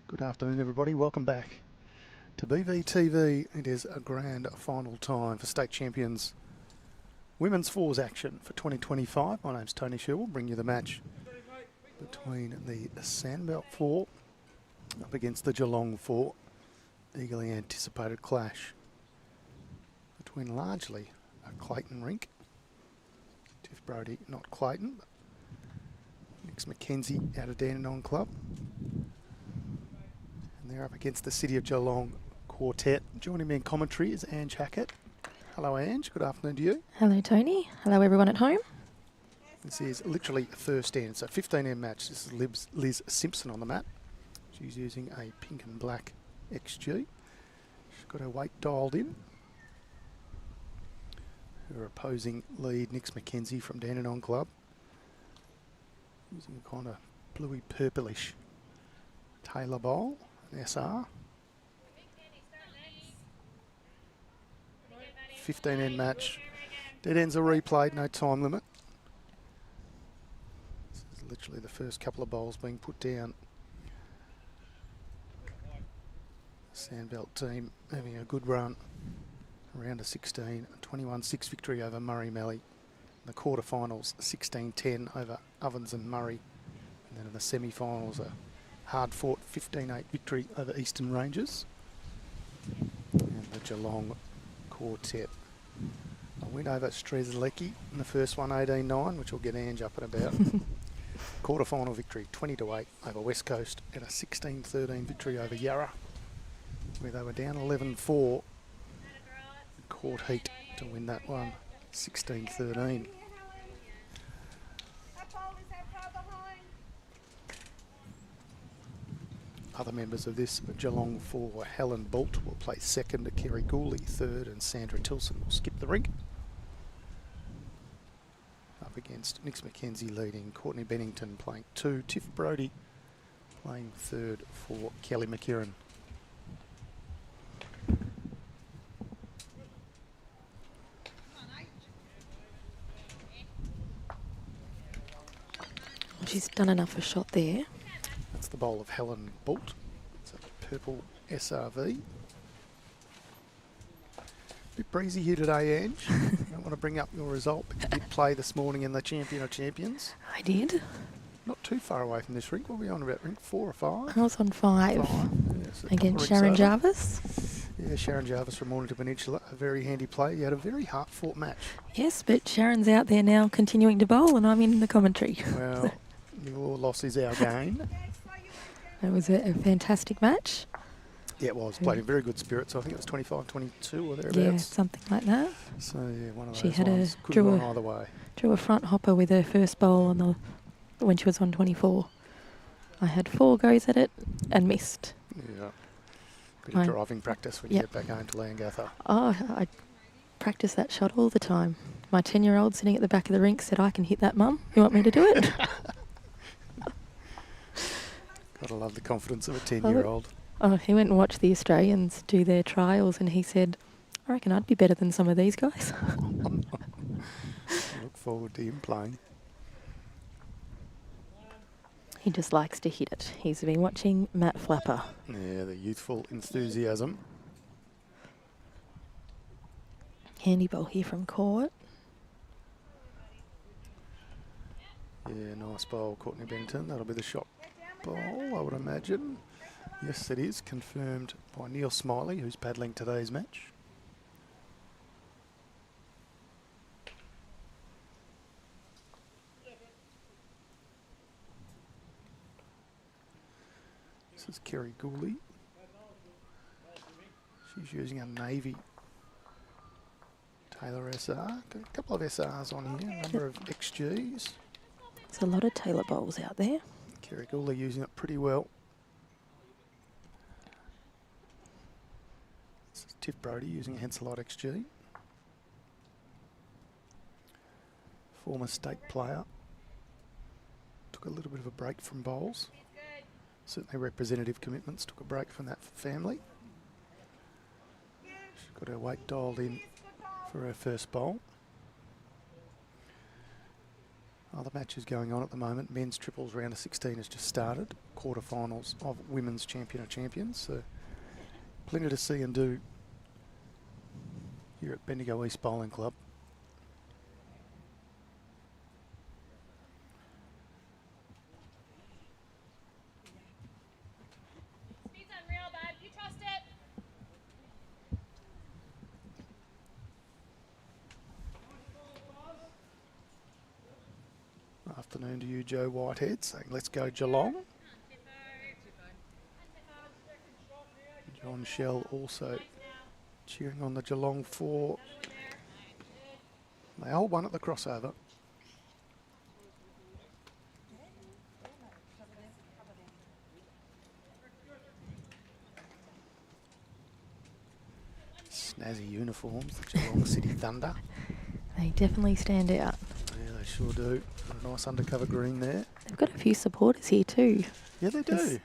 Good afternoon, everybody. Welcome back to BVTV. It is a grand final time for state champions women's fours action for 2025. My name's Tony Sherwood. We'll bring you the match between the Sandbelt four up against the Geelong four. Eagerly anticipated clash between largely a Clayton rink. Tiff Brodie, not Clayton, but McKENZIE out of Dandenong Club. And they're up against the City of Geelong quartet. Joining me in commentary is Ange Hackett. Hello, Ange. Good afternoon to you. Hello, Tony. Hello, everyone at home. This is literally first end, so 15-end match. This is Liz Simpson on the mat. She's using a pink and black XG. She's got her weight dialed in. Her opposing lead, McKENZIE from Dandenong Club, using a kind of bluey purplish Taylor bowl, an SR. 15-end match. Dead ends are replayed, no time limit. This is literally the first couple of bowls being put down. Sandbelt team having a good run. Round of 16, 21-6 victory over Murray Mallee. In the quarterfinals, 16-10 over Ovens and Murray. And then in the semi-finals, a hard-fought 15-8 victory over Eastern Rangers. And the Geelong quartet. A win over Strzelecki in the first one, 18-9, which will get Ange up and about. Quarterfinal victory, 20-8 over West Coast, and a 16-13 victory over Yarra, where they were down 11-4. Court heat to win that one, 16-13. Other members of this Geelong four, Helen BOULT will play second, GOOLEY third, and Sandra TILLSON will skip the rink. Up against McKENZIE leading, Courtney Bennington playing two, Tiff Brodie playing third for Kelly McKERIHEN. She's done enough a shot there. That's the bowl of Helen BOULT. It's a purple SRV. Bit breezy here today, Ange. I don't want to bring up your result, but you did play this morning in the Champion of Champions. I did. Not too far away from this rink. What were we on about, rink 4 or 5? I was on 5. Yes, Against Sharon Jarvis. Yeah, Sharon Jarvis from Mornington Peninsula. A very handy play. You had a very hard-fought match. Yes, but Sharon's out there now continuing to bowl and I'm in the commentary. Well, your loss is our gain. It was a fantastic match. Yeah, it was. Played in very good spirit, so I think it was 25-22 or thereabouts. Yeah, something like that. So, yeah, one of those She had ones. Could have gone either way. Drew a front hopper with her first bowl on when she was on 24. I had 4 goes at it and missed. Yeah. Bit of driving practice when you get back home to Langatha. Oh, I practice that shot all the time. My 10-year-old sitting at the back of the rink said, "I can hit that, Mum. You want me to do it?" Gotta love the confidence of a 10-year-old. Oh, he went and watched the Australians do their trials and he said, "I reckon I'd be better than some of these guys." I look forward to him playing. He just likes to hit it. He's been watching Matt Flapper. Yeah, the youthful enthusiasm. Handy ball here from court. Yeah, nice bowl, Courtney Bennington. That'll be the shot bowl, I would imagine. Yes, it is. Confirmed by Neil Smiley, who's paddling today's match. This is Kerry GOOLEY. She's using a navy Taylor SR. Got a couple of SRs on here, a number of XGs. There's a lot of Taylor bowls out there. Kerry GOOLEY using it pretty well. This is Tiff Brodie using a Henselite XG. Former state player. Took a little bit of a break from bowls. Certainly representative commitments. Took a break from that family. She's got her weight dialed in for her first bowl. Other matches going on at the moment. Men's triples round of 16 has just started. Quarterfinals of Women's Champion of Champions. So plenty to see and do here at Bendigo East Bowling Club. Speed's unreal, bud. You trust it? Afternoon to you, Joe Whitehead, saying let's go Geelong. John Shell also cheering on the Geelong 4. They hold one at the crossover. Snazzy uniforms, the Geelong City Thunder. They definitely stand out. Yeah, they sure do. Got a nice undercover green there. They've got a few supporters here too. Yeah, they do. There's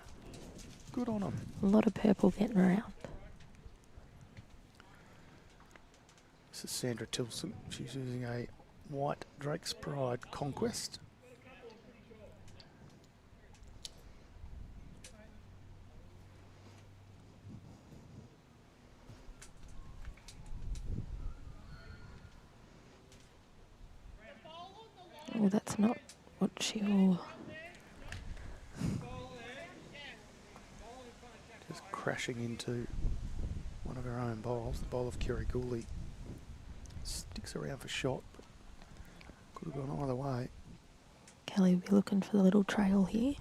Good on them. a lot of purple getting around. This is Sandra Tilson. She's using a white Drake's Pride Conquest. Oh, that's not what she wore. Just crashing into one of her own bowls, the bowl of Kerry GOOLEY. Sticks around for shot, but could have gone either way. Kelly will be looking for the little trail here.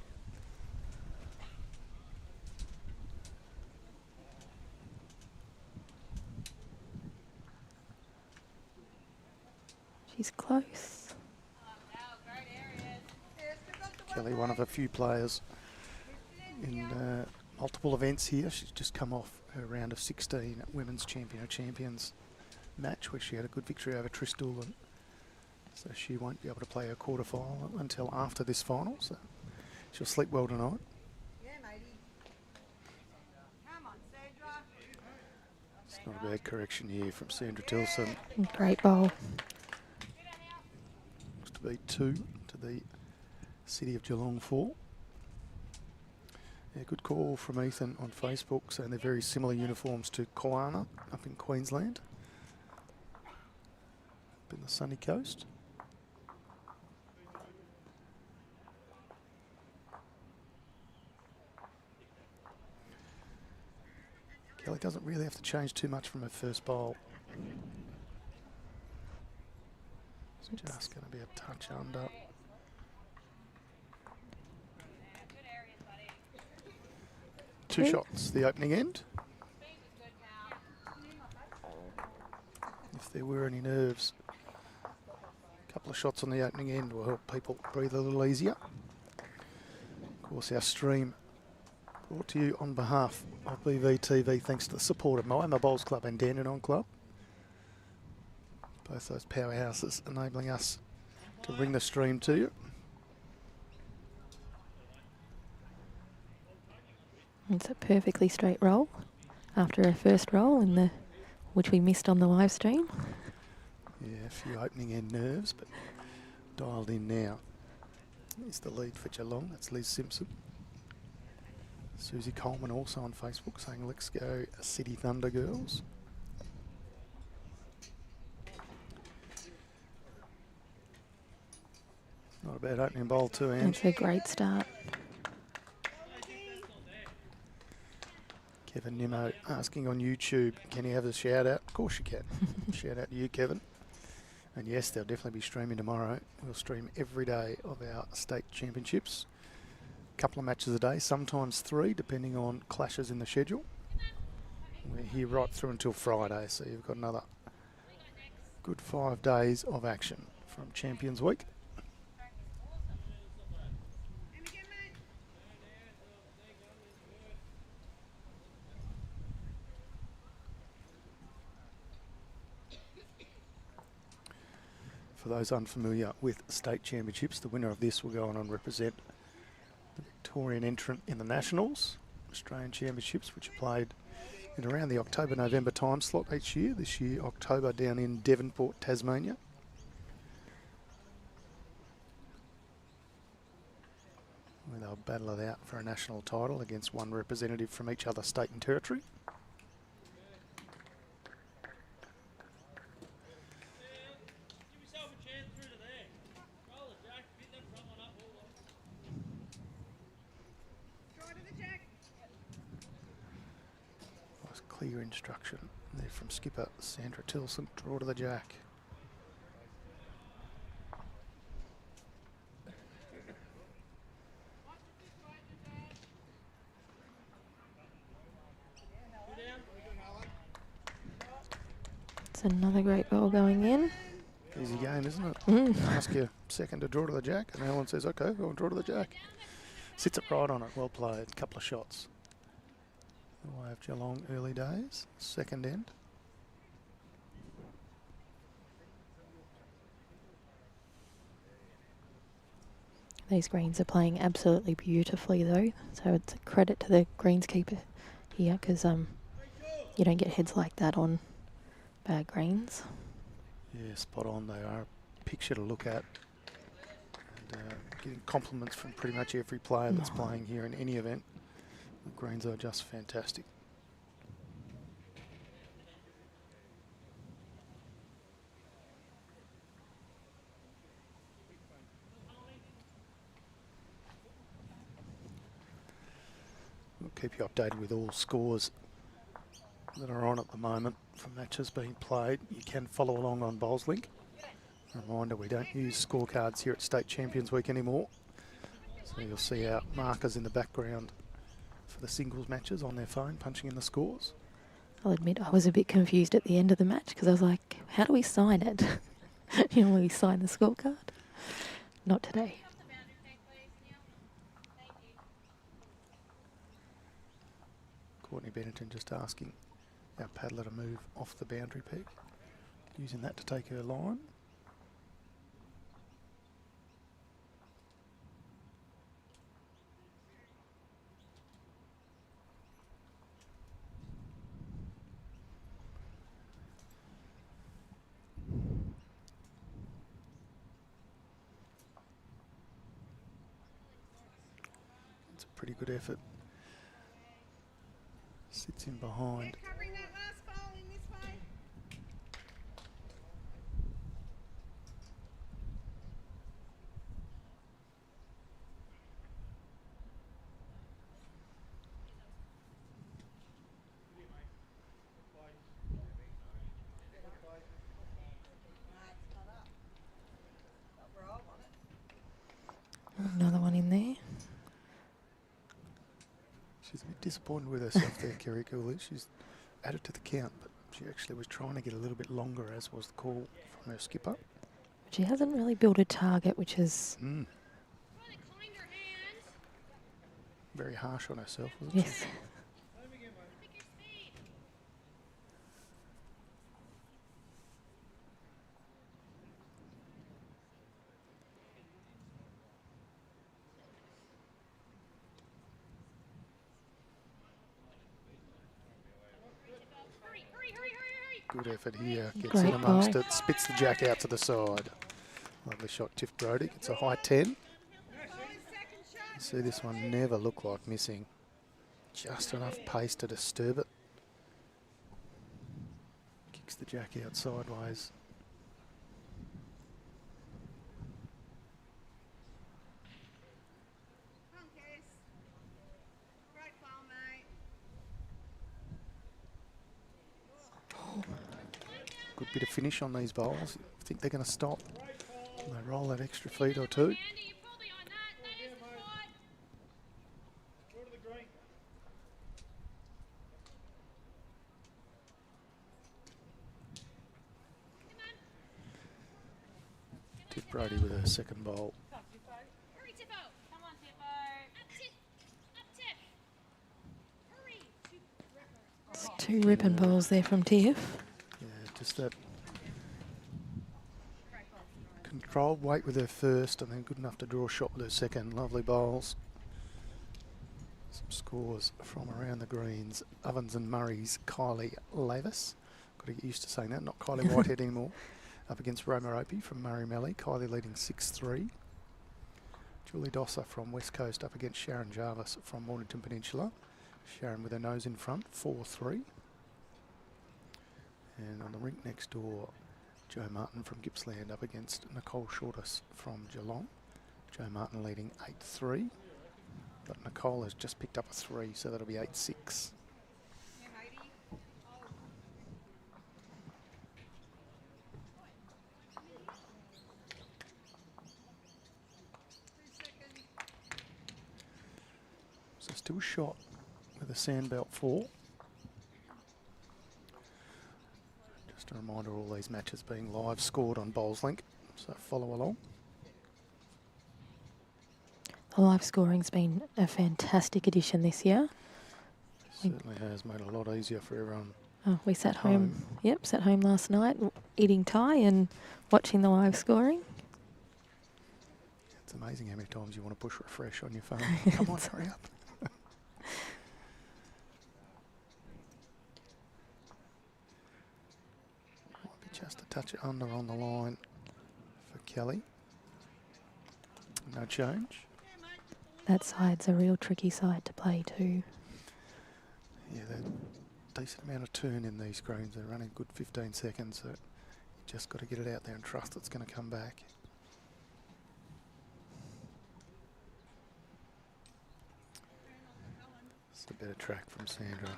She's close. Kelly, one of a few players in multiple events here. She's just come off her round of 16 Women's Champion of Champions match where she had a good victory over Tris Doolan. So she won't be able to play her quarterfinal until after this final. So she'll sleep well tonight. Yeah, matey. Come on, Sandra. It's not a bad correction here from Sandra Tilson. Great bowl. Looks to be 2 to the City of Geelong 4. Yeah, good call from Ethan on Facebook saying they're very similar uniforms to Koana up in Queensland. Up in the sunny coast. Kelly doesn't really have to change too much from her first bowl. It's just going to be a touch under. Two shots, the opening end. If there were any nerves, a couple of shots on the opening end will help people breathe a little easier. Of course, our stream brought to you on behalf of BVTV thanks to the support of Moama Bowls Club and Dandenong Club. Both those powerhouses enabling us to bring the stream to you. It's a perfectly straight roll after her first roll in the which we missed on the live stream. Yeah, a few opening end nerves, but dialed in now. Here's the lead for Geelong. That's Liz Simpson. Susie Coleman also on Facebook saying, let's go City Thunder girls. Not a bad opening bowl too, Ange. That's a great start. Kevin Nimmo asking on YouTube, can you have a shout out? Of course you can. Shout out to you, Kevin. And yes, they'll definitely be streaming tomorrow. We'll stream every day of our state championships. A couple of matches a day, sometimes 3, depending on clashes in the schedule. We're here right through until Friday, so you've got another good 5 days of action from Champions Week. For those unfamiliar with state championships, the winner of this will go on and represent the Victorian entrant in the Nationals, Australian Championships, which are played in around the October-November time slot each year. This year, October down in Devonport, Tasmania. battle it out for a national title against one representative from each other state and territory. Draw to the jack. Nice clear instruction there from skipper Sandra Tilson. Draw to the jack. It's another great ball going in. Easy game, isn't it? Mm. Ask your second to draw to the jack, and Helen says, okay, I'll draw to the jack. Sits it right on it, well played, couple of shots. The way of Geelong early days, second end. These greens are playing absolutely beautifully though, so it's a credit to the greenskeeper here because you don't get heads like that on bad greens. Yeah, spot on, they are a picture to look at. And getting compliments from pretty much every player that's playing here in any event. The greens are just fantastic. We'll keep you updated with all scores that are on at the moment from matches being played. You can follow along on Bowls Link. Reminder, we don't use scorecards here at State Champions Week anymore. So you'll see our markers in the background for the singles matches on their phone, punching in the scores. I'll admit I was a bit confused at the end of the match because I was like, how do we sign it? You know, we sign the scorecard. Not today. Courtney Bennington just asking our paddler to move off the boundary peak, using that to take her line. It's a pretty good effort. Sits in behind. They're covering that last ball in this way. Not where I want it. Another one in there. She's a bit disappointed with herself there, Gooley. She's added to the count, but she actually was trying to get a little bit longer, as was the call from her skipper. She hasn't really built a target, which is Very harsh on herself, wasn't yes. she? Good effort here. Gets Great in amongst ball. it, spits the jack out to the side. Lovely shot, Tiff Brodie. Gets a high 10. You see this one never looked like missing. Just enough pace to disturb it. Kicks the jack out sideways. Come on, Cass. Great ball, mate. Good bit of finish on these bowls. I think they're going to stop. And they roll that extra feet or two. Tiff Brodie with her second bowl. Hurry, Tippo. Come on, Tippo. Up, Tip. Up, Tip. Hurry. It's two ripping balls there from Tiff. Yeah, just that controlled weight with her first and then good enough to draw a shot with her second. Lovely bowls. Some scores from around the greens. Ovens and Murray's Kylie Lavis. Got to get used to saying that, not Kylie Whitehead anymore. Up against Roma Opie from Murray Melly. Kylie leading 6-3. Julie Dosser from West Coast up against Sharon Jarvis from Mornington Peninsula. Sharon with her nose in front, 4-3. And on the rink next door, Joe Martin from Gippsland up against Nicole Shortis from Geelong. Joe Martin leading 8-3. But Nicole has just picked up a 3, so that'll be 8-6. So still shot with a Sandbelt 4. Just a reminder, all these matches being live scored on Bowls Link, so follow along. The live scoring's been a fantastic addition this year. Certainly has made it a lot easier for everyone. Oh, we sat home. Yep, sat home last night eating Thai and watching the live scoring. It's amazing how many times you want to push refresh on your phone. Come on, hurry up. Might be just a touch under on the line for Kelly. No change. That side's a real tricky side to play too. Yeah, there's a decent amount of turn in these greens. They're running a good 15 seconds, so you just got to get it out there and trust it's going to come back. It's a better track from Sandra.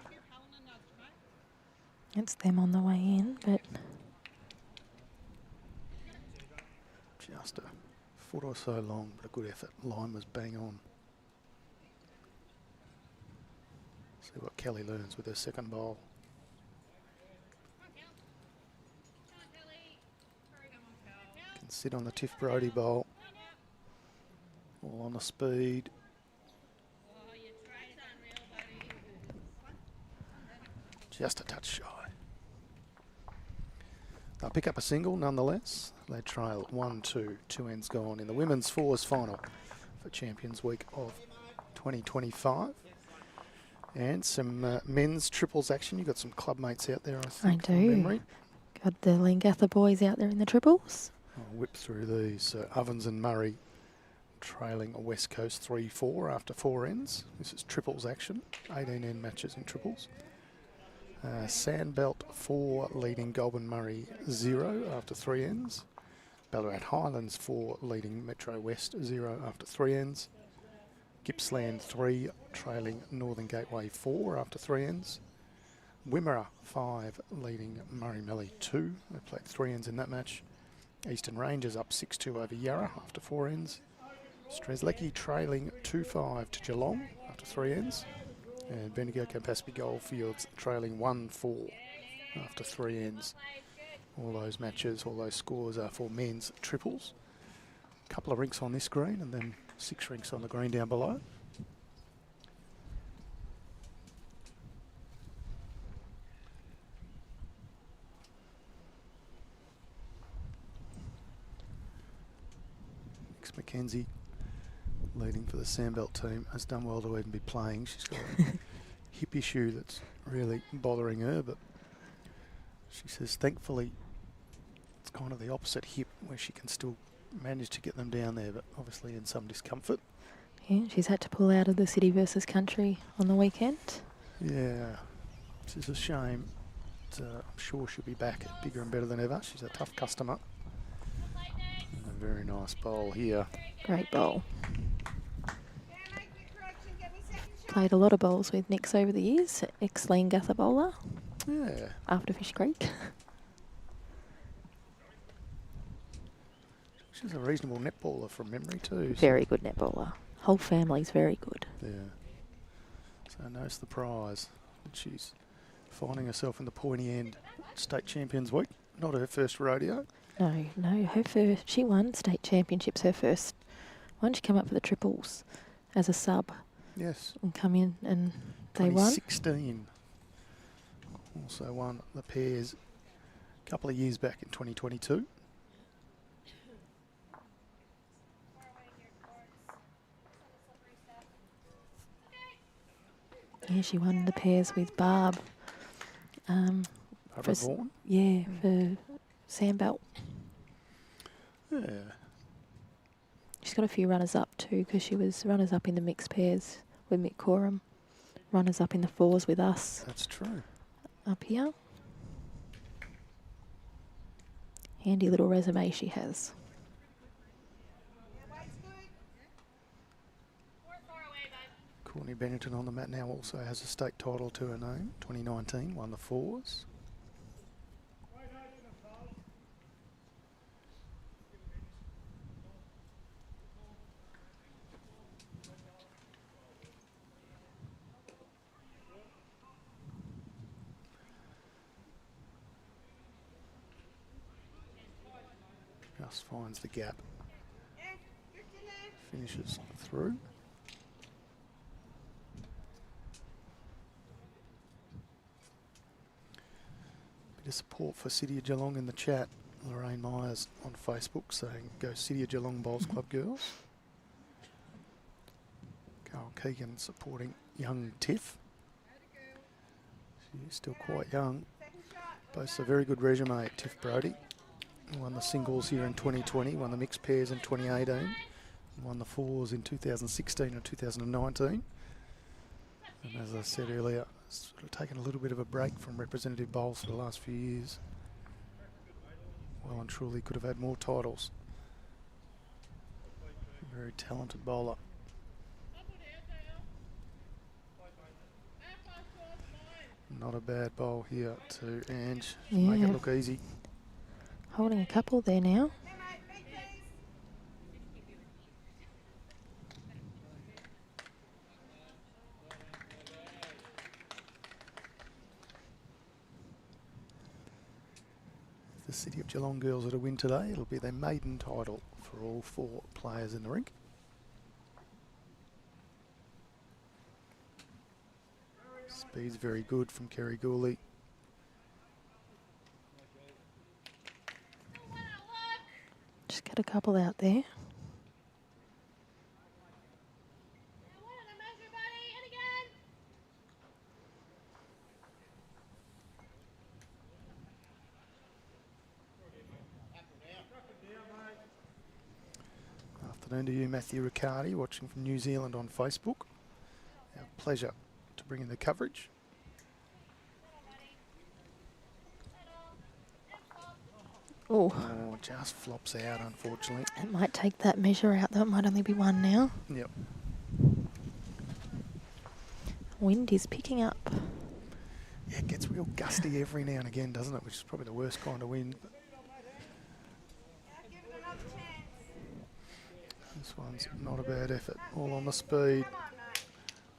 It's them on the way in, but Just a foot or so long, but a good effort. Line was bang on. See what Kelly learns with her second bowl. Can sit on the Tiff Brodie bowl. All on the speed. Just a touch shy. They'll pick up a single nonetheless. They trail 1-2, 2 ends gone in the women's fours final for Champions Week of 2025. And some men's triples action. You've got some club mates out there, I think. I do. From memory. Got the Langatha boys out there in the triples. I'll whip through these. Ovens and Murray trailing a West Coast 3-4 after 4 ends. This is triples action. 18 end matches in triples. Sandbelt 4 leading Goulburn Murray 0 after 3 ends. Ballarat Highlands 4 leading Metro West 0 after 3 ends. Gippsland 3 trailing Northern Gateway 4 after 3 ends. Wimmera 5 leading Murray Melly 2. They played 3 ends in that match. Eastern Rangers up 6-2 over Yarra after 4 ends. Strzelecki trailing 2-5 to Geelong after 3 ends. And Bendigo Campaspe Goldfields trailing 1-4 after 3 ends. All those matches, all those scores are for men's triples. A couple of rinks on this green and then 6 rinks on the green down below. McKENZIE leading for the Sandbelt team has done well to even be playing. She's got a hip issue that's really bothering her, but she says thankfully it's kind of the opposite hip where she can still manage to get them down there, but obviously in some discomfort. Yeah, she's had to pull out of the city versus country on the weekend. Yeah, which is a shame. I'm sure she'll be back bigger and better than ever. She's a tough customer. And a very nice bowl here. Great bowl. Played a lot of bowls with Nix over the years. Ex-Langatha bowler. Yeah. After Fish Creek. She's a reasonable netballer from memory too. Very good netballer. Whole family's very good. Yeah. So no surprise that she's finding herself in the pointy end state champions week. Not her first rodeo. No, her first. She won state championships. Her first one. She came up for the triples as a sub. Yes. And come in and they won. 2016. Also won the pairs a couple of years back in 2022. Yeah, she won the pairs with Barb. Barbara Vaughan. Yeah, for Sandbelt. Yeah. She's she's got a few runners-up too, because she was runners-up in the mixed pairs with Mick Coram, runners-up in the fours with us That's true. up here. Handy little resume she has. Courtney Bennington on the mat now also has a state title to her name. 2019, won the fours. Just finds the gap. Finishes through. Bit of support for City of Geelong in the chat. Lorraine Myers on Facebook saying, go City of Geelong Bowls Club girls. Carl Keegan supporting young Tiff. She's still quite young. Boasts a very good resume, Tiff Brodie. Won the singles here in 2020, won the mixed pairs in 2018, and won the fours in 2016 and 2019. And as I said earlier, sort of taken a little bit of a break from representative bowls for the last few years. Well and truly could have had more titles. A very talented bowler. Not a bad bowl here to Ange. Make it look easy. Holding a couple there now. The City of Geelong girls at a win today, it'll be their maiden title for all four players in the rink. Speed's very good from Kerry Gooley. Just get a couple out there. Afternoon to you, Matthew Riccardi, watching from New Zealand on Facebook. Our pleasure to bring in the coverage. Oh, just flops out, unfortunately. it might take that measure out, though. It might only be one now. Yep. Wind is picking up. Yeah, it gets real gusty every now and again, doesn't it? Which is probably the worst kind of wind. But this one's not a bad effort. All on the speed.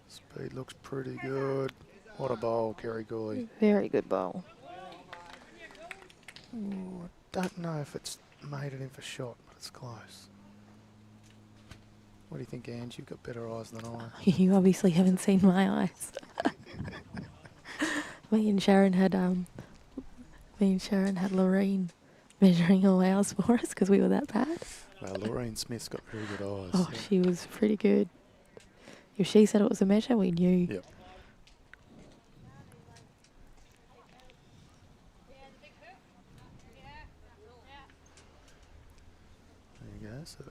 Speed looks pretty good. What a bowl, Kerry Gooley. Very good bowl. Ooh, I don't know if it's made it in for shot, but it's close. What do you think, Ange? You've got better eyes than I. You obviously haven't seen my eyes. Me and Sharon had Lorraine measuring all ours for us because we were that bad. Well, Lorraine Smith's got very good eyes. Oh, yeah. she was pretty good. If she said it was a measure, we knew. Yep. There you go. So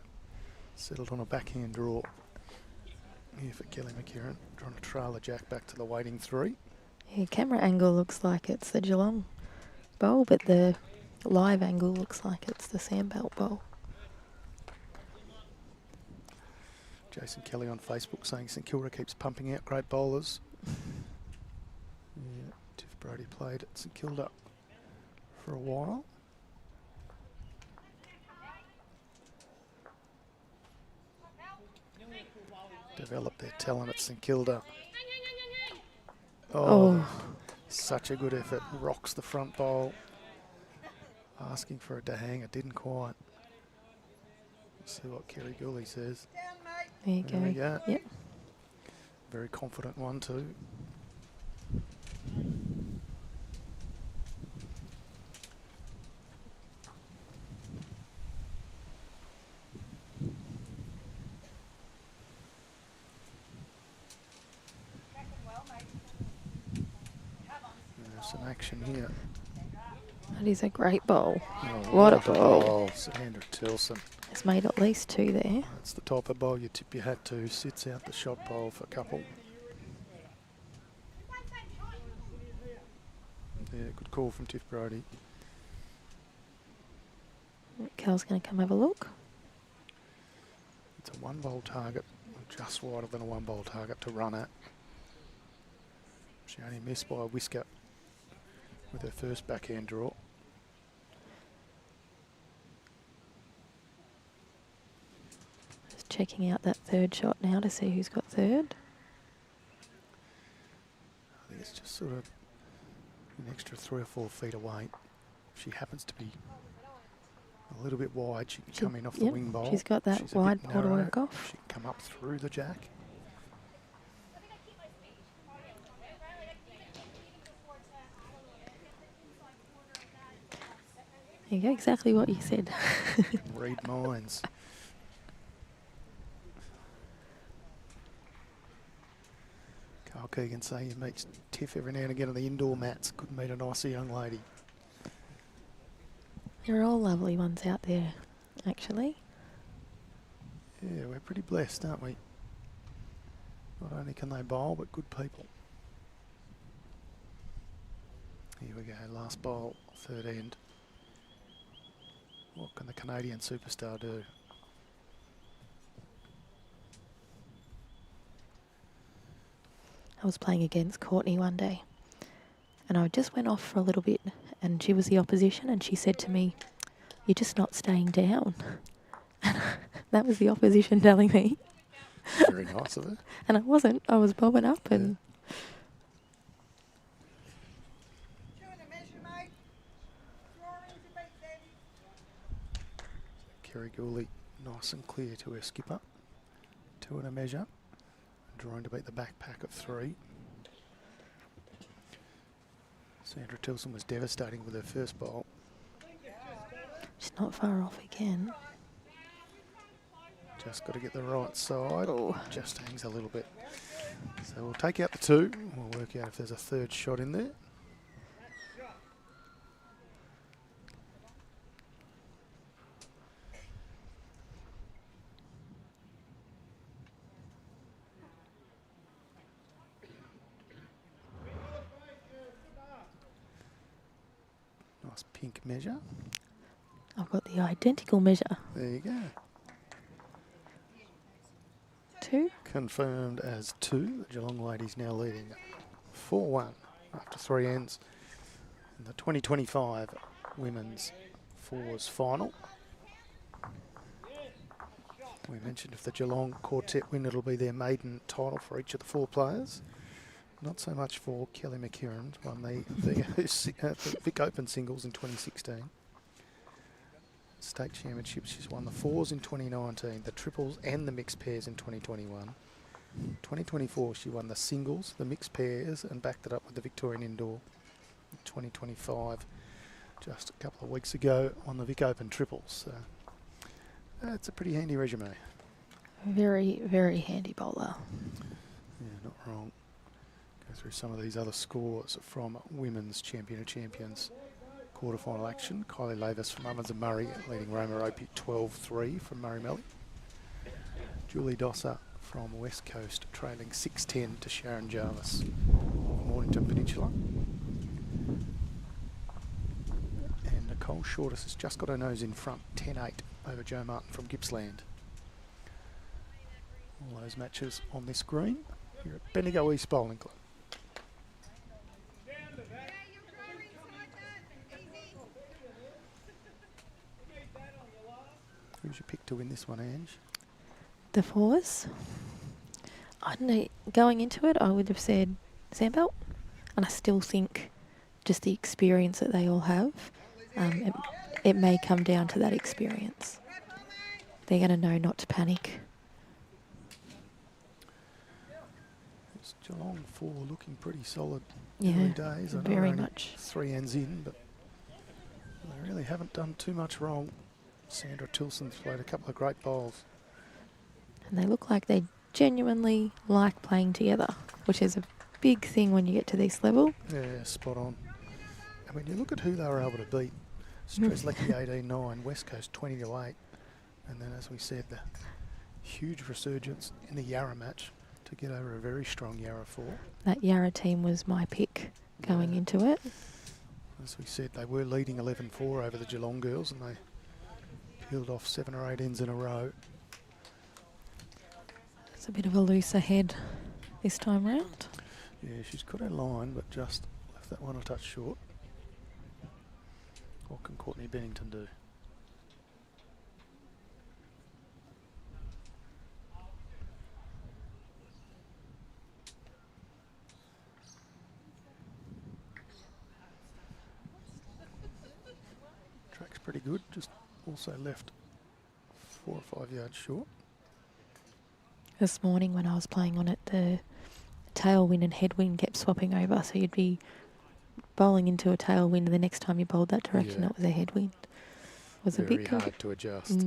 settled on a backhand draw here for Kelly McKerrihen, trying to trail the jack back to the waiting three. Yeah, camera angle looks like it's the Geelong bowl, but the live angle looks like it's the Sandbelt bowl. Jason Kelly on Facebook saying St Kilda keeps pumping out great bowlers. Yeah, Tiff Brodie played at St Kilda for a while. Developed their talent at St Kilda. Oh, such a good effort. Rocks the front bowl. Asking for it to hang. It didn't quite. Let's see what Kerry Gooley says. There you go. We go. Yep. Very confident one too. There's some action here. That is a great bowl. Oh, What a bowl. Sandra TILLSON. She's made at least 2 there. That's the type of bowl you tip your hat to. Sits out the shot bowl for a couple. Yeah, good call from Tiff Brody. Cal's going to come have a look. It's a 1 bowl target, just wider than a 1 bowl target to run at. She only missed by a whisker with her first backhand draw. Just checking out that 3rd shot now to see who's got 3rd. I think it's just sort of an extra 3 or 4 feet away. If she happens to be a little bit wide, she can come in off the wing bowl. She's got that She's a wide bit bowl to narrow. work off. She can come up through the jack. There you go, exactly what you said. Read minds. Carl Keegan say he meets Tiff every now and again on the indoor mats. Could meet a nicer young lady. They're all lovely ones out there, actually. Yeah, we're pretty blessed, aren't we? Not only can they bowl, but good people. Here we go, last bowl, 3rd end. What can the Canadian superstar do? I was playing against Courtney one day, and I just went off for a little bit, and she was the opposition, and she said to me, "You're just not staying down." And that was the opposition telling me. Very nice of her. And I wasn't. I was bobbing up and... Kerry Gooley, nice and clear to her skipper. 2 and a measure. Drawing to beat the backpack of 3. Sandra Tilson was devastating with her first bowl. She's not far off again. Just got to get the right side. Oh. Just hangs a little bit. So we'll take out the 2. We'll work out if there's a 3rd shot in there. Nice pink measure. I've got the identical measure. There you go. 2. Confirmed as 2. The Geelong ladies now leading 4-1 after 3 ends in the 2025 Women's Fours Final. We mentioned if the Geelong quartet win, it'll be their maiden title for each of the 4 players. Not so much for Kelly McKerrihen, won the Vic Open singles in 2016. State Championships, she's won the 4s in 2019, the triples and the mixed pairs in 2021. 2024, she won the singles, the mixed pairs, and backed it up with the Victorian Indoor. In 2025, just a couple of weeks ago, on the Vic Open triples. So that's a pretty handy resume. Very, very handy bowler. Yeah, not wrong. Go through some of these other scores from Women's Champion of Champions quarterfinal action. Kylie Lavis from Ovens and Murray leading Roma Opie 12-3 from Murray Melly. Julie Dosser from West Coast trailing 6-10 to Sharon Jarvis from Mornington Peninsula. And Nicole Shortis has just got her nose in front, 10-8 over Joe Martin from Gippsland. All those matches on this green here at Bendigo East Bowling Club. Who's your pick to win this one, Ange? The 4s. I don't know. Going into it, I would have said Sandbelt. And I still think just the experience that they all have, it may come down to that experience. They're going to know not to panic. It's Geelong 4 looking pretty solid Yeah, early days. I know very we're only much. 3 ends in, but they really haven't done too much wrong. Sandra Tilson's played a couple of great bowls. And they look like they genuinely like playing together, which is a big thing when you get to this level. Yeah, spot on. And when you look at who they were able to beat, Strzelecki 18-9, West Coast 20-8, And then, as we said, the huge resurgence in the Yarra match to get over a very strong Yarra 4. That Yarra team was my pick going into it. As we said, they were leading 11-4 over the Geelong girls, and they peeled off 7 or 8 ends in a row. It's a bit of a looser head this time round. Yeah, she's got her line, but just left that one a touch short. What can Courtney Bennington do? Track's pretty good, just also left 4 or 5 yards short. This morning when I was playing on it, the tailwind and headwind kept swapping over, so you'd be bowling into a tailwind and the next time you bowled that direction it was a headwind. It was Very a bit hard to adjust.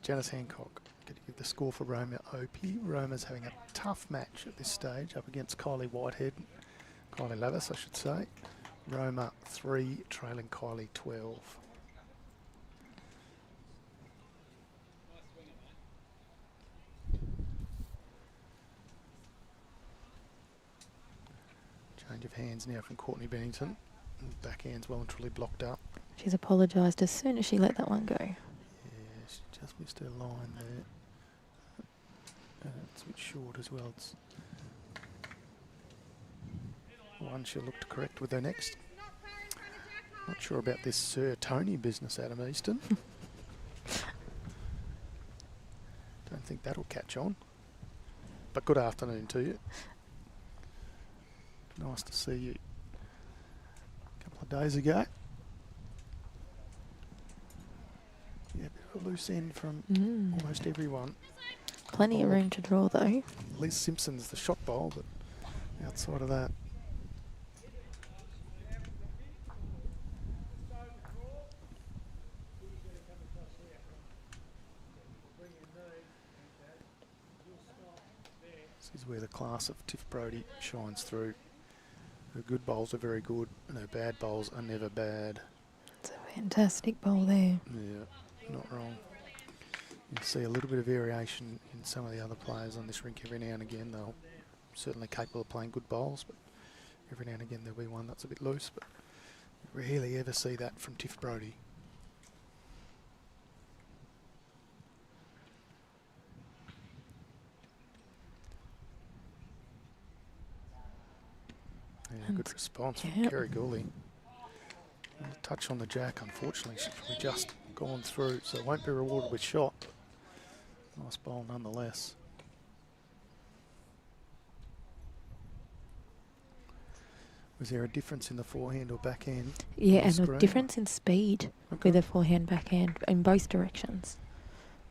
Janice Hancock going to give the score for Roma Opie. Roma's having a tough match at this stage up against Kylie Whitehead. Kylie Lavis, I should say. Roma 3, trailing Kylie 12. Change of hands now from Courtney Bennington. Backhand's well and truly blocked up. She's apologised as soon as she let that one go. Yeah, she just missed her line there. It's a bit short as well. It's one she'll look to correct with her next. Not sure about this Sir Tony business, Adam Easton. Don't think that'll catch on. But good afternoon to you. Nice to see you a couple of days ago. Yeah, a bit of a loose end from almost everyone. Plenty of room to draw though. Liz Simpson's the shot bowl, but outside of that. This is where the class of Tiff Brodie shines through. Her good bowls are very good, and her bad bowls are never bad. It's a fantastic bowl there. Yeah, not wrong. You see a little bit of variation in some of the other players on this rink every now and again. They're certainly capable of playing good bowls, but every now and again there'll be one that's a bit loose. But you rarely ever see that from Tiff Brodie. Yeah, good response from Kerry GOOLEY. A touch on the jack, unfortunately. She's just gone through, so it won't be rewarded with shot. Nice bowl nonetheless. Was there a difference in the forehand or backhand? Yeah, on and the a screen? difference in speed with the forehand, backhand in both directions.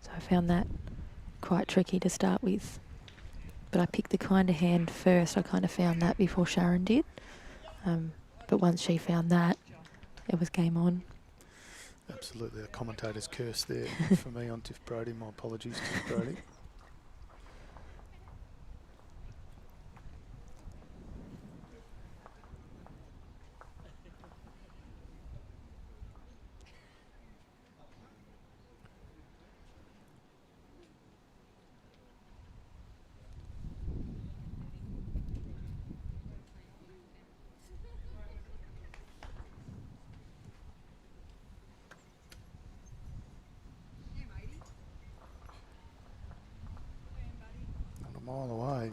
So I found that quite tricky to start with. But I picked the kind of hand first. I kind of found that before Sharon did. But once she found that, it was game on. Absolutely, a commentator's curse there for me on Tiff Brodie. My apologies, Tiff Brodie. Mile away.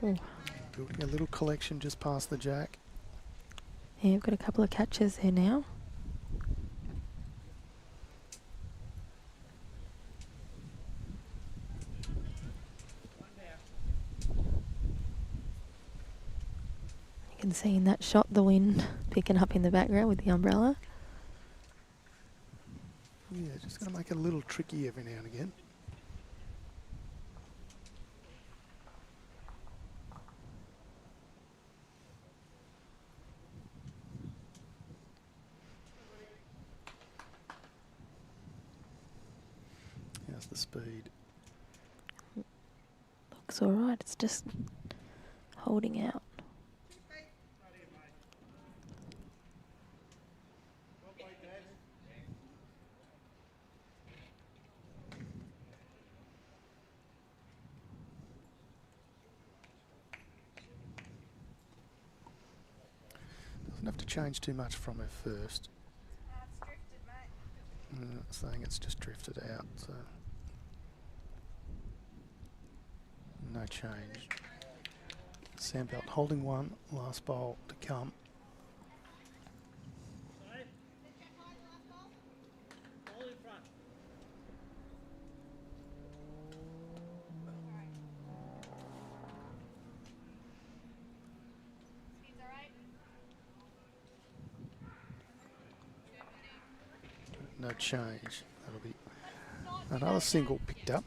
Ooh. Building a little collection just past the jack. Yeah, we've got a couple of catches there now. You can see in that shot the wind picking up in the background with the umbrella. Yeah, just going to make it a little tricky every now and again. How's the speed? Looks all right. It's just holding out. Wouldn't have to change too much from her first. It's drifted, mate. Saying it's just drifted out, so no change. Sandbelt holding one, last bowl to come. Speed's all right. No change. That'll be another single picked up.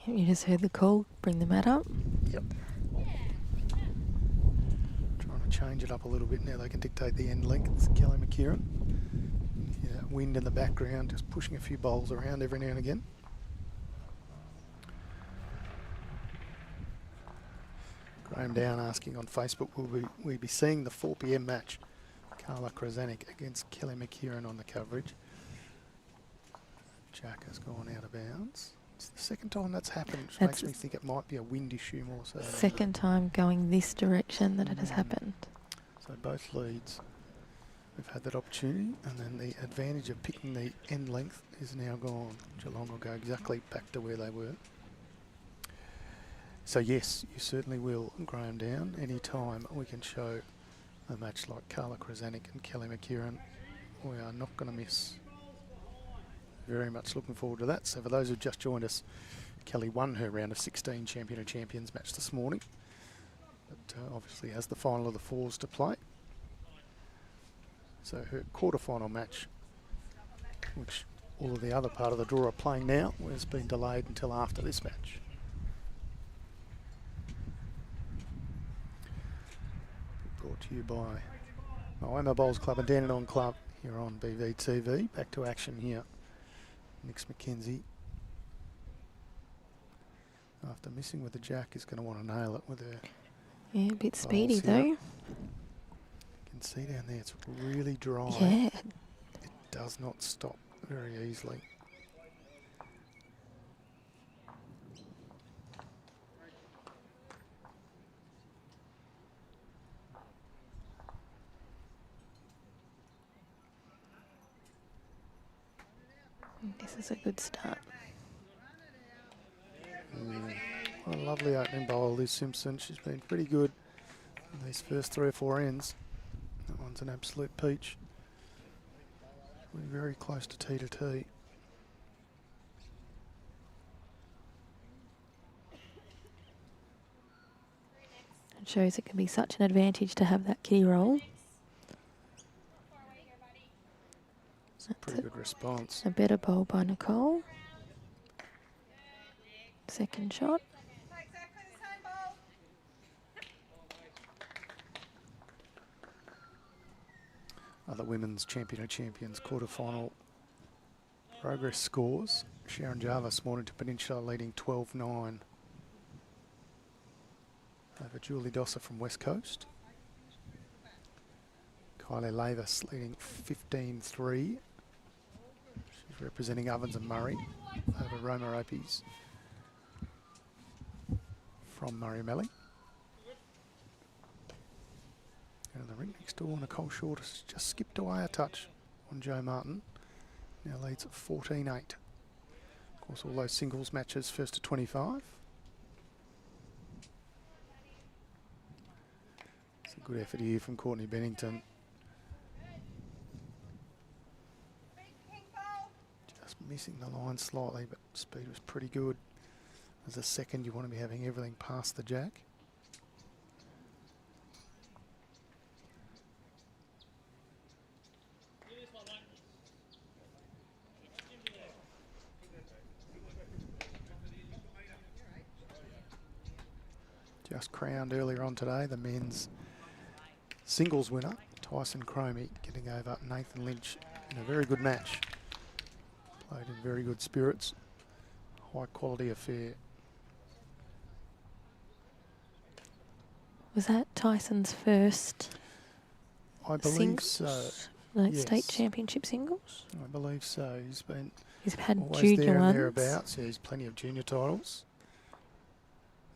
You just heard the call. Bring the mat up. Yep. Trying to change it up a little bit now. They can dictate the end length. It's Kelly McKERIHEN. Yeah, wind in the background, just pushing a few bowls around every now and again. Graham Down asking on Facebook, will we be seeing the 4 p.m. match? Carla Krasanik against Kelly McKERIHEN on the coverage. Jack has gone out of bounds. It's the second time that's happened, which makes me think it might be a wind issue more so. Second time going this direction that it has happened. So both leads, we've had that opportunity, and then the advantage of picking the end length is now gone. Geelong will go exactly back to where they were. So yes, you certainly will, Graham Down. Any time we can show a match like Carla Krasanik and Kelly McKERIHEN, we are not going to miss. Very much looking forward to that. So for those who've just joined us, Kelly won her round of 16 Champion of Champions match this morning, but obviously has the final of the 4s to play. So her quarter-final match, which all of the other part of the draw are playing now, has been delayed until after this match. Brought to you by Moama Bowls Club and Dandenong Club here on BVTV. Back to action here. Nick's McKenzie, after missing with the jack, is going to want to nail it with her. Yeah, a bit speedy here. though. You can see down there it's really dry. Yeah. It does not stop very easily. This is a good start. What a lovely opening bowl, Liz Simpson. She's been pretty good in these first 3 or 4 ends. That one's an absolute peach. We're very close to tee to tee. It shows it can be such an advantage to have that kiddie roll. Pretty good response. A better bowl by Nicole. Second shot. Exactly the same ball. Other women's Champion of Champions quarter-final progress scores. Sharon Jarvis morning to Peninsula leading 12-9 over Julie Dosser from West Coast. Kylie Lavis leading 15-3. She's representing Ovens and Murray over Roma Opie's from Murray Melly. And the ring next door, Nicole Short has just skipped away a touch on Joe Martin. Now leads 14-8. Of course, all those singles matches first to 25. It's a good effort here from Courtney Bennington. Just missing the line slightly, but speed was pretty good. As a second, you want to be having everything past the jack. Just crowned earlier on today, the men's singles winner, Tyson Cromie, getting over Nathan Lynch in a very good match. Played in very good spirits. High quality affair. Was that Tyson's first I believe so. Like Yes. state championship singles? I believe so. He's been He's had always junior there and ones. thereabouts. Yeah, he's plenty of junior titles.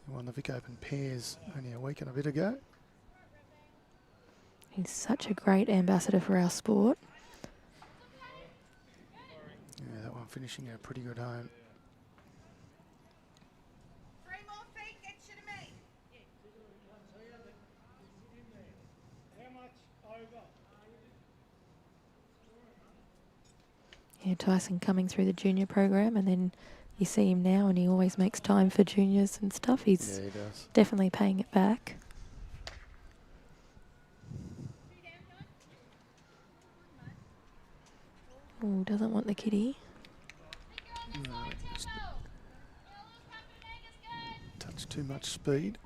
He won the Vic Open Pairs only a week and a bit ago. He's such a great ambassador for our sport. Yeah, that one finishing a pretty good home. 3 more feet gets you to me. Yeah, Tyson coming through the junior program, and then you see him now, and he always makes time for juniors and stuff. He's Yeah, he does. definitely paying it back. Oh, doesn't want the kitty. No, just touch too much speed.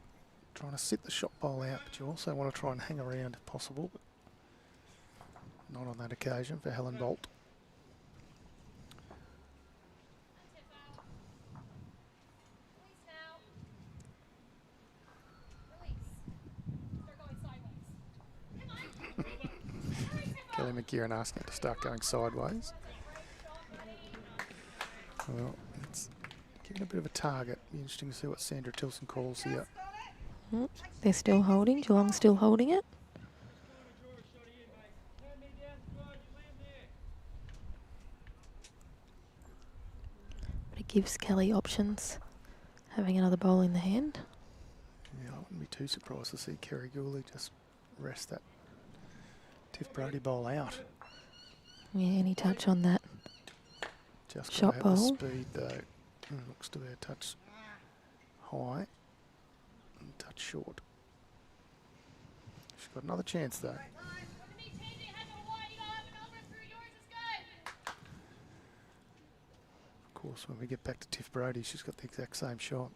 Trying to sit the shot bowl out, but you also want to try and hang around if possible. But not on that occasion for Helen Boult. Kelly McKERIHEN asking it to start going sideways. Well, it's getting a bit of a target. Be interesting to see what Sandra TILLSON calls here. They're still holding. Geelong's still holding it. But it gives Kelly options, having another bowl in the hand. Yeah, I wouldn't be too surprised to see Kerry GOOLEY just rest that Tiff Brody bowl out. Yeah, any touch on that Just shot got to have the bowl. speed though. Looks to be a touch high and touch short. She's got another chance though. Of course, when we get back to Tiff Brody, she's got the exact same shot.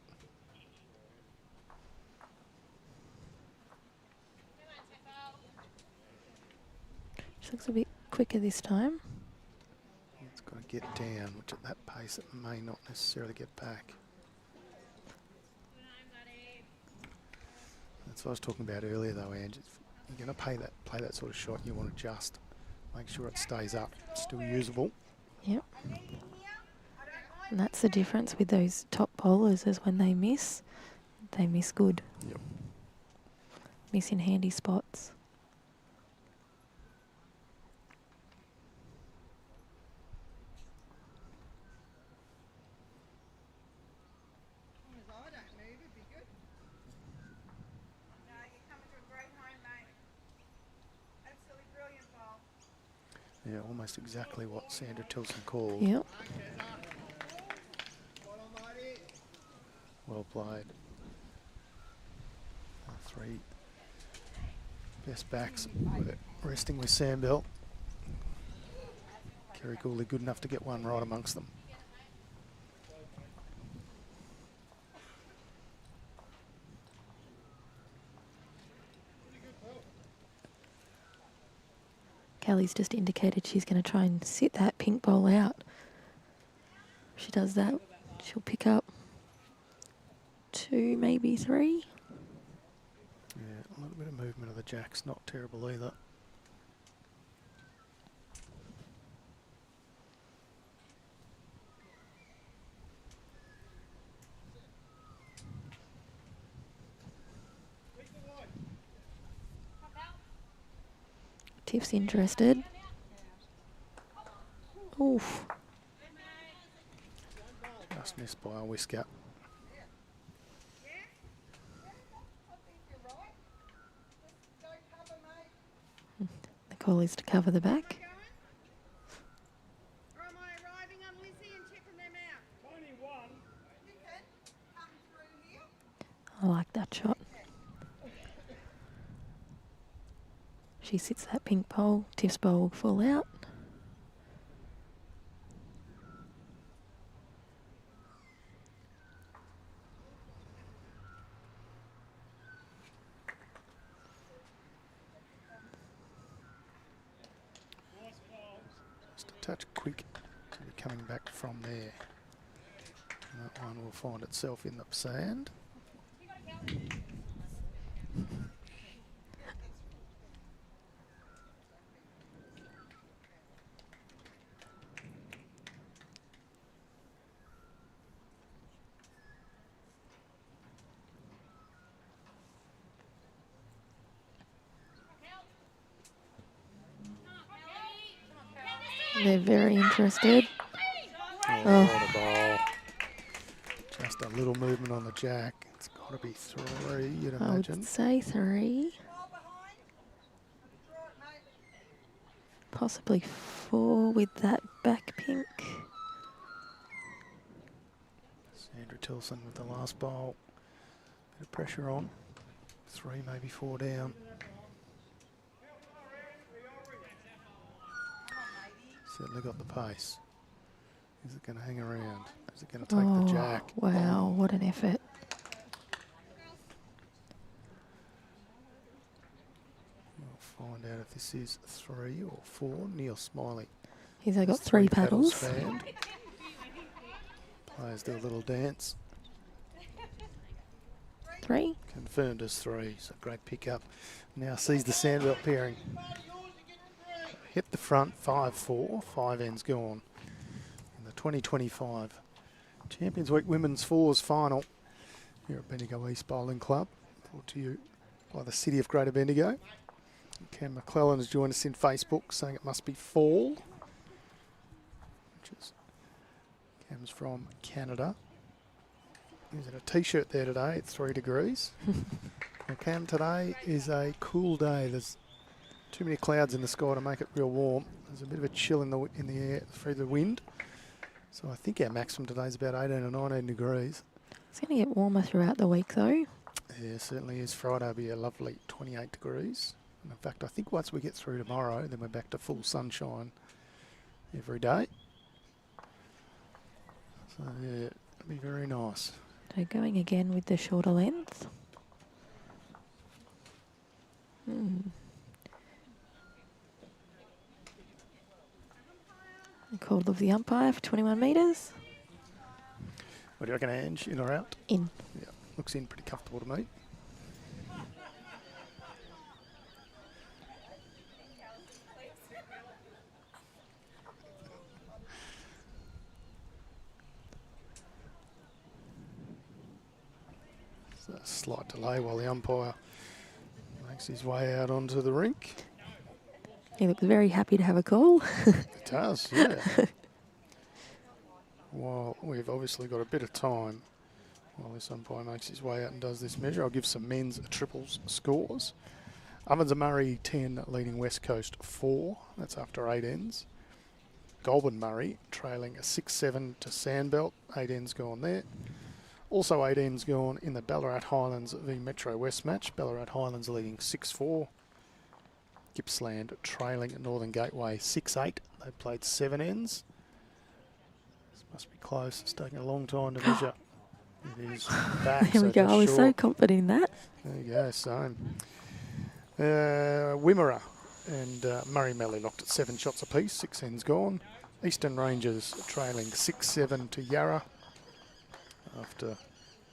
She looks a bit quicker this time. It's got to get down, which at that pace it may not necessarily get back. That's what I was talking about earlier though, Ange. If you're going to play that sort of shot, you want to just make sure it stays up, still usable. Yep. And that's the difference with those top bowlers, is when they miss good. Yep. Miss in handy spots. As long as I don't move, it'd be good. No, you're coming to a great home, mate. Absolutely brilliant ball. Yeah, almost exactly what Sandra TILLSON called. Yep. Well played. 3 best backs with it, resting with Sandbelt. Kerry GOOLEY good enough to get one right amongst them. Kelly's just indicated she's going to try and sit that pink bowl out. If she does that, she'll pick up 2, maybe 3. Yeah, a little bit of movement of the jacks, not terrible either. Tiff's interested. Oof. Just missed by a whisker. Yeah? I think you're right. Just go cover, mate. The call is to cover the back. Going? Or am I arriving on Lizzie and chipping them out? Only one. You can come through here. I like that shot. She sits that pink bowl. Tiff's bowl will fall out. Just a touch quick to be coming back from there. And that one will find itself in the sand. They're very interested. Oh, what a bowl. Just a little movement on the jack. It's got to be 3, you'd I imagine. would say 3. Ball behind. Draw it, mate. Possibly 4 with that back pink. Sandra Tilson with the last bowl. Bit of pressure on. 3, maybe 4 down. Certainly got the pace. Is it going to hang around? Is it going to take the jack? Wow, what an effort. We'll find out if this is 3 or 4. Neil Smiley. He's got There's 3 paddles. fanned. Players do a little dance. 3. Confirmed as 3. So great pickup. Now sees the Sandbelt pairing. Hit the front 5-4. 5 ends gone. In the 2025 Champions Week Women's Fours final here at Bendigo East Bowling Club. Brought to you by the City of Greater Bendigo. Cam McClellan has joined us in Facebook saying it must be fall. Which is Cam's from Canada. He's in a t-shirt there today. It's 3 degrees. Now Cam, today is a cool day. There's too many clouds in the sky to make it real warm. There's a bit of a chill in the air through the wind. So I think our maximum today is about 18 or 19 degrees. It's going to get warmer throughout the week though. Yeah, certainly is. Friday will be a lovely 28 degrees. And in fact, I think once we get through tomorrow, then we're back to full sunshine every day. So yeah, it'll be very nice. So going again with the shorter length. Call of the umpire for 21 metres. What do you reckon, Ange? In or out? In. Yeah, looks in pretty comfortable to me. So a slight delay while the umpire makes his way out onto the rink. He looks very happy to have a call. It does, yeah. Well, we've obviously got a bit of time while this umpire makes his way out and does this measure. I'll give some men's triples scores. Ovens and Murray 10, leading West Coast 4. That's after 8 ends. Goulburn Murray trailing a 6-7 to Sandbelt. 8 ends gone there. Also 8 ends gone in the Ballarat Highlands v Metro West match. Ballarat Highlands leading 6-4. Gippsland trailing Northern Gateway 6-8. They played 7 ends. This must be close. It's taking a long time to measure. It is back. There we go. I was so confident in that. There you go. Same. Wimmera and Murray Melly locked at 7 shots apiece. 6 ends gone. Eastern Rangers trailing 6-7 to Yarra after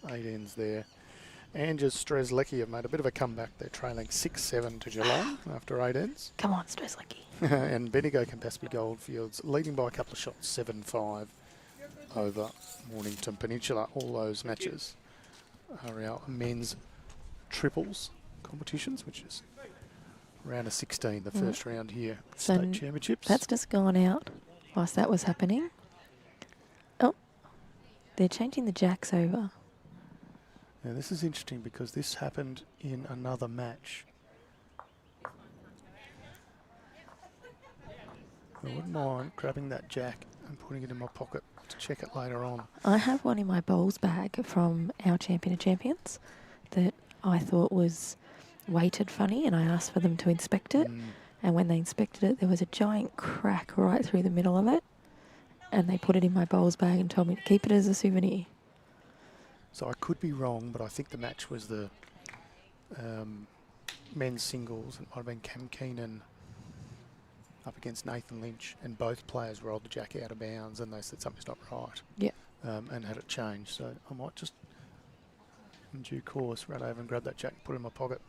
8 ends there. Angers Strzelecki have made a bit of a comeback. They're trailing 6-7 to Geelong after 8 ends. Come on, Strzelecki. And Bendigo Campaspe Goldfields leading by a couple of shots, 7-5 over Mornington Peninsula. All those matches are our men's triples competitions, which is round of 16, the first round here, So state championships. That's just gone out whilst that was happening. Oh, they're changing the jacks over. Now this is interesting because this happened in another match. I wouldn't mind grabbing that jack and putting it in my pocket to check it later on. I have one in my bowls bag from our Champion of Champions that I thought was weighted funny, and I asked for them to inspect it. And when they inspected it, there was a giant crack right through the middle of it. And they put it in my bowls bag and told me to keep it as a souvenir. So I could be wrong, but I think the match was the men's singles. It might have been Cam Keenan up against Nathan Lynch, and both players rolled the jack out of bounds, and they said something's not right. Yeah. And had it changed. So I might just, in due course, run over and grab that jack and put it in my pocket.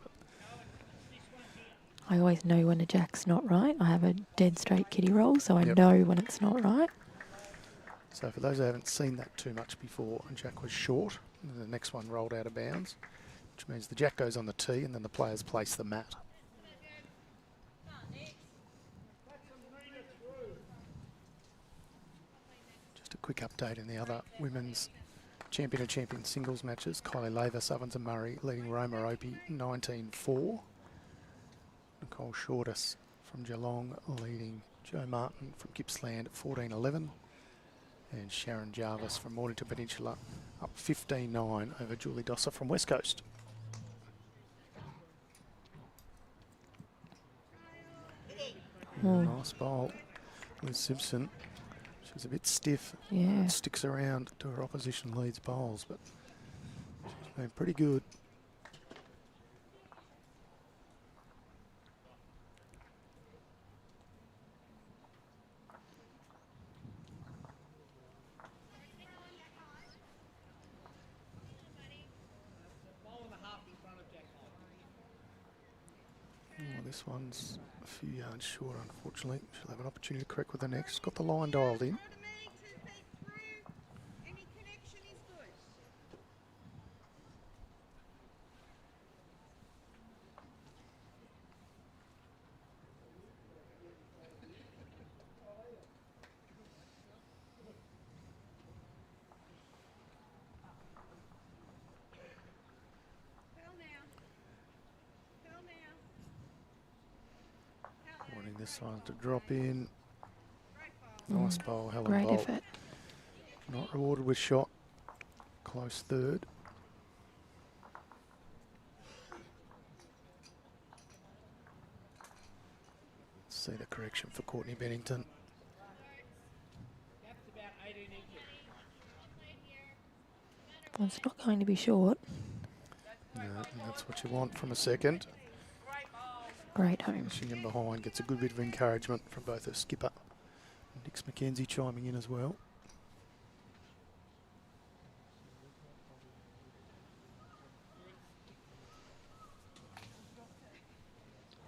I always know when a jack's not right. I have a dead straight kitty roll, so I Yep. know when it's not right. So for those who haven't seen that too much before, jack was short, and the next one rolled out of bounds, which means the jack goes on the tee and then the players place the mat. quick update in the other women's champion and champion singles matches. Kylie Lavis, Ovens and Murray leading Roma Opie 19-4. Nicole Shortis from Geelong leading Joe Martin from Gippsland 14-11. And Sharon Jarvis from Mornington Peninsula up 15-9 over Julie Dosser from West Coast. Nice bowl with Simpson. She's a bit stiff. Yeah. Sticks around to her opposition leads bowls, but she's been pretty good. This one's a few yards short, unfortunately. She'll have an opportunity to correct with the next. Got the line dialed in. Any connection is good. Fell now. Fell now. Wanting this one to drop in. Great ball. Nice bowl, Helen Great Bolt. effort. Not rewarded with shot. Close third. Let's see the correction for Courtney Bennington. Well, it's not going to be short. No, and that's what you want from a second. Great home. Finishing in behind gets a good bit of encouragement from both her skipper and Dix McKenzie chiming in as well.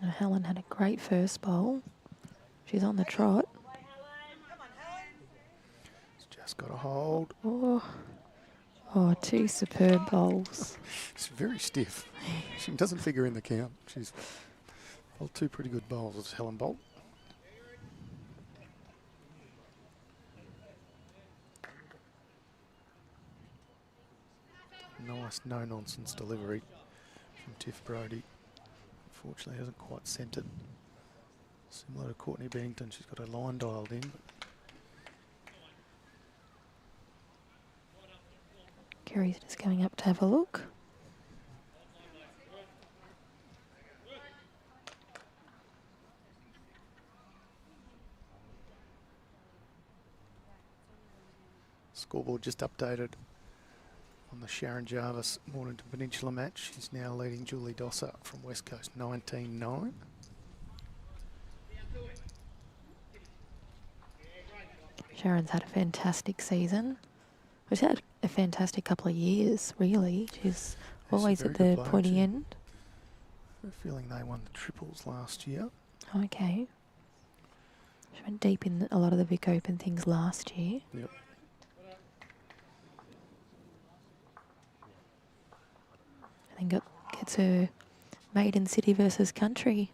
Now, Helen had a great first bowl. She's on the trot. It's just got a hold. Oh, two superb bowls. She's very stiff. She doesn't figure in the count. She's bowled two pretty good bowls of Helen Bolt. Nice no-nonsense delivery from Tiff Brodie. Unfortunately, hasn't quite sent it. Similar to Courtney Bennington, she's got her line dialed in. Kerry's just going up to have a look. Scoreboard just updated on the Sharon Jarvis Mornington Peninsula match. She's now leading Julie Dosser from West Coast 19-9. Sharon's had a fantastic season. She's had a fantastic couple of years, really. She's always very at good the player, pointy too. end. I have a feeling they won the triples last year. Okay. She went deep in a lot of the Vic Open things last year. Yep. And then gets her maiden city versus country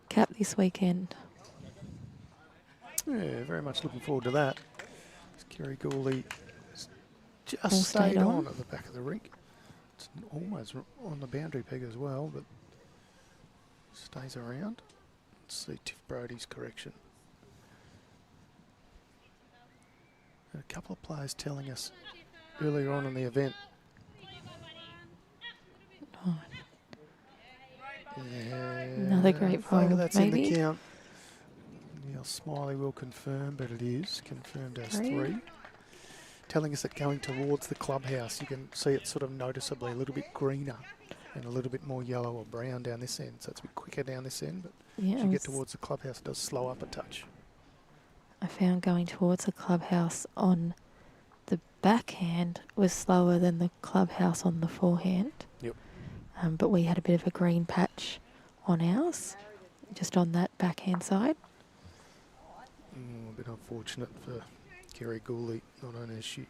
cap this weekend. Yeah, very much looking forward to that. Kerry GOOLEY All just stayed stayed on. on at the back of the rink. It's almost on the boundary peg as well, but stays around. Let's see Tiff Brodie's correction. A couple of players telling us earlier on in the event. Oh, Yeah, Another great favour roll, that's in maybe. the count. Neil Smiley will confirm, but it is confirmed as Three. 3. Telling us that going towards the clubhouse, you can see it sort of noticeably a little bit greener and a little bit more yellow or brown down this end. So it's a bit quicker down this end, but yeah, as you get towards the clubhouse, it does slow up a touch. I found going towards the clubhouse on the backhand was slower than the clubhouse on the forehand. Yep. But we had a bit of a green patch on ours, just on that backhand side. A bit unfortunate for Kerry GOOLEY. Not only has she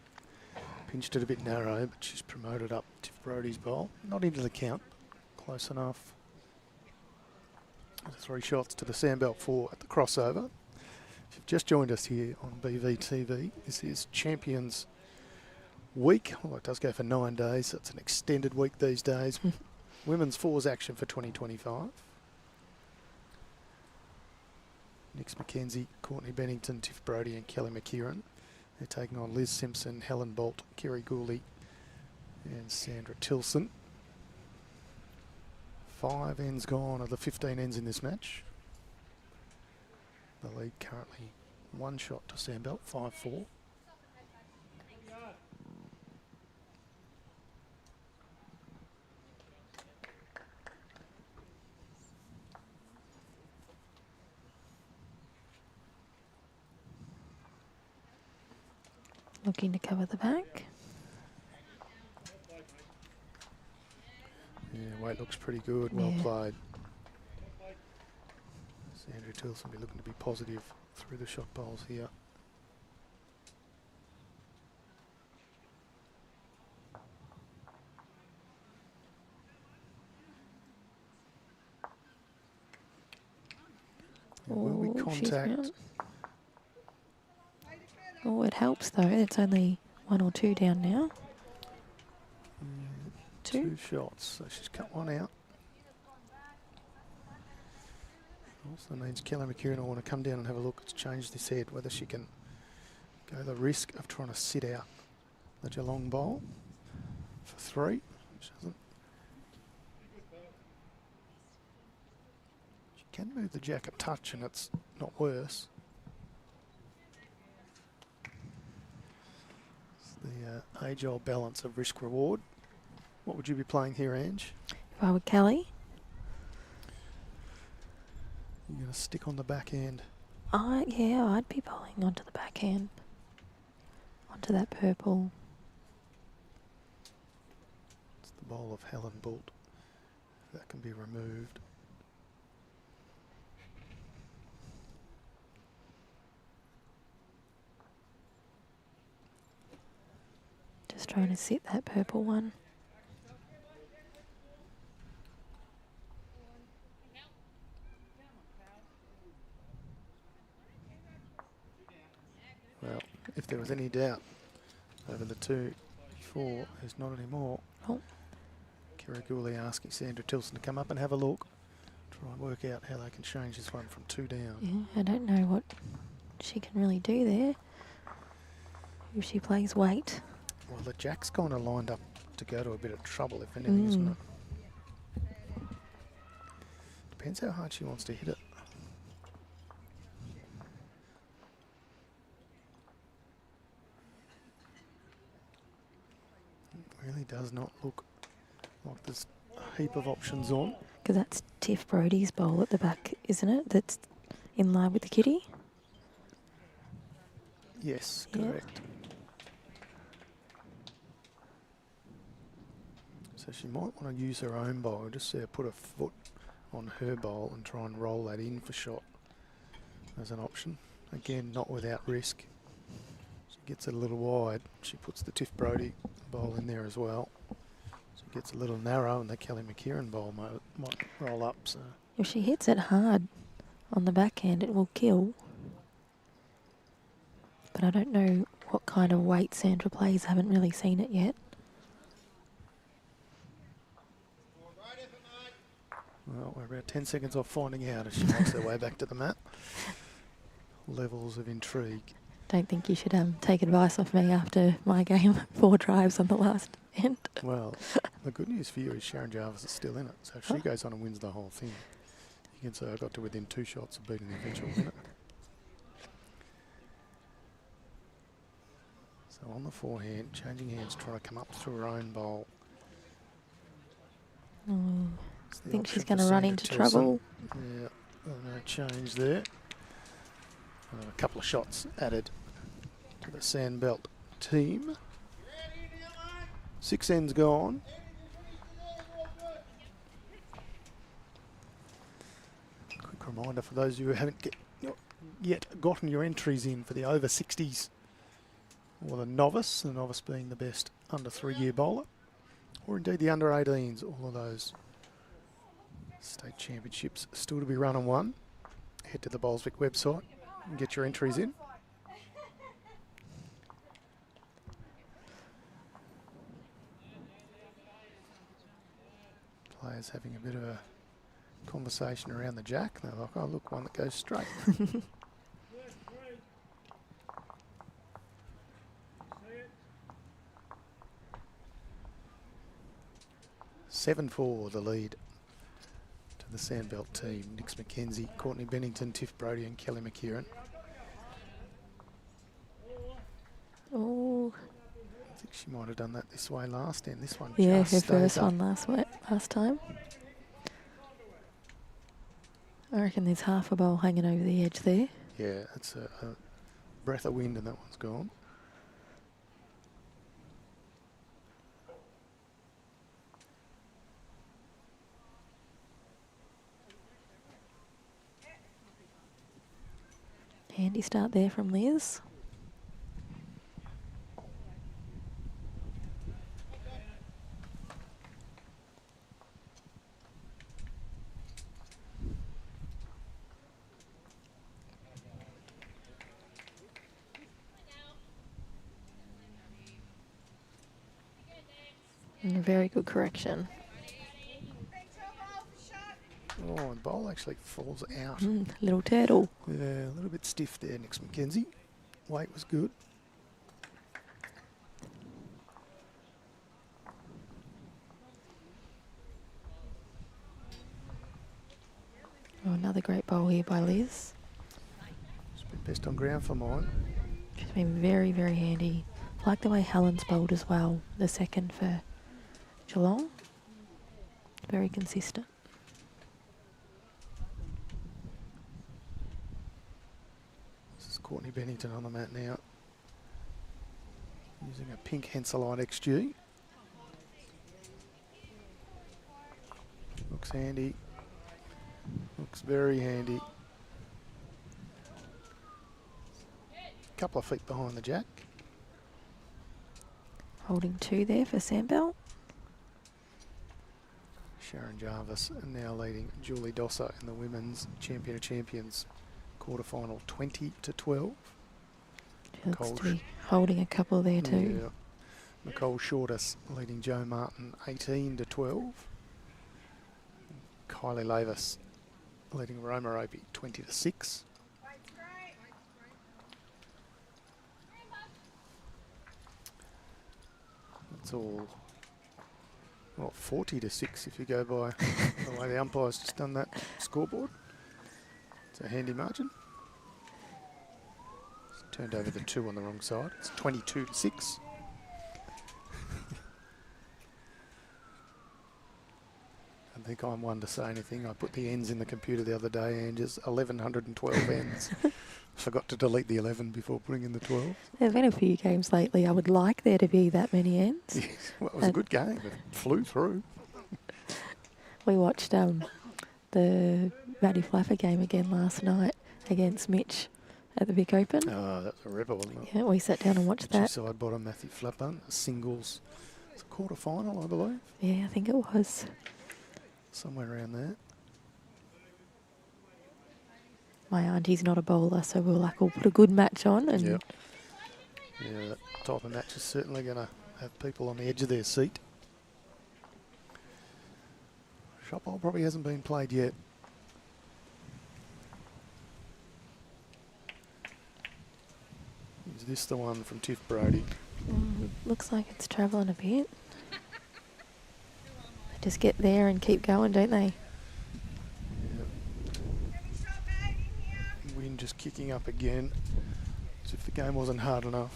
pinched it a bit narrow, but she's promoted up Tiff Brodie's bowl. Not into the count. Close enough. 3 shots to the Sandbelt 4 at the crossover. If you've just joined us here on BVTV, this is Champions Week. Well, it does go for 9 days, so it's an extended week these days. Women's fours action for 2025. Nick's McKenzie, Courtney Bennington, Tiff Brodie and Kelly McKERIHEN. They're taking on Liz Simpson, Helen BOULT, Kerry GOOLEY and Sandra TILLSON. 5 ends gone of the 15 ends in this match. The lead currently 1 shot to Sandbelt, 5-4. Looking to cover the back. Yeah, weight looks pretty good. Well Yeah. played. Sandra Tilson will be looking to be positive through the shot bowls here. There will be Oh, she's contact. out. Oh, it helps though. It's only 1 or 2 down now. Two shots, so she's cut one out. Also means Kelly McKERIHEN will want to come down and have a look. It's changed this head, whether she can go the risk of trying to sit out the Geelong bowl for 3. Which doesn't. She can move the jack a touch and it's not worse. It's the age-old balance of risk-reward. What would you be playing here, Ange? If I were Kelly, You're going to stick on the back end. yeah, I'd be bowling onto the backhand. Onto that purple. It's the bowl of Helen BOULT. That can be removed. Just trying to sit that purple one. Well, if there was any doubt over the 2-4, there's not anymore. Oh. Kerry GOOLEY asking Sandra Tilson to come up and have a look. Try and work out how they can change this one from 2 down. Yeah, I don't know what she can really do there. If she plays weight. Well, the jack's kind of lined up to go to a bit of trouble, if anything, isn't it? Depends how hard she wants to hit it. It really does not look like there's a heap of options on. Because that's Tiff Brodie's bowl at the back, isn't it? That's in line with the kitty. Yes, Yep. correct. So she might want to use her own bowl, just say put a foot on her bowl and try and roll that in for shot as an option. Again, not without risk. She gets it a little wide. She puts the Tiff Brodie bowl in there as well. So it gets a little narrow and the Kelly McKERIHEN bowl might roll up. So If she hits it hard on the backhand, it will kill. But I don't know what kind of weight Sandra plays. I haven't really seen it yet. well, we're about 10 seconds off finding out as she makes her way back to the mat. Levels of intrigue. Don't think you should take advice off me after my game. 4 drives on the last end. Well, the good news for you is Sharon Jarvis is still in it. So if she goes on and wins the whole thing, you can say I got to within 2 shots of beating the eventual winner. So on the forehand, changing hands, trying to come up through her own bowl. It's the I think option she's for going to run Sandra into Tilson. trouble. Yeah, no change there. A couple of shots added to the Sandbelt team. 6 ends gone. Quick reminder for those of you who haven't yet gotten your entries in for the over 60s or the novice being the best under 3-year bowler, or indeed the under 18s, all of those state championships still to be run and won. Head to the Bowlsvic website and get your entries in. Players having a bit of a conversation around the jack. They're like, oh, look, one that goes straight. 7-4 the lead to the Sandbelt team. Nix McKenzie, Courtney Bennington, Tiff Brodie and Kelly McKERIHEN. Oh, I think she might have done that this way last end. This one yeah, just her stays first up. one last time. I reckon there's half a bowl hanging over the edge there. Yeah, it's a breath of wind and that one's gone. Handy start there from Liz. And a very good correction. Oh, the bowl actually falls out. Little turtle. Yeah, a little bit stiff there, Nix McKenzie. Weight was good. Oh, another great bowl here by Liz. It's been best on ground for mine. She's been very, very handy. I like the way Helen's bowled as well. The second for Geelong. Very consistent. This is Courtney Bennington on the mat now. Using a pink Henselite XG. Looks handy. Looks very handy. Couple of feet behind the jack. Holding 2 there for Sandbelt. Sharon Jarvis and now leading Julie Dosser in the women's Champion of Champions quarterfinal 20-12. She looks to be holding a couple there too. Yeah. Nicole Shortus leading Joe Martin 18-12. Kylie Lavis leading Roma Opie 20-6. It's all 40-6 if you go by the way the umpire's just done that scoreboard. It's a handy margin. It's turned over the 2 on the wrong side. It's 22-6. I think I'm one to say anything. I put the ends in the computer the other day and just 1,112 ends. Forgot to delete the 11 before putting in the 12. There have been a few games lately. I would like there to be that many ends. Yes, well, it was a good game. It flew through. We watched the Matty Flapper game again last night against Mitch at the Vic Open. Oh, that's a ripper, wasn't it? Yeah, we sat down and watched that. Side bottom Matthew Flapper, singles. It's a quarter final, I believe. Yeah, I think it was. Somewhere around there. My auntie's not a bowler, so we were like, we'll put a good match on. And Yep. Yeah, that type of match is certainly going to have people on the edge of their seat. Shot ball probably hasn't been played yet. Is this the one from Tiff Brodie? Looks like it's travelling a bit. They just get there and keep going, don't they? Wind just kicking up again, as if the game wasn't hard enough.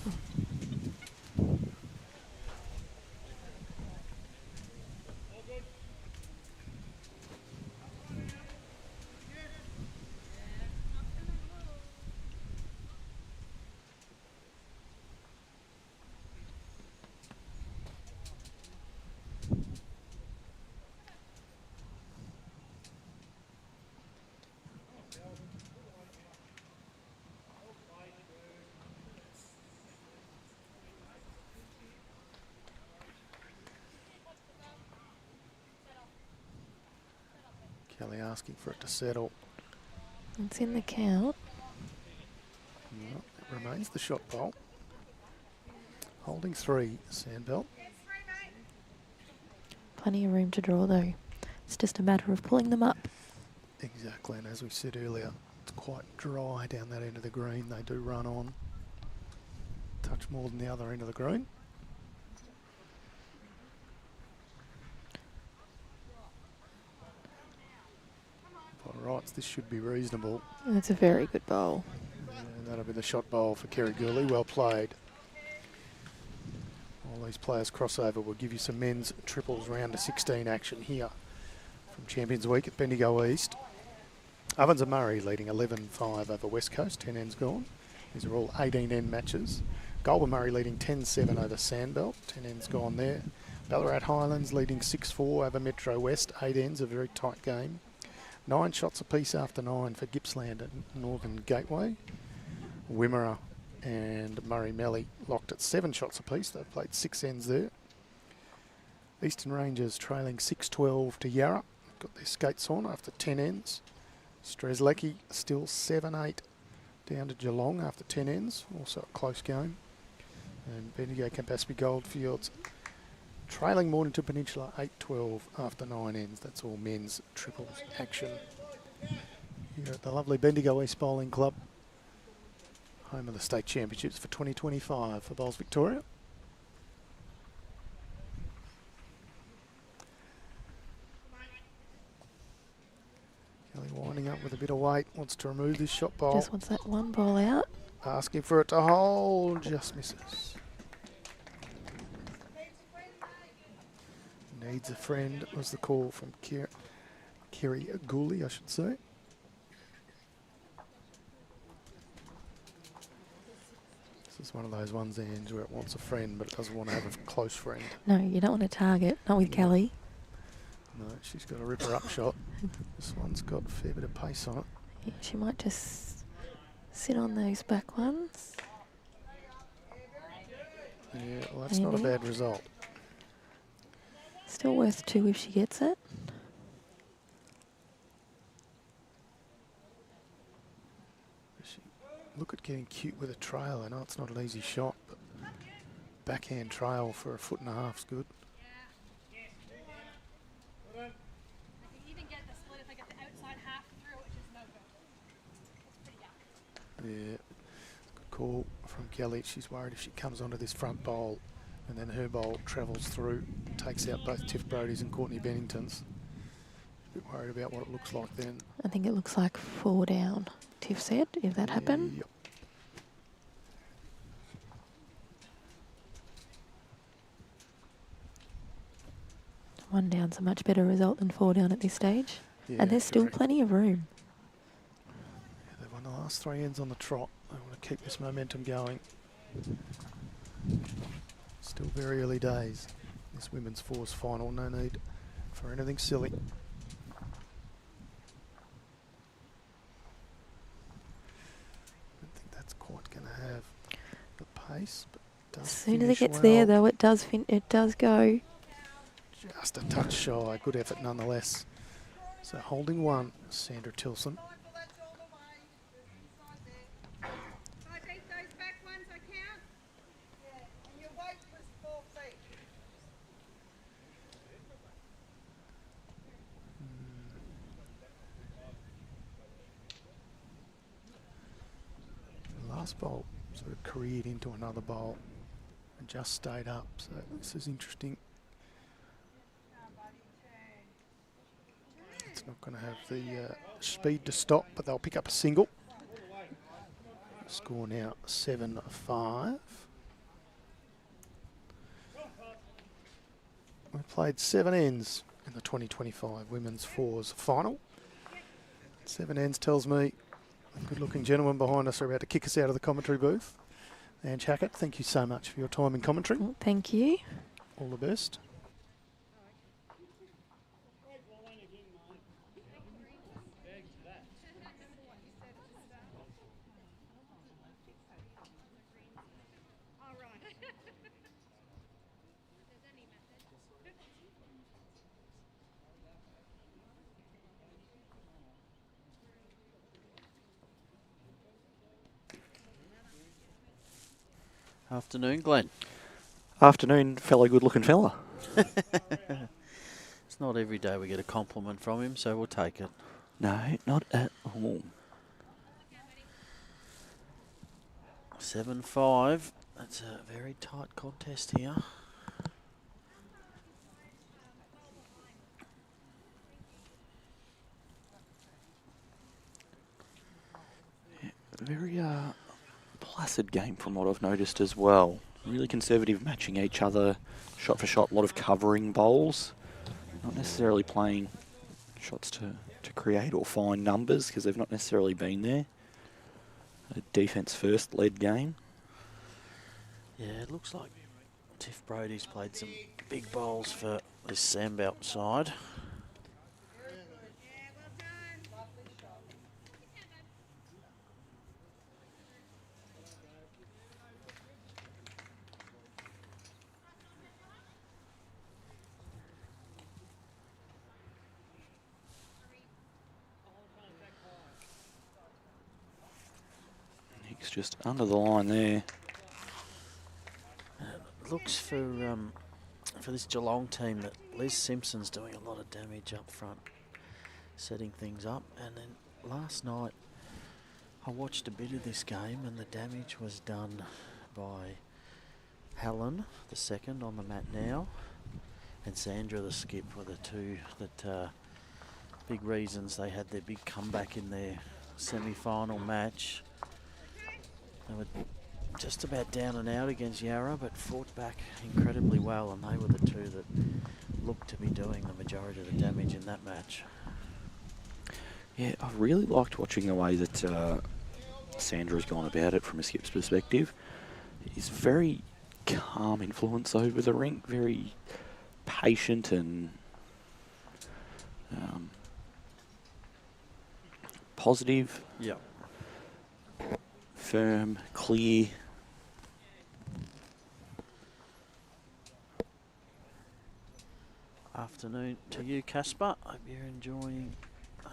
Kelly asking for it to settle. It's in the count. remains the shot bowl. Holding 3, Sandbelt. Plenty of room to draw though. It's just a matter of pulling them up. Exactly, and as we said earlier, it's quite dry down that end of the green. They do run on. Touch more than the other end of the green. By rights, this should be reasonable. It's a very good bowl. And that'll be the shot bowl for Kerry GOOLEY. Well played. All these players crossover will give you some men's triples round to 16 action here from Champions Week at Bendigo East. Ovens and Murray leading 11-5 over West Coast, 10 ends gone. These are all 18 end matches. Goulburn Murray leading 10-7 over Sandbelt, 10 ends gone there. Ballarat Highlands leading 6-4 over Metro West, 8 ends, a very tight game. 9 shots apiece after 9 for Gippsland at Northern Gateway. Wimmera and Murray Melly locked at 7 shots apiece. They've played 6 ends there. Eastern Rangers trailing 6-12 to Yarra. Got their skates on after 10 ends. Strzelecki still 7-8 down to Geelong after 10 ends. Also a close game. And Bendigo Campaspe Goldfields trailing Mornington Peninsula 8-12 after 9 ends. That's all men's triples action here at the lovely Bendigo East Bowling Club, home of the state championships for 2025 for Bowls Victoria. Kelly winding up with a bit of weight, wants to remove this shot bowl. Just wants that one ball out. Asking for it to hold, just misses. Needs a friend was the call from Kerry GOOLEY, I should say. This is one of those ones, Ange, where it wants a friend, but it doesn't want to have a close friend. No, you don't want to target. Not with Kelly. No, she's got a ripper-up shot. This one's got a fair bit of pace on it. Yeah, she might just sit on those back ones. Yeah, well, that's not a bad result. Still worth 2 if she gets it. Look at getting cute with a trail. I know it's not an easy shot, but backhand trail for a 1.5 is good. I can even get the split if I get the outside half through, which is no good. It's pretty yuck. Yeah, good call from Kelly. She's worried if she comes onto this front bowl and then her bowl travels through, takes out both Tiff Brody's and Courtney Bennington's. A bit worried about what it looks like then. I think it looks like 4 down, Tiff said, if that happened. Yep. One down's a much better result than 4 down at this stage. Yeah, And there's still correct. plenty of room. Yeah, they've won the last 3 ends on the trot. They want to keep this momentum going. Still very early days. This women's fours final, no need for anything silly. I don't think that's quite going to have the pace, but it does. As soon as it finish gets well. there, though, it does go. Just a touch shy. Good effort nonetheless. So holding 1, Sandra Tilson. I beat those back ones, I count? Yeah, and your weight was 4 feet. The last bowl sort of careered into another bowl and just stayed up. So this is interesting. It's not going to have the speed to stop, but they'll pick up a single. Score now 7-5. We've played 7 ends in the 2025 Women's Fours final. 7 ends tells me the good-looking gentlemen behind us are about to kick us out of the commentary booth. Ange Hackett, thank you so much for your time in commentary. Oh, thank you. All the best. Afternoon, Glenn. Afternoon, fellow good-looking fella. It's not every day we get a compliment from him, so we'll take it. No, not at all. 7-5. That's a very tight contest here. Very placid game from what I've noticed as well. Really conservative, matching each other, shot for shot, a lot of covering bowls. Not necessarily playing shots to create or find numbers because they've not necessarily been there. A defence first led game. Yeah, it looks like Tiff Brodie's played some big bowls for this Sandbelt side. Nick's just under the line there. It looks for this Geelong team that Liz Simpson's doing a lot of damage up front, setting things up. And then last night I watched a bit of this game and the damage was done by Helen, the second on the mat now, and Sandra, the skip, were the two that big reasons they had their big comeback in their semi-final match. They were just about down and out against Yarra, but fought back incredibly well, and they were the two that looked to be doing the majority of the damage in that match. Yeah, I really liked watching the way that Sandra's gone about it from a skip's perspective. He's very calm influence over the rink, very patient and positive. Yeah. Firm, clear. Afternoon to you, Casper. Hope you're enjoying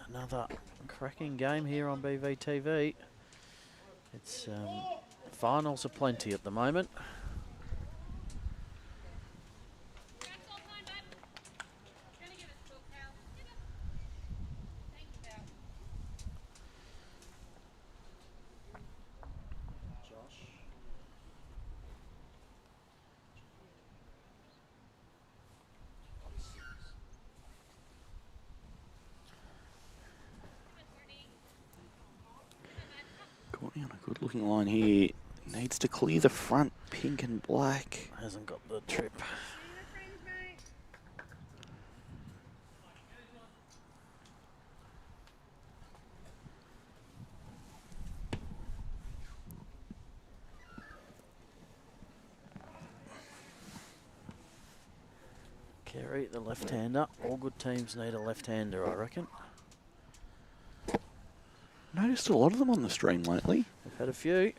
another cracking game here on BVTV. It's finals are plenty at the moment. Courtney on a good looking line here. Needs to clear the front, pink and black. Hasn't got the trip. Kerry, the left-hander. All good teams need a left-hander, I reckon. Noticed a lot of them on the stream lately. We've had a few.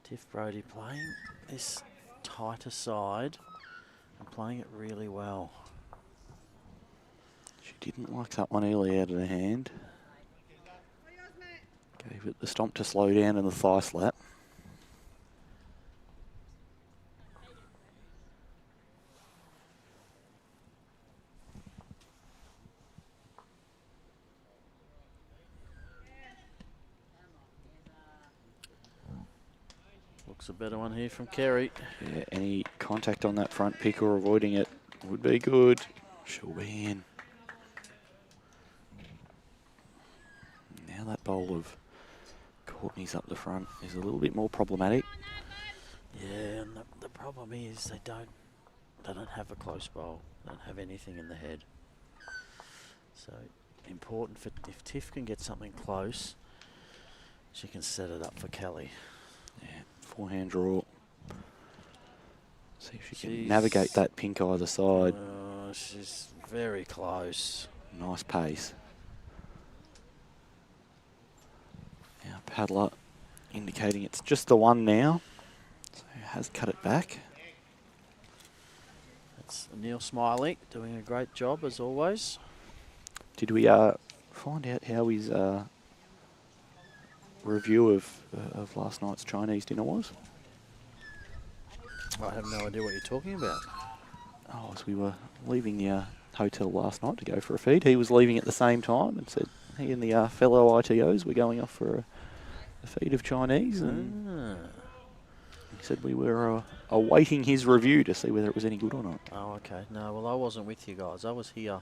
Tiff Brodie playing this tighter side and playing it really well. She didn't like that one early out of the hand. Gave it the stomp to slow down and the thigh slap. Looks a better one here from Kerry. Yeah, any contact on that front pick or avoiding it would be good. She'll be in. Now that bowl of Courtney's up the front is a little bit more problematic. Yeah, and the problem is they don't have a close bowl. They don't have anything in the head. So important for if Tiff can get something close, she can set it up for Kelly. Yeah, forehand draw. See if she can navigate that pink either side. She's very close. Nice pace. Now paddler indicating it's just the one now. So has cut it back. It's Neil Smiley doing a great job as always. Did we find out how his review of last night's Chinese dinner was? I have no idea what you're talking about. Oh, as we were leaving the hotel last night to go for a feed, he was leaving at the same time and said he and the fellow ITOs were going off for a feed of Chinese, and he said we were awaiting his review to see whether it was any good or not. Oh, okay. No, well, I wasn't with you guys. I was here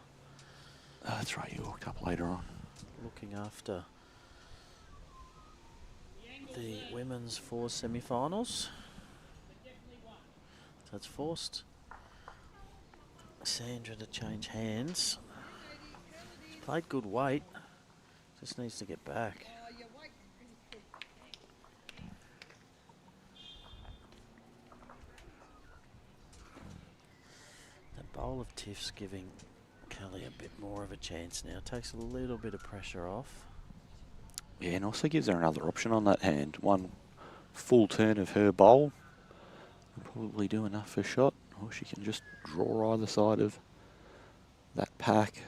Oh, that's right, you walked up later on. looking after the women's four semi-finals. So it's forced Sandra to change hands. She's played good weight. Just needs to get back. The bowl of tiffs giving Kelly a bit more of a chance now. Takes a little bit of pressure off. Yeah, and also gives her another option on that hand. One full turn of her bowl will probably do enough for shot, or she can just draw either side of that pack.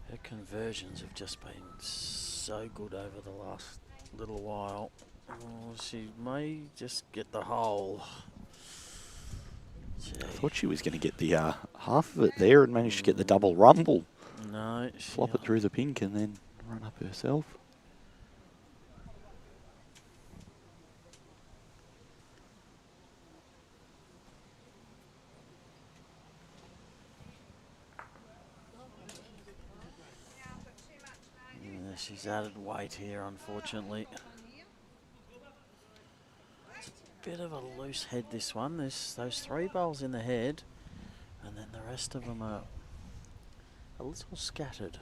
Her conversions have just been so good over the last little while. Oh, she may just get the hole. I thought she was going to get the half of it there and managed to get the double rumble. No. Flop it through the pink and then run up herself. Yeah, she's added weight here, unfortunately. It's a bit of a loose head, this one. There's those three bowls in the head, and then the rest of them are a little scattered.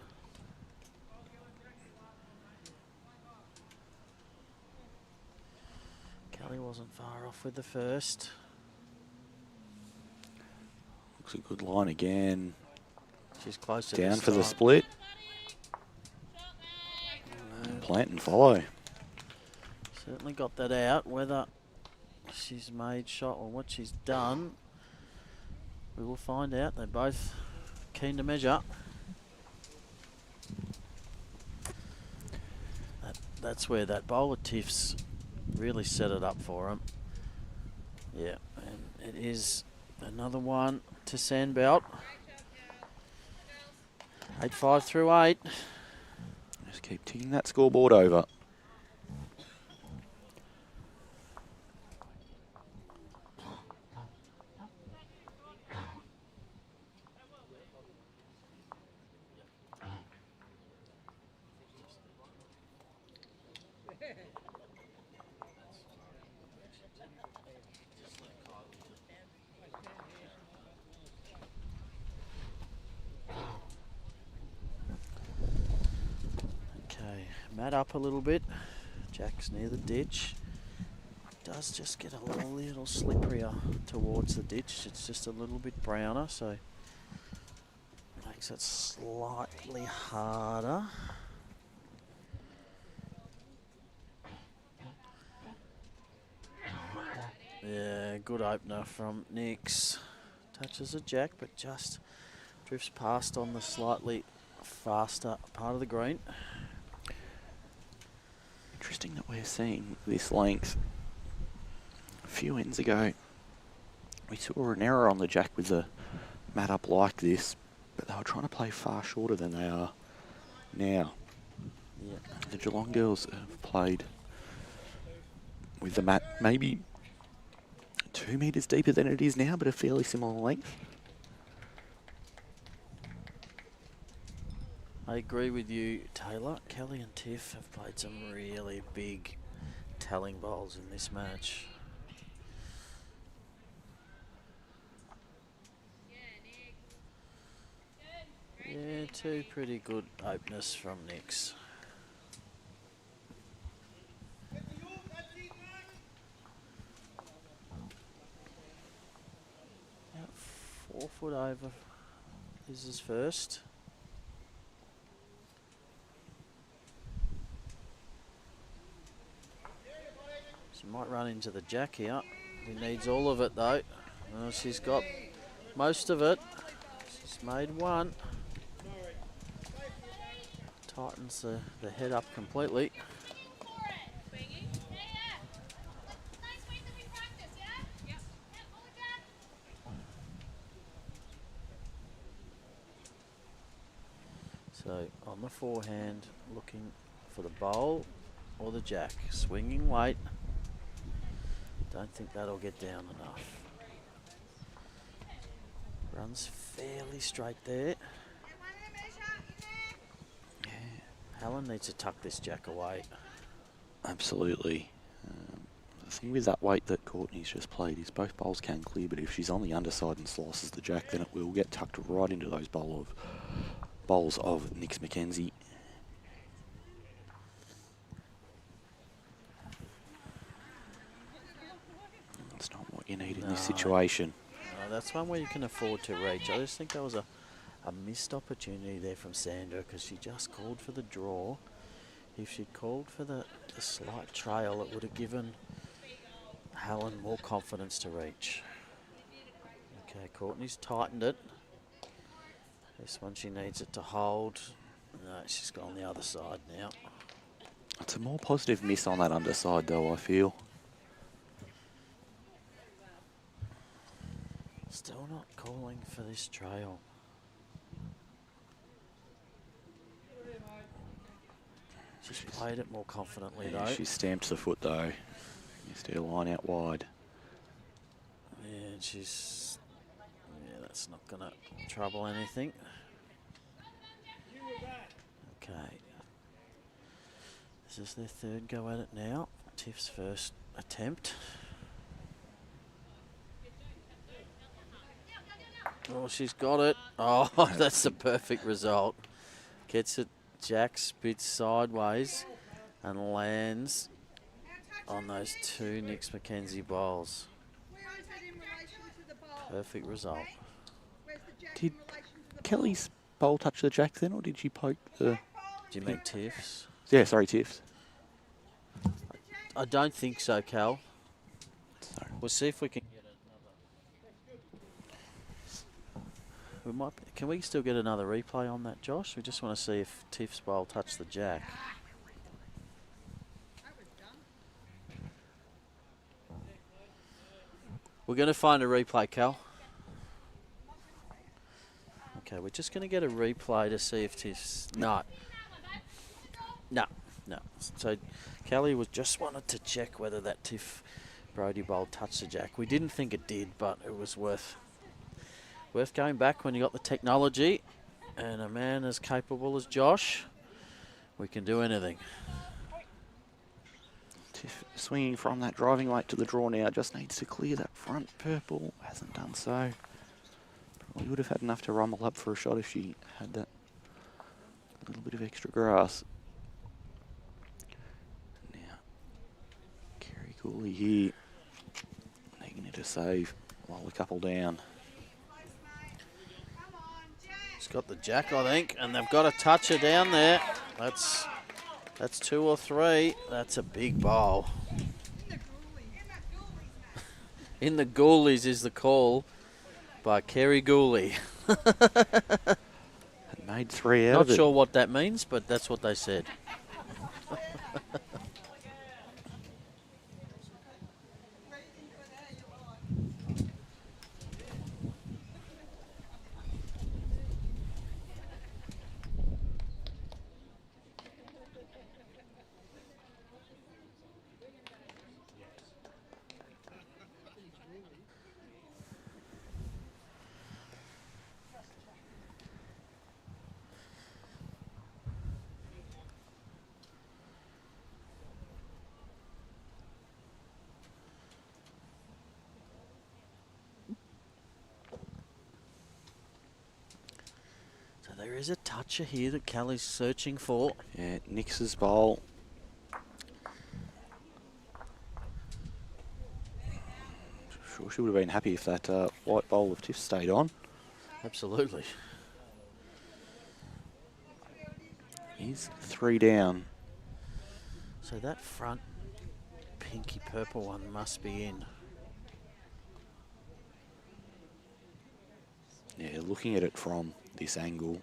Kelly wasn't far off with the first. Looks a good line again. She's close to Down this for the time. split. And plant and follow. Certainly got that out. Whether she's made shot or what she's done, we will find out. They're both keen to measure. That's where that bowl of tiffs really set it up for him. Yeah, and it is another one to Sandbelt. 8-5 through 8. Just keep ticking that scoreboard over. Okay, mat up a little bit. Jack's near the ditch. Does just get a little slipperier towards the ditch. It's just a little bit browner, so makes it slightly harder. Yeah, good opener from Nix. Touches a jack, but just drifts past on the slightly faster part of the green. Interesting that we're seeing this length. A few ends ago, we saw an error on the jack with the mat up like this, but they were trying to play far shorter than they are now. Yeah. The Geelong girls have played with the mat maybe 2 metres deeper than it is now, but a fairly similar length. I agree with you, Taylor. Kelly and Tiff have played some really big telling bowls in this match. Yeah, two pretty good openers from Nix. About 4 foot over is his first. She might run into the jack here. He needs all of it though. She's got most of it. She's made one. Tightens the head up completely. So on the forehand, looking for the bowl or the jack. Swinging weight. Don't think that'll get down enough. Runs fairly straight there. Yeah. Helen needs to tuck this jack away. Absolutely. The thing with that weight that Courtney's just played is both bowls can clear, but if she's on the underside and slices the jack, then it will get tucked right into those bowls of Nick's McKenzie. That's not what you need in this situation. No, that's one where you can afford to reach. I just think that was a missed opportunity there from Sandra because she just called for the draw. If she'd called for the slight trail, it would have given Helen more confidence to reach. Okay, Courtney's tightened it. This one she needs it to hold. No, she's gone the other side now. It's a more positive miss on that underside though, I feel. Still not calling for this trail. She's played it more confidently though. She stamped the foot though. Missed her line out wide. Yeah, and she's... Yeah, that's not going to trouble anything. Okay. This is their third go at it now. Tiff's first attempt. Oh, she's got it. Oh, that's the perfect result. Gets it, jack spits sideways and lands on those two Nick's McKenzie bowls. Perfect result. Did Kelly's bowl touch the jack then, or did she poke the... Do you mean Tiff's? Yeah, sorry, Tiff's. I don't think so, Cal. Sorry. We'll see if we can get another. We might. Can we still get another replay on that, Josh? We just want to see if Tiff's bowl touched the jack. We're going to find a replay, Cal. Okay, we're just going to get a replay to see if Tiff's... No. So Kelly was just wanted to check whether that Tiff Brodie bowl touched the jack. We didn't think it did, but it was worth going back when you got the technology. And a man as capable as Josh, we can do anything. Tiff swinging from that driving weight to the draw now, just needs to clear that front purple. Hasn't done so. Probably would have had enough to rumble up for a shot if she had that little bit of extra grass. Now, GOOLEY here, needing to save while a couple down. She's got the jack, I think, and they've got a toucher down there. That's 2 or 3. That's a big bowl. In the Goolies is the call by Kerry GOOLEY. Made 3 out Not of it. sure what that means, but that's what they said. There is a toucher here that Kelly's searching for. Yeah, Nix's bowl. Sure, she would have been happy if that white bowl of Tiff stayed on. Absolutely. He's 3 down. So that front pinky purple one must be in. Yeah, looking at it from this angle.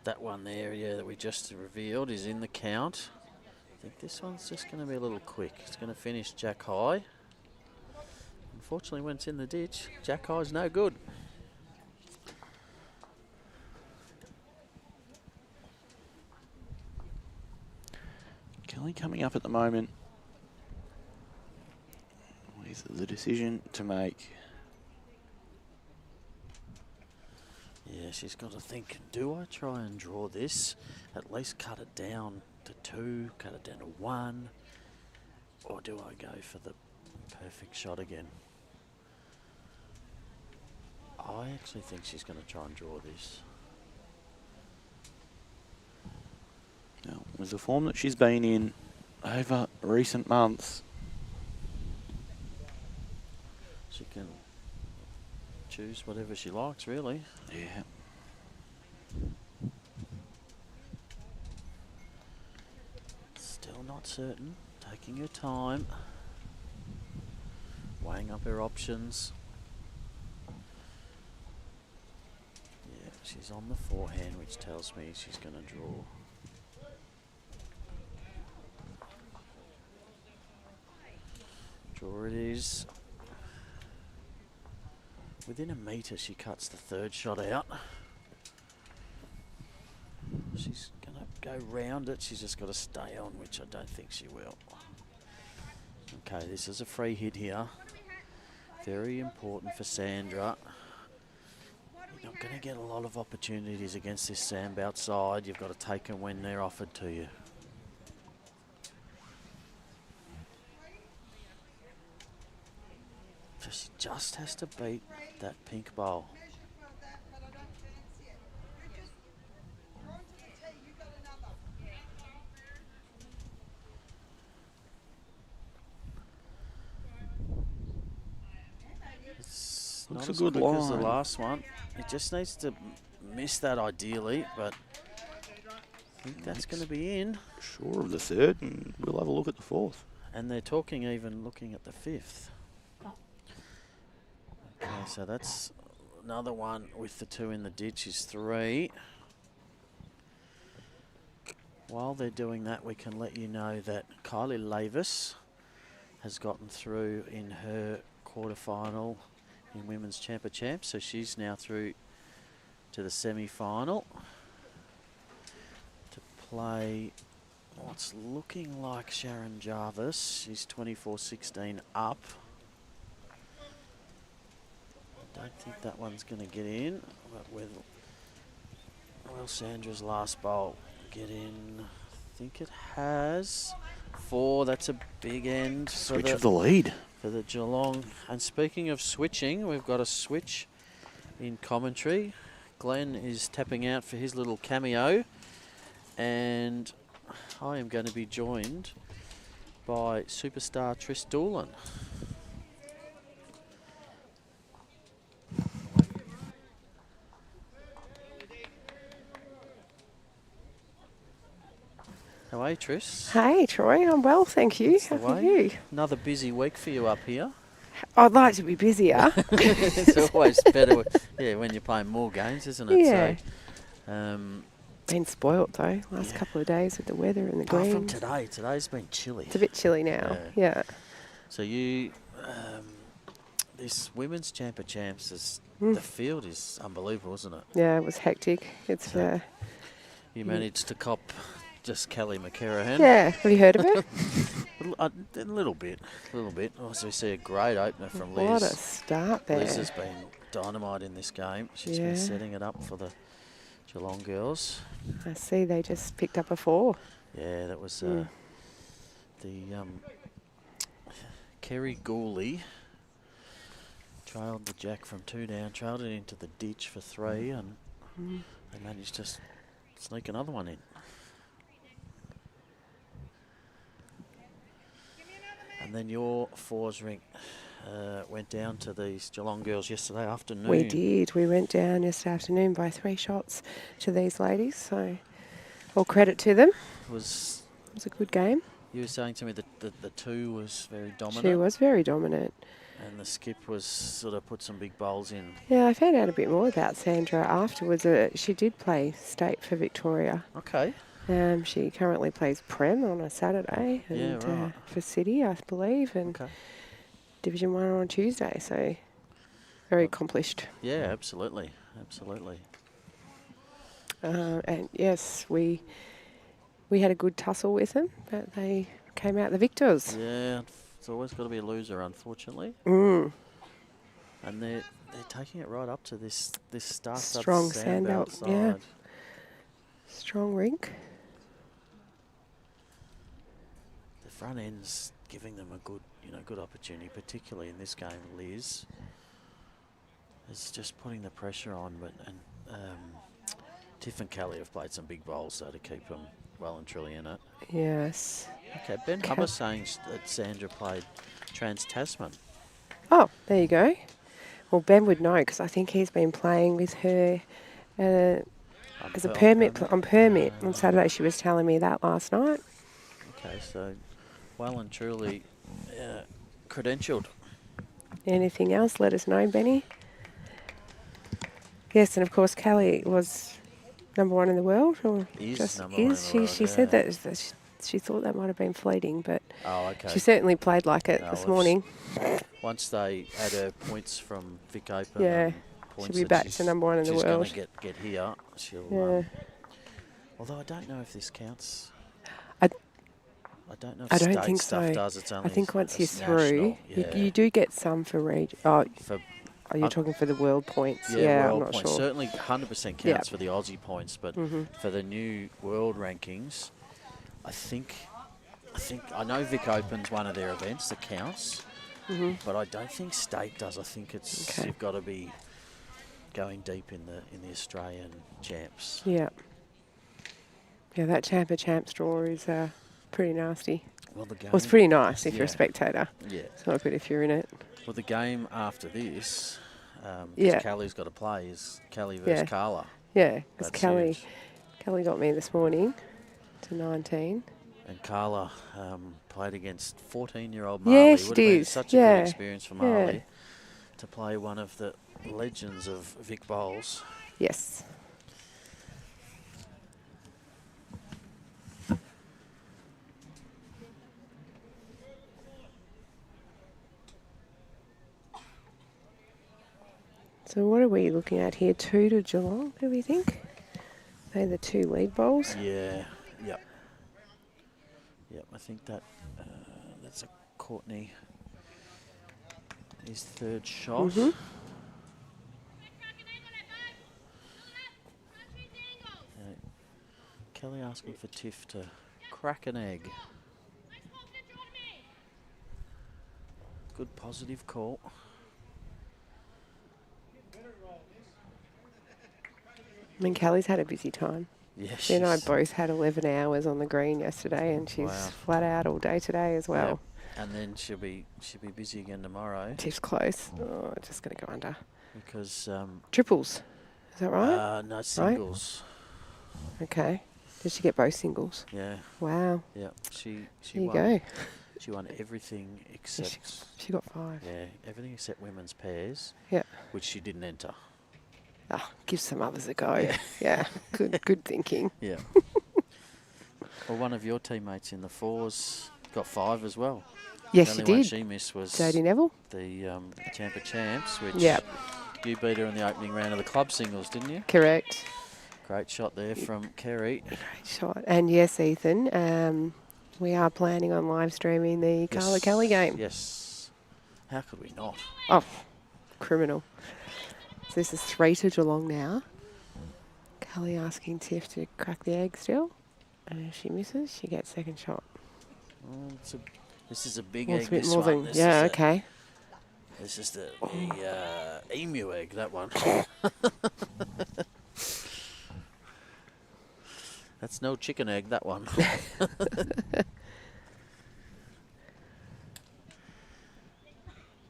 That one there, yeah, that we just revealed is in the count. I think this one's just going to be a little quick. It's going to finish Jack High. Unfortunately, when it's in the ditch, Jack High's no good. Kelly coming up at the moment with the decision to make. Yeah, she's got to think, do I try and draw this? At least cut it down to 2, cut it down to 1, or do I go for the perfect shot again? I actually think she's going to try and draw this. Now, with the form that she's been in over recent months, She can choose whatever she likes, really. yeah. Still not certain. Taking her time. Weighing up her options. Yeah, she's on the forehand, which tells me she's going to draw. Draw it is. Within a metre, she cuts the third shot out. She's going to go round it. She's just got to stay on, which I don't think she will. Okay, this is a free hit here. Very important for Sandra. You're not going to get a lot of opportunities against this Sandbelt side. You've got to take them when they're offered to you. So she just has to beat that pink bowl. It's Looks not a as good quick as the line. last one. It just needs to miss that ideally, but I think that's going to be in. Sure of the third, and we'll have a look at the fourth. And they're talking even looking at the fifth. Okay, so that's another one with the 2 in the ditch is 3. While they're doing that, we can let you know that Kylie Lavis has gotten through in her quarterfinal in Women's Champ of Champs, so she's now through to the semi-final to play what's looking like Sharon Jarvis. She's 24-16 up. I don't think that one's going to get in, but will Sandra's last bowl get in? I think it has. 4, that's a big end. Switch of the lead. For the Geelong. And speaking of switching, we've got a switch in commentary. Glenn is tapping out for his little cameo. And I am going to be joined by superstar Tris Doolan. How are you, Tris? Hey, Troy. I'm well, thank you. That's How the are way. you? Another busy week for you up here. I'd like to be busier. It's always better, yeah, when you're playing more games, isn't it? Yeah. So, Been spoilt though. Last Yeah. couple of days with the weather and the apart from greens. today, today's been chilly. It's a bit chilly now. Yeah. So you, this Women's Champ of Champs, is, Mm. the field is unbelievable, isn't it? Yeah, it was hectic. It's So, You managed to cop just Kelly McKERIHEN. yeah. Have you heard of it? A little bit. Also, we see a great opener from Liz. What a start there. Liz has been dynamite in this game. She's been Yeah. setting it up for the Geelong girls. I see they just picked up a 4. Yeah, that was Mm. the Kerry GOOLEY trailed the jack from 2 down, trailed it into the ditch for 3, and they managed to sneak another one in. And then your 4s ring went down to these Geelong girls yesterday afternoon. We did. We went down yesterday afternoon by 3 shots to these ladies. So all credit to them. Was It was a good game. You were saying to me that the 2 was very dominant. She was very dominant. And the skip was sort of put some big bowls in. Yeah, I found out a bit more about Sandra afterwards. She did play state for Victoria. Okay. She currently plays Prem on a Saturday and right. for City, I believe, and Division 1 on Tuesday. So very accomplished. Yeah, absolutely, absolutely. And yes, we had a good tussle with them, but they came out the victors. Yeah, it's always got to be a loser, unfortunately. Mm. And they're taking it right up to this star-studded Strong Sandbelt Sandbelt, side. yeah. Strong rink. The front end's giving them a good opportunity, particularly in this game. Liz is just putting the pressure on, Tiff and Kelly have played some big bowls though to keep them well and truly in it. Yes. Okay, Ben Hubbard's saying that Sandra played Trans-Tasman. Oh, there you go. Well, Ben would know because I think he's been playing with her as a permit on Saturday. She was telling me that last night. Okay, so well and truly credentialed. Anything else? Let us know, Benny. Yes, and of course Kelly was #1 in the world, or Is just number 1 in the is. world, She said that she thought that might have been fleeting, but she certainly played like it this morning. Once they add her points from Vic Open, Yeah, points she'll be back to #1 in the world. She's going to get here. She'll. Although I don't know if this counts. I don't know if I don't state think stuff so. does. It's only I think once you're national, through, you do get some for region. Oh, are you talking for the world points? Yeah, I'm world not points. sure. Certainly 100% counts for the Aussie points, but for the new world rankings, I know Vic Open's one of their events that counts, but I don't think state does. I think it's you've got to be going deep in the Australian champs. Yeah. Yeah, that Champ of Champs draw is pretty nasty. Well, the game. Well, it's pretty nice if you're a spectator. Yeah. It's not good if you're in it. Well, the game after this, Yeah. Kelly's got to play, is Kelly versus Carla. Yeah, because That's Kelly huge. got me this morning to 19. And Carla played against 14-year-old Marley. Yeah, she It would have been did. such a good experience for Marley Yeah. to play one of the legends of Vic Bowls. Yes. So what are we looking at here? 2 to Geelong, do we think? They're the 2 lead bowls. Yeah, yep. Yep, I think that's a Courtney, his 3rd shot. Kelly asking for Tiff to crack an egg. Good positive call. I mean, Kelly's had a busy time. Yeah, She and I both had 11 hours on the green yesterday, and she's flat out all day today as well. Yep. And then she'll be busy again tomorrow. Tiff's close. Oh, just going to go under. Because triples, is that right? No, singles. Right? Okay. Did she get both singles? Yeah. Wow. Yeah. She there you won. go. She won everything except. She got 5. Yeah, everything except women's pairs. Yeah. Which she didn't enter. Oh, give some others a go. Yeah. Good thinking. Yeah. Well, one of your teammates in the 4s got 5 as well. Yes, the she only one did. she missed was Jodie Neville. The Champ of Champs, which you beat her in the opening round of the club singles, didn't you? Correct. Great shot there from Kerry. Great shot. And yes, Ethan, we are planning on live streaming the Carla Kelly game. Yes. How could we not? Oh, criminal. So this is 3 to Geelong now. Kelly asking Tiff to crack the egg still. And if she misses, she gets 2nd shot. This is a big Well, egg, it's a bit this more one. than, yeah, okay. This is the emu egg, that one. That's no chicken egg, that one.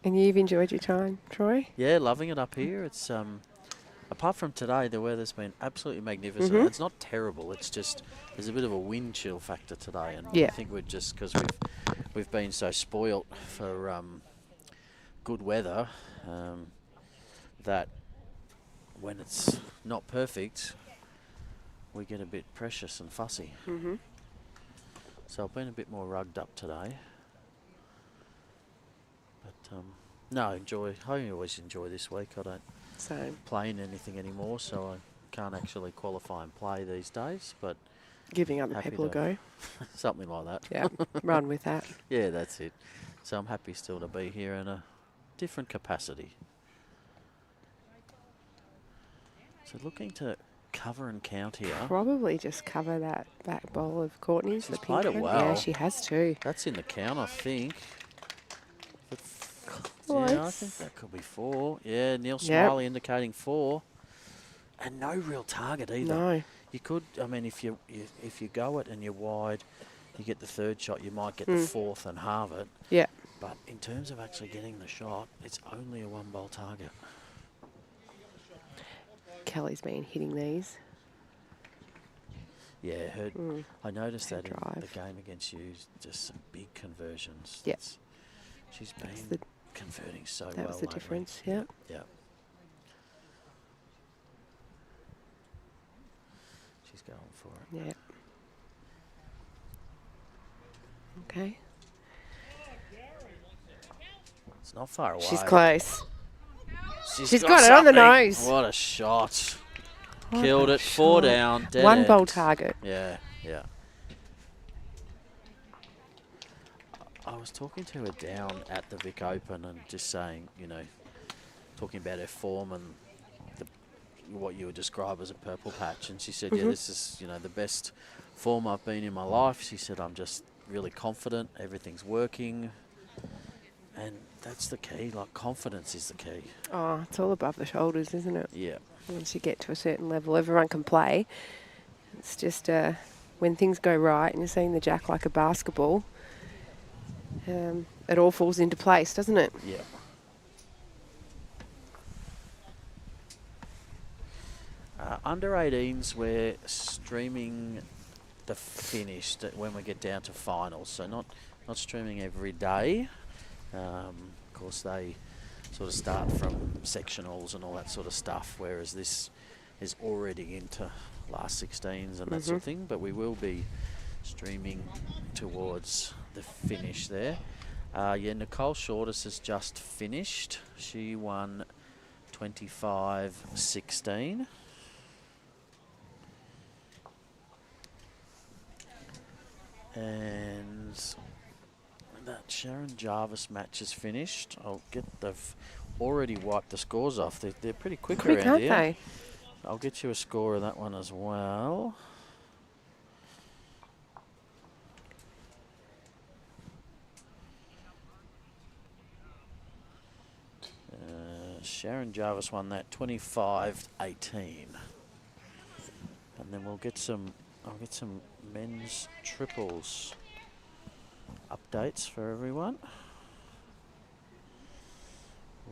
And you've enjoyed your time, Troy? Yeah, loving it up here. It's I apart from today, the weather's been absolutely magnificent. It's not terrible. It's just there's a bit of a wind chill factor today, and I think we're just because we've been so spoilt for good weather that when it's not perfect, we get a bit precious and fussy. So I've been a bit more rugged up today. But no, I always enjoy this week. I don't play in anything anymore, so I can't actually qualify and play these days. But giving other people a go. Something like that. Yeah, run with that. Yeah, that's it. So I'm happy still to be here in a different capacity. So looking to cover and count here. Probably just cover that back bowl of Courtney's. She's played it well. Yeah, she has too. That's in the count, I think. Close. Yeah, I think that could be 4. Yeah, Neil Smiley indicating 4. And no real target either. No. You could, I mean, if you go it and you're wide, you get the 3rd shot, you might get the 4th and halve it. Yeah. But in terms of actually getting the shot, it's only a 1-bowl target. Kelly's been hitting these. Yeah, I noticed that in the game against you, just some big conversions. Yeah. She's been converting so well. That was the difference, yeah. Yeah. She's going for it. Yeah. Okay. It's not far away. She's close. She's got it on the nose. What a shot. Killed it. 4 down. Dead 1-bowl end. target. Yeah, yeah. I was talking to her down at the Vic Open and just saying, you know, talking about her form and what you would describe as a purple patch. And she said, yeah, this is, you know, the best form I've been in my life. She said, I'm just really confident. Everything's working. And that's the key. Like, confidence is the key. Oh, it's all above the shoulders, isn't it? Yeah. Once you get to a certain level, everyone can play. It's just when things go right and you're seeing the jack like a basketball, it all falls into place, doesn't it? Yeah. Under 18s, we're streaming the finish when we get down to finals. So not streaming every day. Of course, they sort of start from sectionals and all that sort of stuff, whereas this is already into last 16s and that sort of thing. But we will be streaming towards the finish there. Yeah, Nicole Shortis has just finished. She won 25-16. And that Sharon Jarvis match is finished. They've already wiped the scores off. They're pretty quick around aren't here. they? I'll get you a score of that one as well. Sharon Jarvis won that 25-18. And then I'll get some men's triples updates for everyone.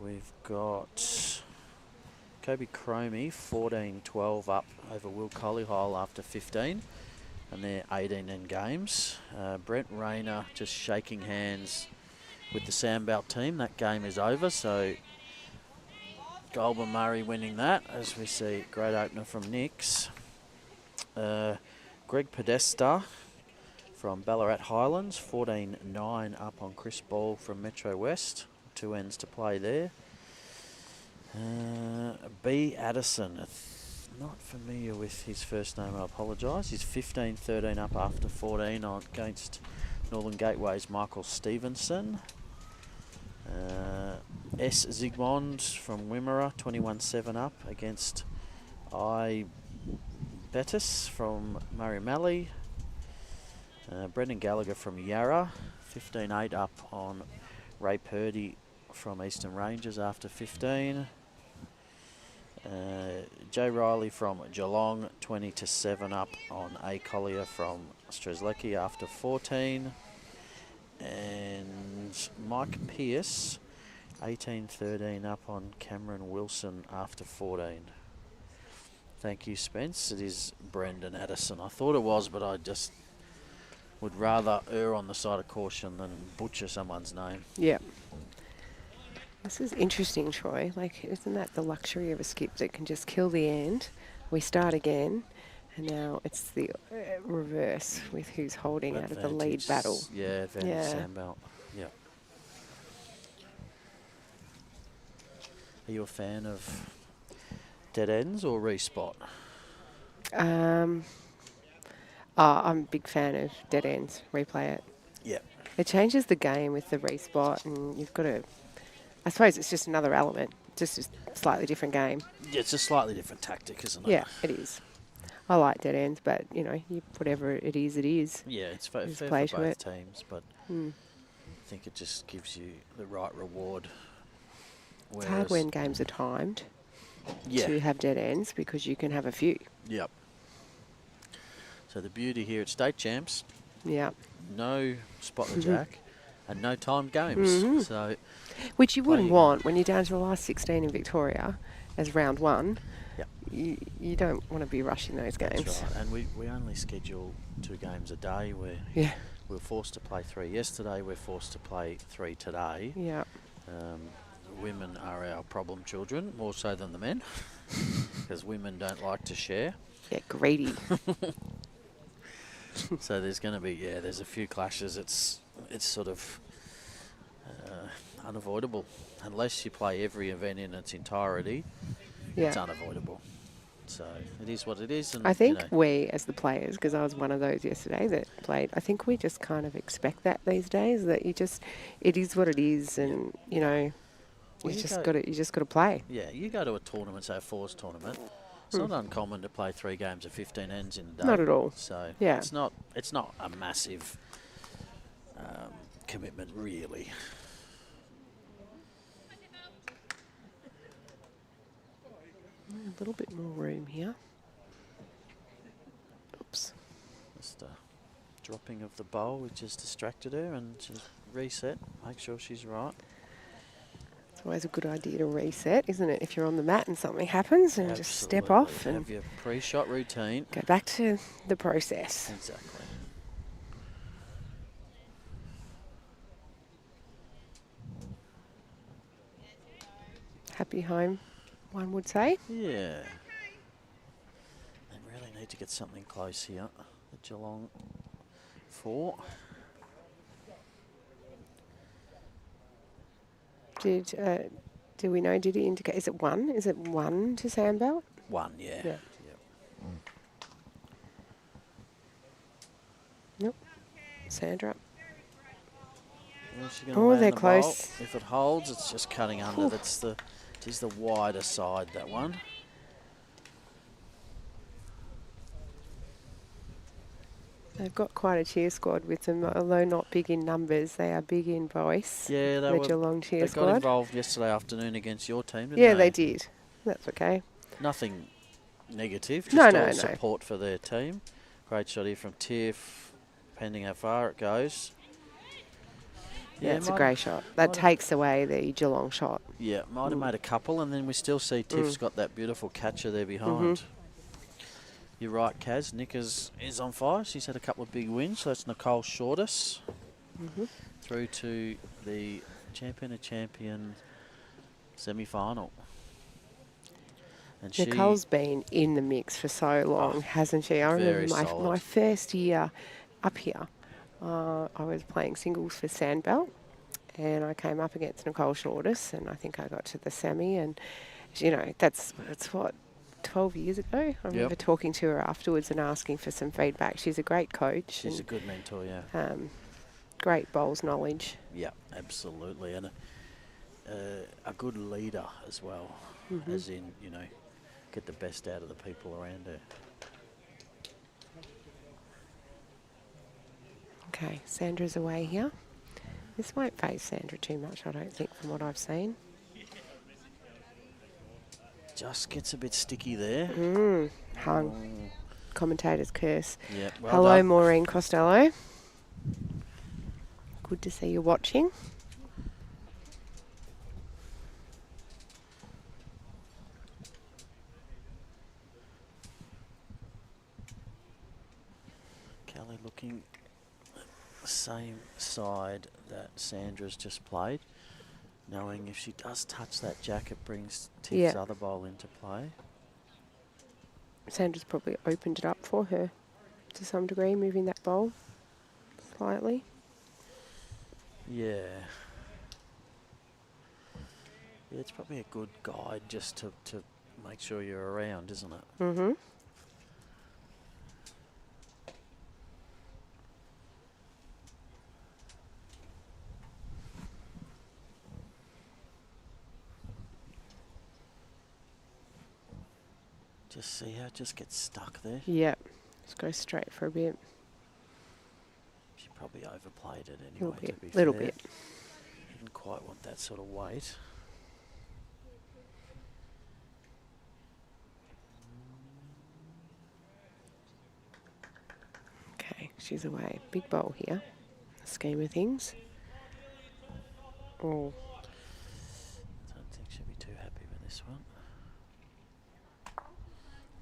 We've got Kobe Cromie 14-12 up over Will Collihole after 15, and they're 18 in games. Brent Rayner just shaking hands with the Sandbelt team. That game is over, so Goulburn Murray winning that, as we see great opener from Nix. Greg Podesta from Ballarat Highlands, 14-9 up on Chris Ball from Metro West. 2 ends to play there. B. Addison, not familiar with his first name, I apologise. He's 15-13 up after 14 against Northern Gateway's Michael Stevenson. S. Zygmunt from Wimmera, 21-7 up against I. Bettis from Murray Mallee. Brendan Gallagher from Yarra, 15-8 up on Ray Purdy from Eastern Rangers after 15. Jay Riley from Geelong, 20-7 up on A. Collier from Strzelecki after 14. And Mike Pearce, 18-13 up on Cameron Wilson after 14. Thank you, Spence. It is Brendan Addison. I thought it was, but I just would rather err on the side of caution than butcher someone's name. Yeah. This is interesting, Troy. Like, isn't that the luxury of a skip that can just kill the end? We start again, and now it's the reverse with who's holding out of the lead battle. Yeah, advantage Sandbelt. Yeah. Are you a fan of dead ends or respot? I'm a big fan of dead ends. Replay it. Yeah. It changes the game with the respot, and you've got to. I suppose it's just another element, just a slightly different game. Yeah, it's a slightly different tactic, isn't it? Yeah, it is. I like dead ends, but you know, whatever it is, it is. Yeah, it's fair for play both to it. teams, but I think it just gives you the right reward. It's hard when games are timed to have dead ends because you can have a few. Yep. So the beauty here at State Champs, no spot the jack and no timed games. So, which you wouldn't want when you're down to the last 16 in Victoria as round one. Yep. You don't want to be rushing those games. That's right. And we only schedule 2 games a day. We're forced to play 3 yesterday. We're forced to play 3 today. Yeah. Women are our problem children, more so than the men, because women don't like to share. Yeah, greedy. So there's going to be, there's a few clashes. It's sort of unavoidable. Unless you play every event in its entirety, it's unavoidable. So it is what it is. And I think we, as the players, because I was one of those yesterday that played, I think we just kind of expect that these days, that it is what it is, and, you know, you just got to play. Yeah, you go to a tournament, say a fours tournament. It's not uncommon to play 3 games of 15 ends in a day. Not at all. So it's not a massive commitment, really. A little bit more room here. Oops. Just dropping of the bowl, which just distracted her, and she's reset. Make sure she's right. It's always a good idea to reset, isn't it? If you're on the mat and something happens, and just step off and have your pre-shot routine. Go back to the process. Exactly. Happy home, one would say. Yeah. They really need to get something close here. The Geelong 4. Do we know, did he indicate, is it 1? Is it 1 to Sandbelt? 1, yeah. Yeah. Nope. Sandra. Oh, they're close. If it holds, it's just cutting under. It is the wider side, that one. They've got quite a cheer squad with them, although not big in numbers. They are big in voice. Yeah, the Geelong cheer squad. They got involved yesterday afternoon against your team, didn't they? they did. That's okay. Nothing negative. Just No. support for their team. Great shot here from Tiff, depending how far it goes. Yeah, it's a great shot. That takes away the Geelong shot. Yeah, might have made a couple, and then we still see Tiff's got that beautiful catcher there behind. You're right, Kaz. Nick is on fire. She's had a couple of big wins. So that's Nicole Shortis through to the champion of champion semi-final. And Nicole's been in the mix for so long, hasn't she? I remember my first year up here, I was playing singles for Sandbelt, and I came up against Nicole Shortis, and I think I got to the semi, and, you know, that's what, 12 years ago. I remember talking to her afterwards and asking for some feedback. She's a great coach. She's a good mentor, yeah. Great bowls knowledge. Yeah, absolutely. And a good leader as well, as in, you know, get the best out of the people around her. Okay, Sandra's away here. This won't phase Sandra too much, I don't think, from what I've seen. Just gets a bit sticky there. Hung. Commentator's curse. Yeah, well Hello, done. Maureen Costello. Good to see you watching. looking at the same side that Sandra's just played, knowing if she does touch that jack, it brings Tiff's other bowl into play. Sandra's probably opened it up for her to some degree, moving that bowl slightly. Yeah. Yeah, it's probably a good guide just to make sure you're around, isn't it? Mm-hmm. Just see how it just gets stuck there. Yep. Just go straight for a bit. She probably overplayed it anyway, to be fair. Little bit. Didn't quite want that sort of weight. Okay, she's away. Big bowl here. Scheme of things. Oh. Don't think she'll be too happy with this one.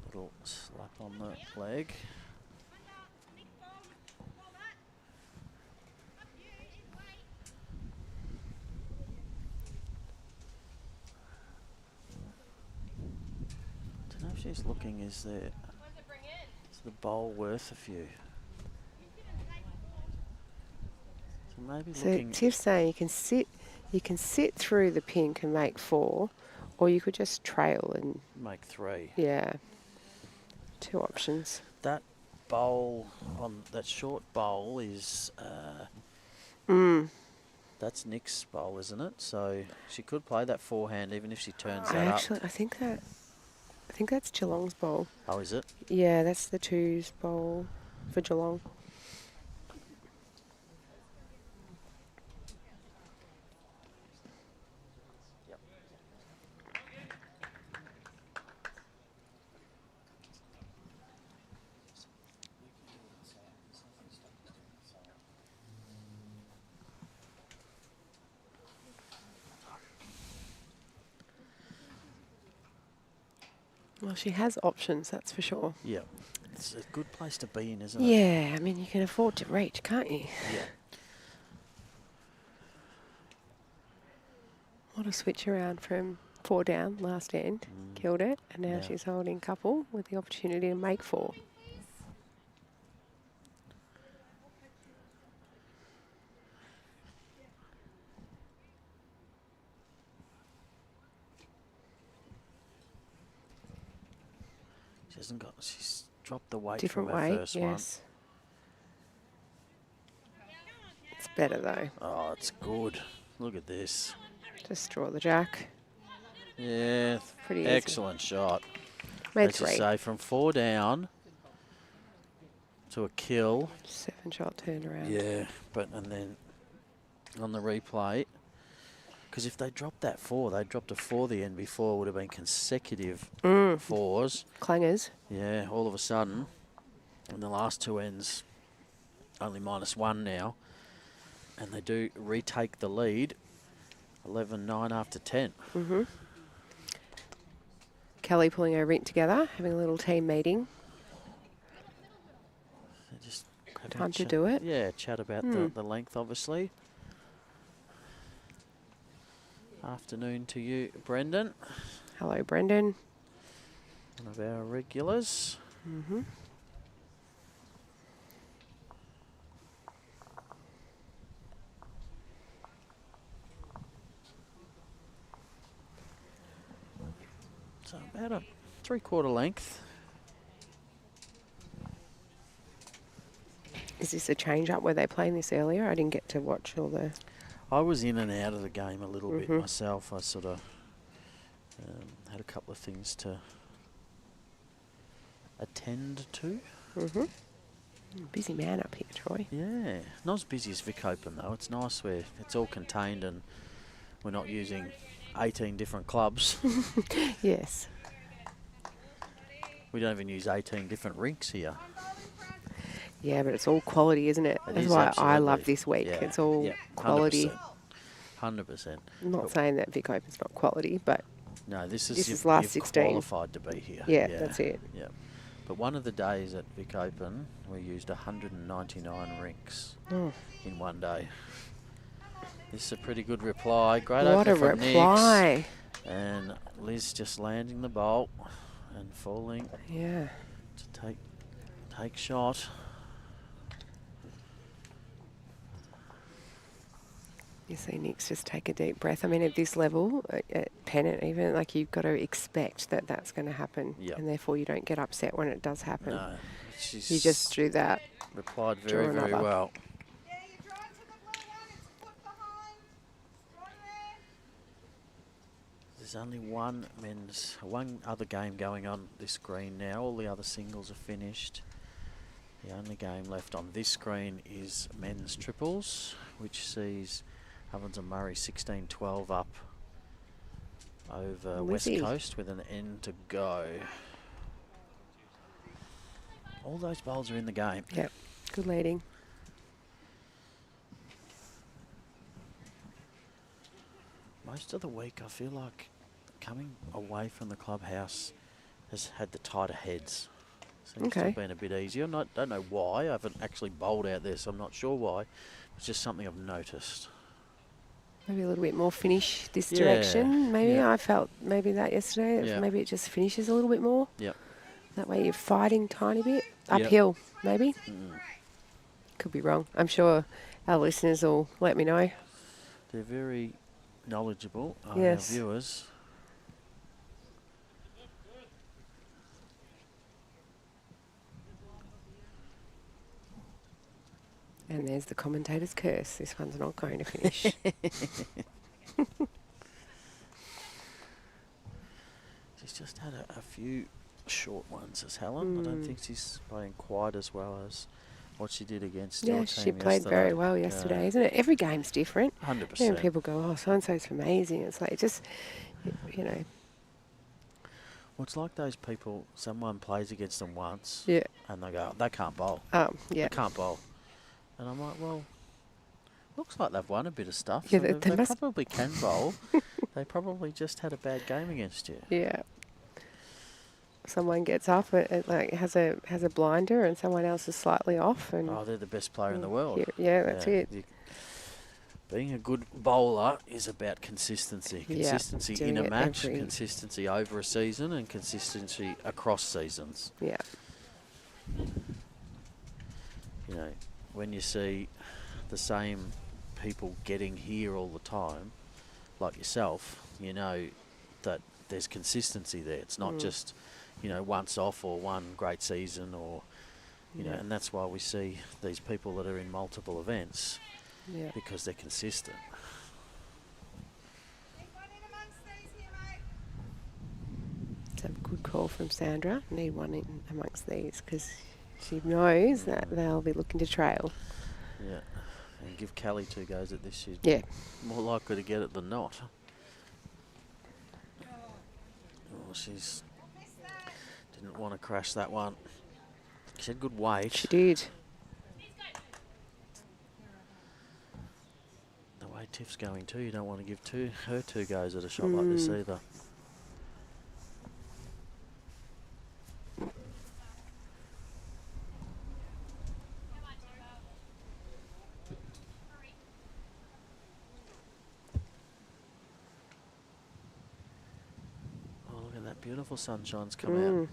Little slap on the leg. Don't know if she's looking, is the bowl worth a few? So maybe So looking. Tiff's saying you can sit through the pink and make 4, or you could just trail and Make 3. yeah. 2 options. That bowl on that short bowl is that's Nick's bowl, isn't it? So she could play that forehand even if she turns that up. I think that's Geelong's bowl. Oh, is it? Yeah, that's the 2's bowl for Geelong. Well, she has options, that's for sure. Yeah. It's a good place to be in, isn't it? Yeah, I mean, you can afford to reach, can't you? Yeah. What a switch around from 4 down last end. Killed it. And now she's holding couple with the opportunity to make 4. She's dropped the weight Different from her weight, first yes. It's better though. one. Oh, it's good. Look at this. Just draw the jack. Yeah, Pretty easy. excellent shot. Made As you 3. say, from 4 down to a kill. 7-shot turnaround. Yeah, and then on the replay, because if they dropped that 4, they dropped a 4 the end before, would have been consecutive 4s. Clangers. Yeah, all of a sudden, in the last 2 ends, only -1 now, and they do retake the lead, 11-9 after 10. Kelly pulling her rink together, having a little team meeting. They just Time to do it. Yeah, chat about the length, obviously. Afternoon to you, Brendan. Hello, Brendan. One of our regulars. So about a 3/4 length. Is this a change-up? Were they playing this earlier? I didn't get to watch all the... I was in and out of the game a little bit myself. I sort of had a couple of things to attend to. Busy man up here, Troy. Yeah, not as busy as Vic Open though. It's nice where it's all contained and we're not using 18 different clubs. Yes. We don't even use 18 different rinks here. Yeah, but it's all quality, isn't it? It That's is, why I absolutely. love this week. Yeah, It's all yeah, quality. 100%. I'm not saying that Vic Open's not quality, but No, this This is is last you've 16. qualified to be here. yeah, that's it. Yeah. But one of the days at Vic Open, we used 199 rinks in one day. This is a pretty good reply. Great What a opener from reply. Nix. And Liz just landing the bolt and falling Yeah. to take shot. You see Nix just take a deep breath. I mean, at this level, at pennant even, like you've got to expect that that's going to happen. Yep. And therefore you don't get upset when it does happen. No, You just do that. replied Draw very, very another. well. Yeah, you draw to the blue one. It's a foot behind. Strong there. There's only one other game going on this screen now. All the other singles are finished. The only game left on this screen is men's triples, which sees Ovens and Murray 16-12 up over West Wizzy. Coast with an end to go. All those bowls are in the game. Yep. Good leading. Most of the week, I feel like coming away from the clubhouse has had the tighter heads. Seems to have been a bit easier. Don't know why. I haven't actually bowled out there, so I'm not sure why. It's just something I've noticed. Maybe a little bit more finish this direction. Maybe I felt maybe that yesterday. Yeah. Maybe it just finishes a little bit more. Yep. That way you're fighting tiny bit. Yep. Uphill, maybe. Mm. Could be wrong. I'm sure our listeners will let me know. They're very knowledgeable, Yes. our viewers. And there's the commentator's curse. This one's not going to finish. She's just had a few short ones as Helen. I don't think she's playing quite as well as what she did against your Yeah, team she played yesterday. very well yesterday, isn't it? Every game's different. 100%. And people go, oh, so-and-so's amazing. It's like, just, you know. Well, it's like those people, someone plays against them once, Yeah. and they go, they can't bowl. Yeah. They can't bowl. And I'm like, well, looks like they've won a bit of stuff. Yeah, So they they must- probably can bowl. They probably just had a bad game against you. Yeah. Someone gets off, it like has a blinder, and someone else is slightly off. And Oh, they're the best player in the world. Yeah, that's it. Being a good bowler is about consistency. Yeah, Consistency doing in a it match, every- consistency over a season, and consistency across seasons. Yeah. You know, when you see the same people getting here all the time, like yourself, you know that there's consistency there. It's not just, you know, once off or one great season or, you know, and that's why we see these people that are in multiple events because they're consistent. Need one in amongst these here, mate. It's a good call from Sandra. Need one in amongst these because she knows that they'll be looking to trail. Yeah. And give Callie 2 goes at this. She's Yeah. more likely to get it than not. Oh, she's didn't want to crash that one. She had good weight. She did. The way Tiff's going too, you don't want to give her 2 goes at a shot like this either. Oh, look at that beautiful sunshine's come out.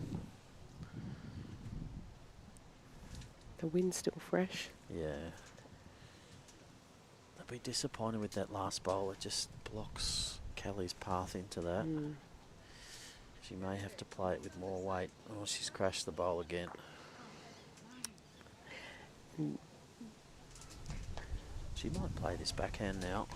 The wind's still fresh. Yeah. They'll be disappointed with that last bowl. It just blocks Kelly's path into that. She may have to play it with more weight. Oh, she's crashed the bowl again. She might play this backhand now.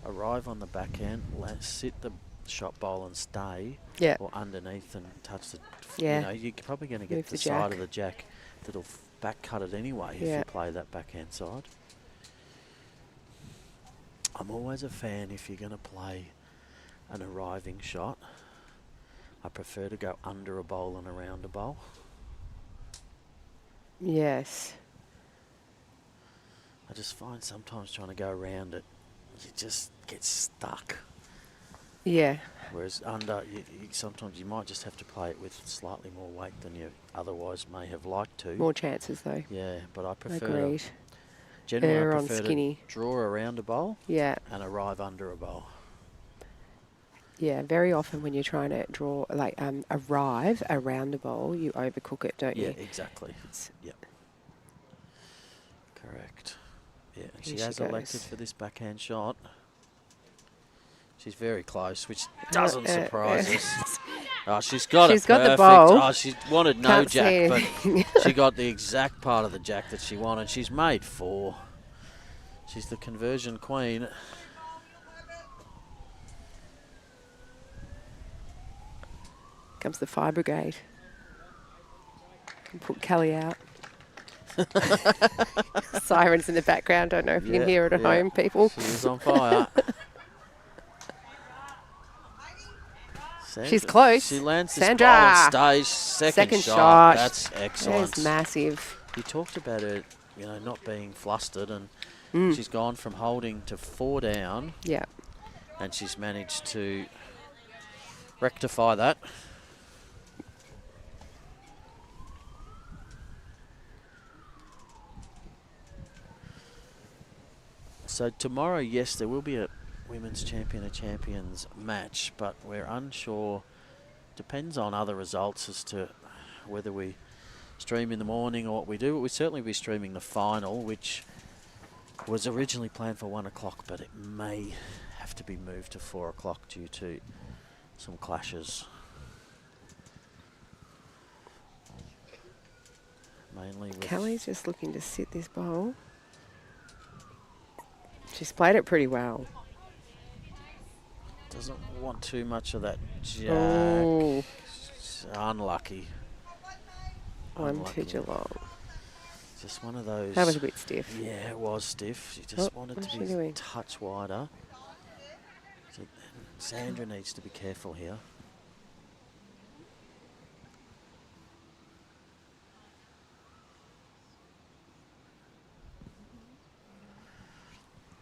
Arrive on the backhand, sit the shot bowl and stay. Yeah. Or underneath and touch the... Yeah. You know, you're probably going to get Move the the side jack. of the jack that'll back cut it anyway if Yeah. you play that backhand side. I'm always a fan if you're going to play an arriving shot. I prefer to go under a bowl and around a bowl. Yes. I just find sometimes trying to go around it, you just get stuck. Yeah. Whereas under, sometimes you might just have to play it with slightly more weight than you otherwise may have liked to. More chances though. Yeah, but I prefer. Agreed. Generally, Err I on prefer skinny. to draw around a bowl. Yeah. And arrive under a bowl. Yeah, very often when you're trying to draw, like arrive around a bowl, you overcook it, don't you? Yeah, exactly. Yep. Correct. Yeah, and she Here has she elected goes. for this backhand shot. She's very close, which doesn't surprise us. Oh, she's got She's it got the perfect. bowl. Oh, she wanted no Can't jack, see but anything. she got the exact part of the jack that she wanted. She's made 4. She's the conversion queen. Comes the fire brigade. And put Kelly out. Sirens in the background. Don't know if you can hear it at home, people. She is on fire. She's close. She lands this Sandra. ball on stage. Second shot. That's excellent. That's massive. You talked about her, not being flustered, and she's gone from holding to 4 down. Yeah. And she's managed to rectify that. So tomorrow, yes, there will be a Women's Champion of Champions match, but we're unsure. Depends on other results as to whether we stream in the morning or what we do. But we'll certainly be streaming the final, which was originally planned for 1 o'clock, but it may have to be moved to 4 o'clock due to some clashes. Mainly with Kelly's just looking to sit this bowl. She's played it pretty well. doesn't want too much of that jack. Oh. She's unlucky. One to Geelong. Just one of those. That was a bit stiff. Yeah, it was stiff. She just wanted what's to she be doing? a touch wider. So Sandra needs to be careful here.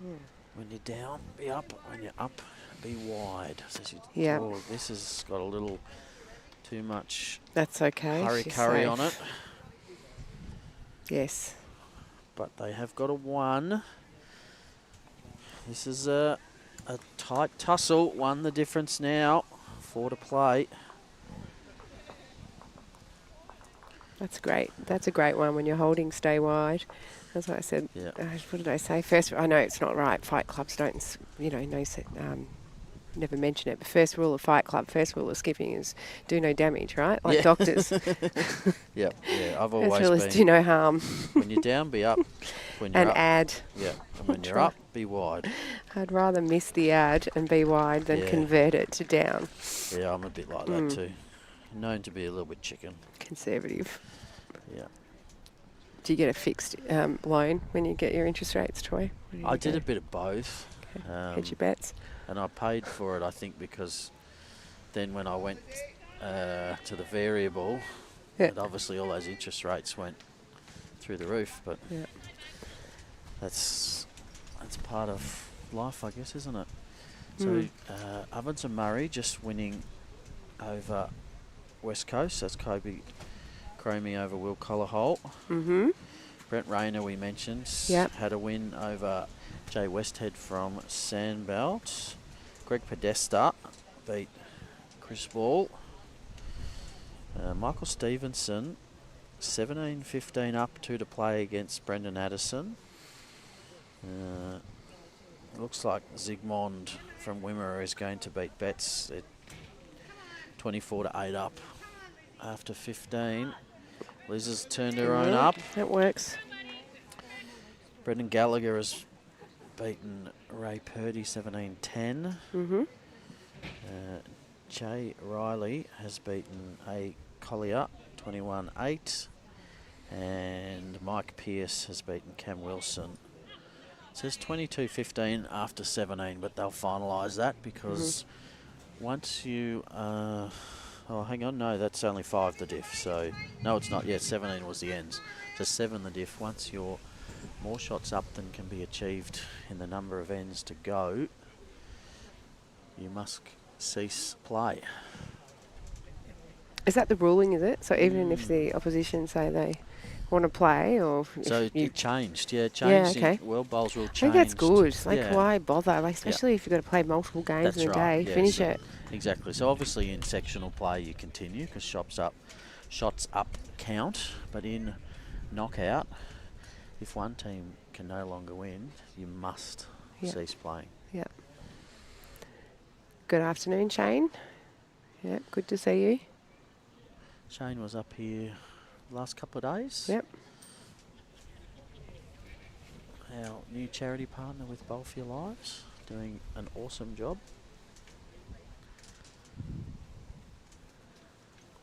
When you're down, be up. When you're up, be wide. So she this has got a little too much. That's okay. Hurry She's curry safe. on it. Yes. But they have got a 1. This is a tight tussle. 1 the difference now. 4 to play. That's great. That's a great one when you're holding, stay wide. As I said, Yeah. what did I say? First, I know it's not right. Fight clubs don't, never mention it. But first rule of Fight Club, first rule of skipping is do no damage, right? Like doctors. Yeah, I've First always rule is been. do no harm. When you're down, be up. When you're And up, add. yeah. And when you're up, be wide. I'd rather miss the ad and be wide than convert it to down. Yeah, I'm a bit like that too. Known to be a little bit chicken. Conservative. Yeah. Do you get a fixed loan when you get your interest rates, Troy? I did a bit of both. Okay. Hedge your bets. And I paid for it, I think, because then when I went to the variable, and obviously all those interest rates went through the roof. But that's part of life, I guess, isn't it? So Ovens and Murray just winning over West Coast. That's Kobe Cromie over Will Collarholt. Brent Rayner, we mentioned, had a win over Jay Westhead from Sandbelt. Greg Podesta beat Chris Ball. Michael Stevenson, 17-15 up, 2 to play against Brendan Addison. Looks like Zygmunt from Wimmera is going to beat Betts at 24-8 up after 15. Liz has turned her own up. That works. Brendan Gallagher has beaten Ray Purdy 17-10. Jay Riley has beaten A. Collier 21-8. And Mike Pearce has beaten Cam Wilson. It says 22-15 after 17, but they'll finalise that because once you... oh, hang on. No, that's only 5 the diff. So, no, it's not. Yeah, 17 was the ends. So 7 the diff. Once you're more shots up than can be achieved in the number of ends to go, you must cease play. Is that the ruling, is it? So even if the opposition say they want to play, or So you it changed, yeah, it changed. okay. The World Bowls rule I changed. think that's good. Like, yeah. why bother? Like, especially if you've got to play multiple games That's in a right, day, yeah, finish so it. Exactly. So obviously in sectional play you continue because shots up count, but in knockout, if one team can no longer win, you must cease playing. Yeah. Good afternoon, Shane. Yeah, good to see you. Shane was up here last couple of days. Yep. Our new charity partner with Bowl for Your Lives, doing an awesome job.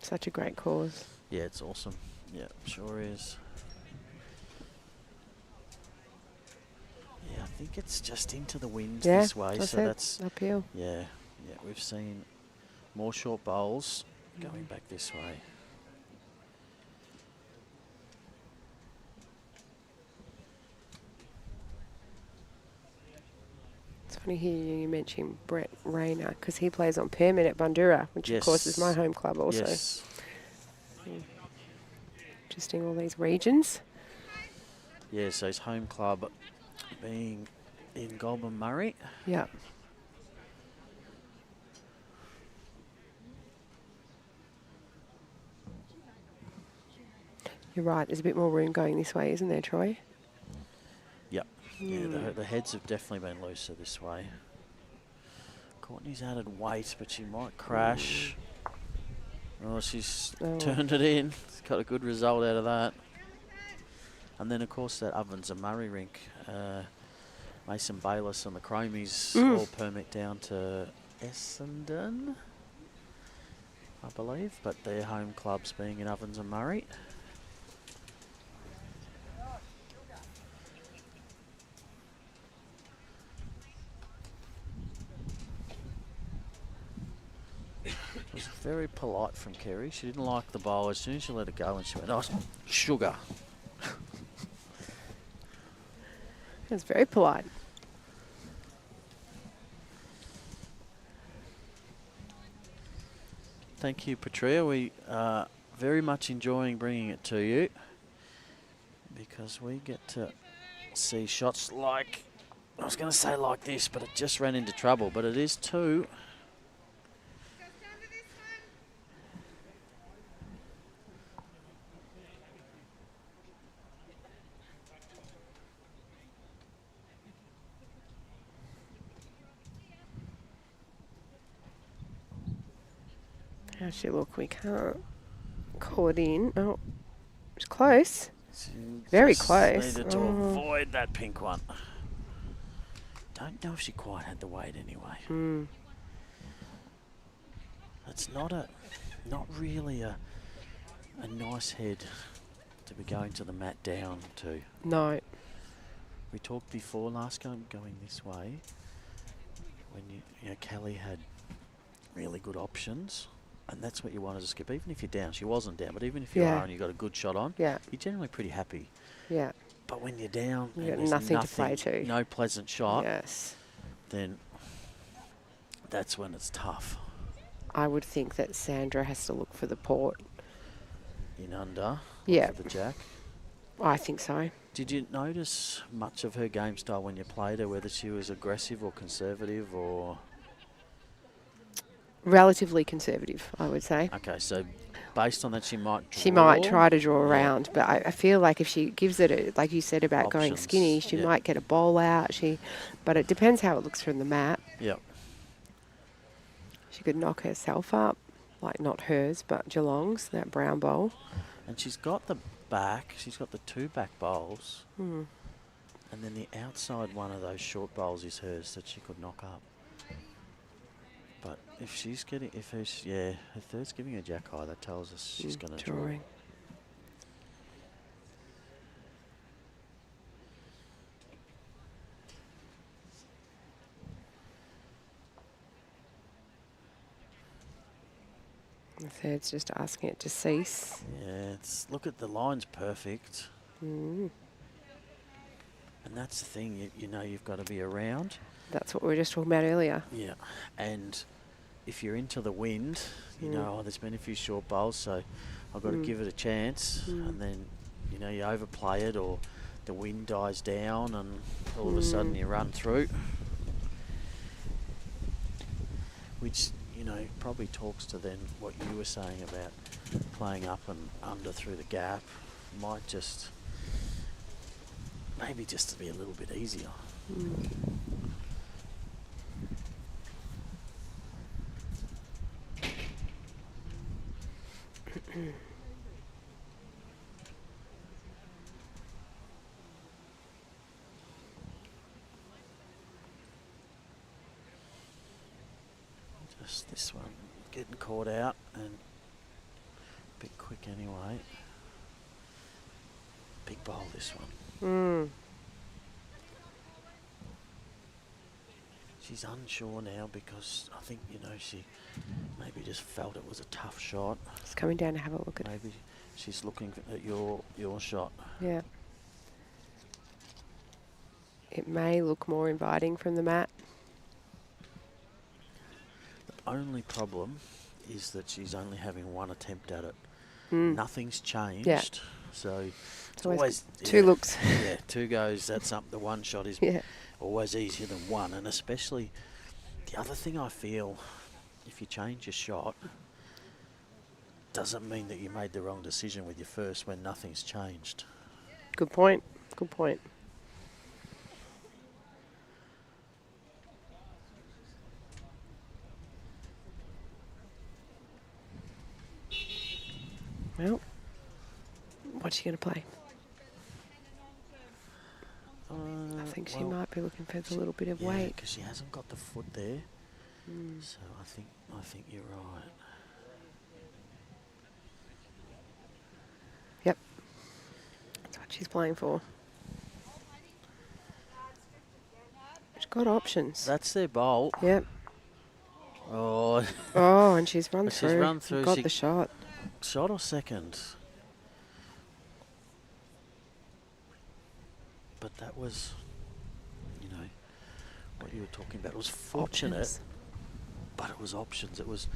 Such a great cause. Yeah, it's awesome. Yeah, sure is. Yeah, I think it's just into the wind this way, so that's uphill. Yeah, we've seen more short bowls going back this way. It's funny hearing you mention Brett Rayner because he plays on Permit at Bundoora, which of course is my home club also. Yes. Interesting, all these regions. Yeah, so his home club being in Goulburn Murray. Yeah. You're right, there's a bit more room going this way, isn't there, Troy? Yep. Yeah, the heads have definitely been looser this way. Courtney's added weight, but she might crash. Oh, she's turned it in. She's got a good result out of that. And then, of course, that Ovens and Murray rink, Mason Bayliss and the Chromies all permit down to Essendon, I believe, but their home clubs being in Ovens and Murray. It was very polite from Kerry. She didn't like the bowl. As soon as she let it go, and she went, "Oh, sugar." That's very polite. Thank you, Patria. We are very much enjoying bringing it to you because we get to see shots like, I was going to say like this, but it just ran into trouble, but it is two. How's she look? We can't call it in. Oh, it's close. Very close. Needed to avoid that pink one. Don't know if she quite had the weight anyway. It's not really a nice head to be going to the mat down to. No. We talked before last game going this way when you know Kelly had really good options. And that's what you want as a skip. Even if you're down, she wasn't down, but even if you are and you got a good shot on, you're generally pretty happy. Yeah. But when you're down you and got nothing to play to, no pleasant shot, yes, then that's when it's tough. I would think that Sandra has to look for the port. In under, yeah, for the jack. I think so. Did you notice much of her game style when you played her, whether she was aggressive or conservative or? Relatively conservative, I would say. Okay, so based on that, she might draw. She might try to draw around, but I feel like if she gives it, like you said about going skinny, she might get a bowl out. But it depends how it looks from the mat. Yep. She could knock herself up, like not hers, but Geelong's, that brown bowl. And she's got the back. She's got the two back bowls. And then the outside one of those short bowls is hers that she could knock up. But if she's getting, her third's giving her jack high, that tells us she's going to draw. The third's just asking it to cease. Yeah, look at the line's perfect. And that's the thing, you know you've got to be around. That's what we were just talking about earlier. Yeah, and if you're into the wind, you know, there's been a few short bowls, so I've got to give it a chance. And then, you know, you overplay it or the wind dies down and all of a sudden you run through. Which, you know, probably talks to then what you were saying about playing up and under through the gap. Might just, maybe just to be a little bit easier. Just this one getting caught out and a bit quick anyway. Big bowl this one. She's unsure now because I think, you know, she maybe just felt it was a tough shot. It's coming down to have a look at it. Maybe she's looking at your shot. Yeah. It may look more inviting from the mat. The only problem is that she's only having one attempt at it. Nothing's changed. Yeah. So it's always two looks. Yeah, two goes. That's something. The one shot is always easier than one. And especially the other thing I feel, if you change your shot, doesn't mean that you made the wrong decision with your first when nothing's changed. Good point. Good point. Well, what's she going to play? I think she might be looking for the little bit of weight. Because she hasn't got the foot there. So I think you're right. Yep. That's what she's playing for. She's got options. That's their bolt. Yep. Oh. Oh, and she's run through. She's run through. Got the shot. Shot or second? But that was, you know, what you were talking about. It was fortunate, but it was options. It was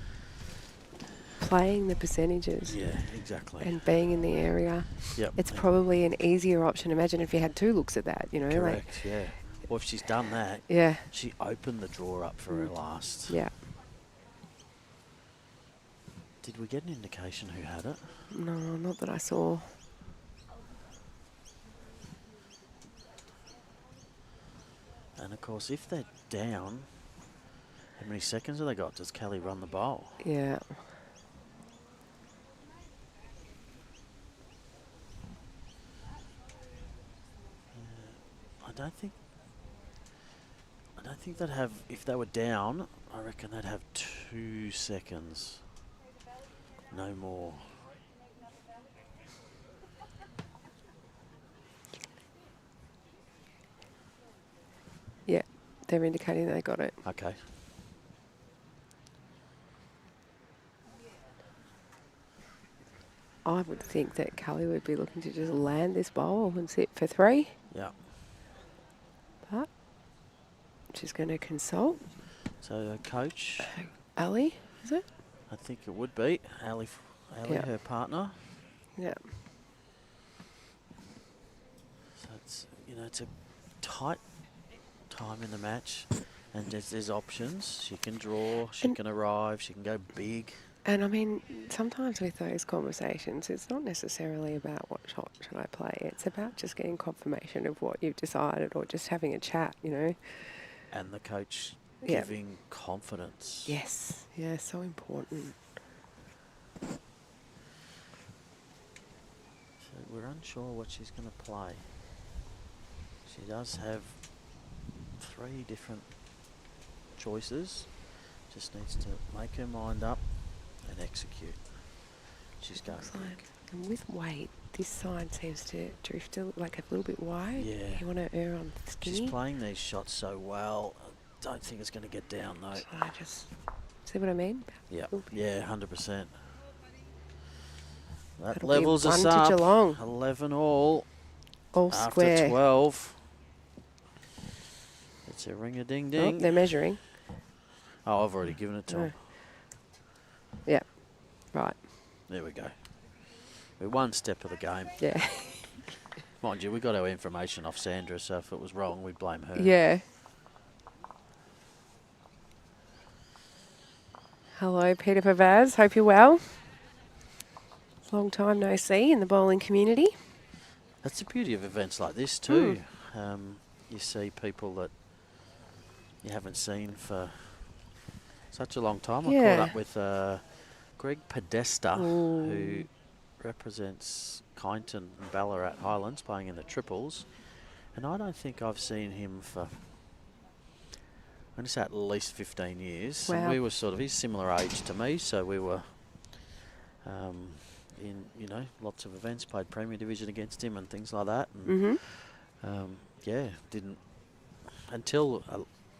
playing the percentages. Yeah, exactly. And being in the area. Yep. It's probably an easier option. Imagine if you had two looks at that, you know. Correct, like, yeah. Well, if she's done that, she opened the draw up for her last. Yeah. Did we get an indication who had it? No, not that I saw. And of course, if they're down, how many seconds have they got? Does Kelly run the bowl? Yeah. I don't think they'd have, if they were down, I reckon they'd have 2 seconds. No more. Yeah, they're indicating they got it. Okay. I would think that Kelly would be looking to just land this bowl and sit for 3. Yeah. But she's going to consult. So, coach? Ali, is it? I think it would be. Ali, her partner. Yeah. So it's, you know, it's a tight time in the match, and there's options. She can draw, she can arrive, she can go big. And I mean, sometimes with those conversations, it's not necessarily about what shot should I play. It's about just getting confirmation of what you've decided, or just having a chat, you know. And the coach giving confidence. Yes, yeah, so important. So we're unsure what she's going to play. She does have 3 different choices. Just needs to make her mind up and execute. She's going. And with weight, this side seems to drift a little bit wide. Yeah. You want to err on skinny. She's playing these shots so well. I don't think it's going to get down though. So I just see what I mean? Yeah. Yeah, 100%. That That'll levels be us 1 to up. Geelong. 11 all. All after square. 12. It's a ring-a-ding-ding. Oh, they're measuring. Oh, I've already given it to them. Yeah. Right. There we go. We're one step of the game. Yeah. Mind you, we got our information off Sandra, so if it was wrong, we'd blame her. Yeah. Hello, Peter Pavaz. Hope you're well. Long time no see in the bowling community. That's the beauty of events like this too. You see people that you haven't seen for such a long time. I caught up with Greg Podesta, who represents Kyneton and Ballarat Highlands, playing in the triples. And I don't think I've seen him for, I'm going to say at least 15 years. Wow. And we were sort of, he's similar age to me, so we were in, you know, lots of events, played Premier Division against him and things like that. And yeah, didn't, until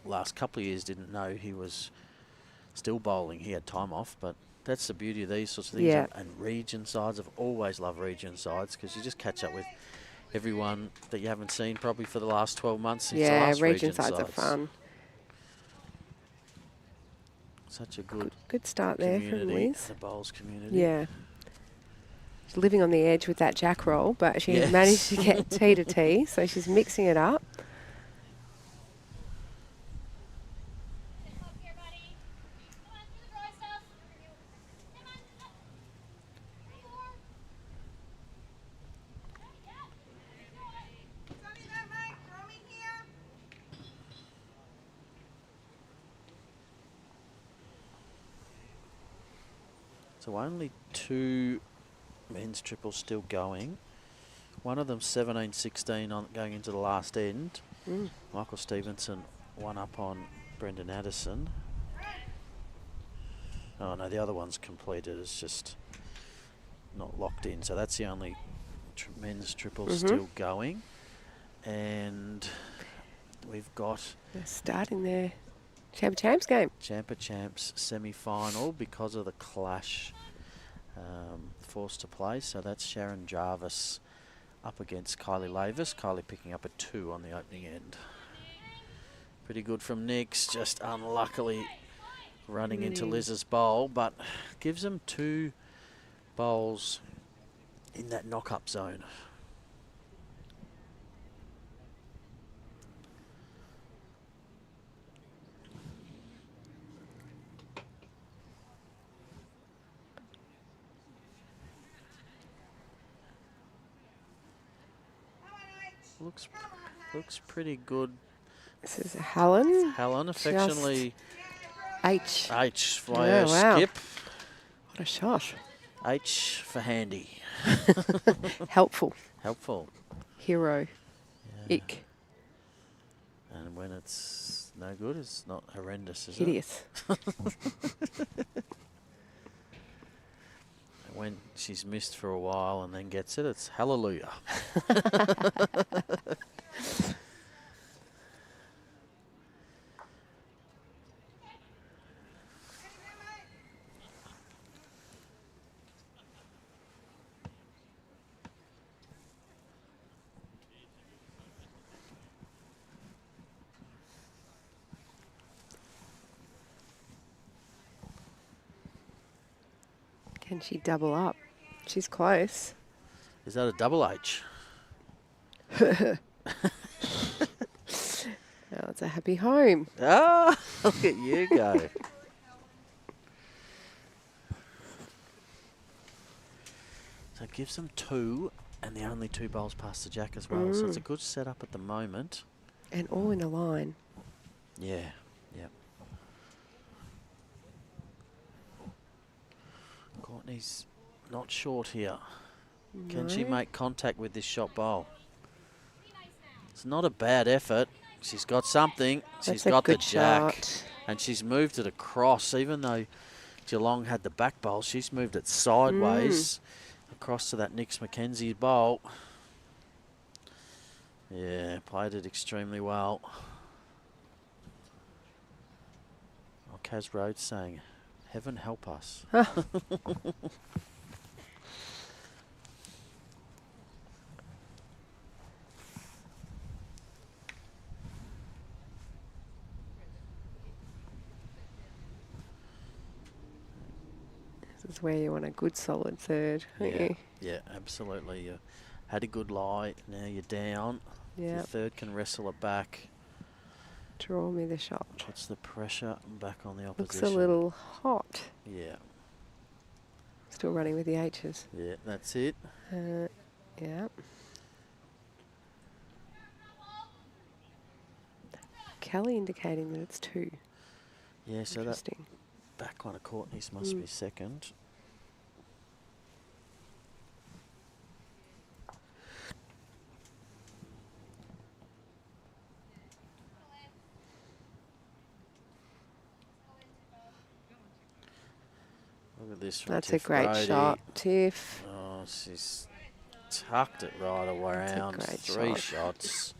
last couple of years, didn't know he was still bowling. He had time off, but that's the beauty of these sorts of things. Yeah. And region sides, I've always loved region sides because you just catch up with everyone that you haven't seen probably for the last 12 months since the last region sides are fun. Such a good start there from Liz. The bowls community. Yeah. She's living on the edge with that jack roll, but she managed to get T to T, so she's mixing it up. So only 2 men's triples still going. One of them 17-16 on going into the last end. Michael Stevenson one up on Brendan Addison. Oh no, the other one's completed. It's just not locked in. So that's the only men's triples still going. And we've got... They're starting their Champa Champs game. Champa Champs semi-final because of the clash forced to play. So that's Sharon Jarvis up against Kylie Lavis. Kylie picking up a 2 on the opening end. Pretty good from Nix, just unluckily running into Liz's bowl, but gives them 2 bowls in that knock-up zone. Looks pretty good. This is Helen. Helen, affectionately H. H via skip. What a shot. H for handy. Helpful. Helpful. Hero. Yeah. Ick. And when it's no good, it's not horrendous, is Hideous. it? When she's missed for a while and then gets it, it's hallelujah. Can she double up? She's close. Is that a double H? Oh, it's a happy home. Ah, look at you go. So it gives them 2, and the only 2 bowls past the jack as well. So it's a good setup at the moment. And all in a line. Yeah, yeah. Courtney's not short here. No. Can she make contact with this shot bowl? It's not a bad effort. She's got something. She's got the jack. Shot. And she's moved it across. Even though Geelong had the back bowl, she's moved it sideways across to that Nix McKenzie bowl. Yeah, played it extremely well. Oh, Kaz Rhodes saying, heaven help us. is where you want a good solid third, don't you? Yeah, absolutely. You had a good lie, now you're down. Yeah. Your third can wrestle it back. Draw me the shot. Puts the pressure back on the opposition. Looks a little hot. Yeah. Still running with the H's. Yeah, that's it. Yeah. Kelly indicating that it's 2. Yeah, so that Interesting. back one of Courtney's must be second. Look at this from That's Tiff a great Brody. shot, Tiff. Oh, she's tucked it right around. That's a great 3 shot. shots.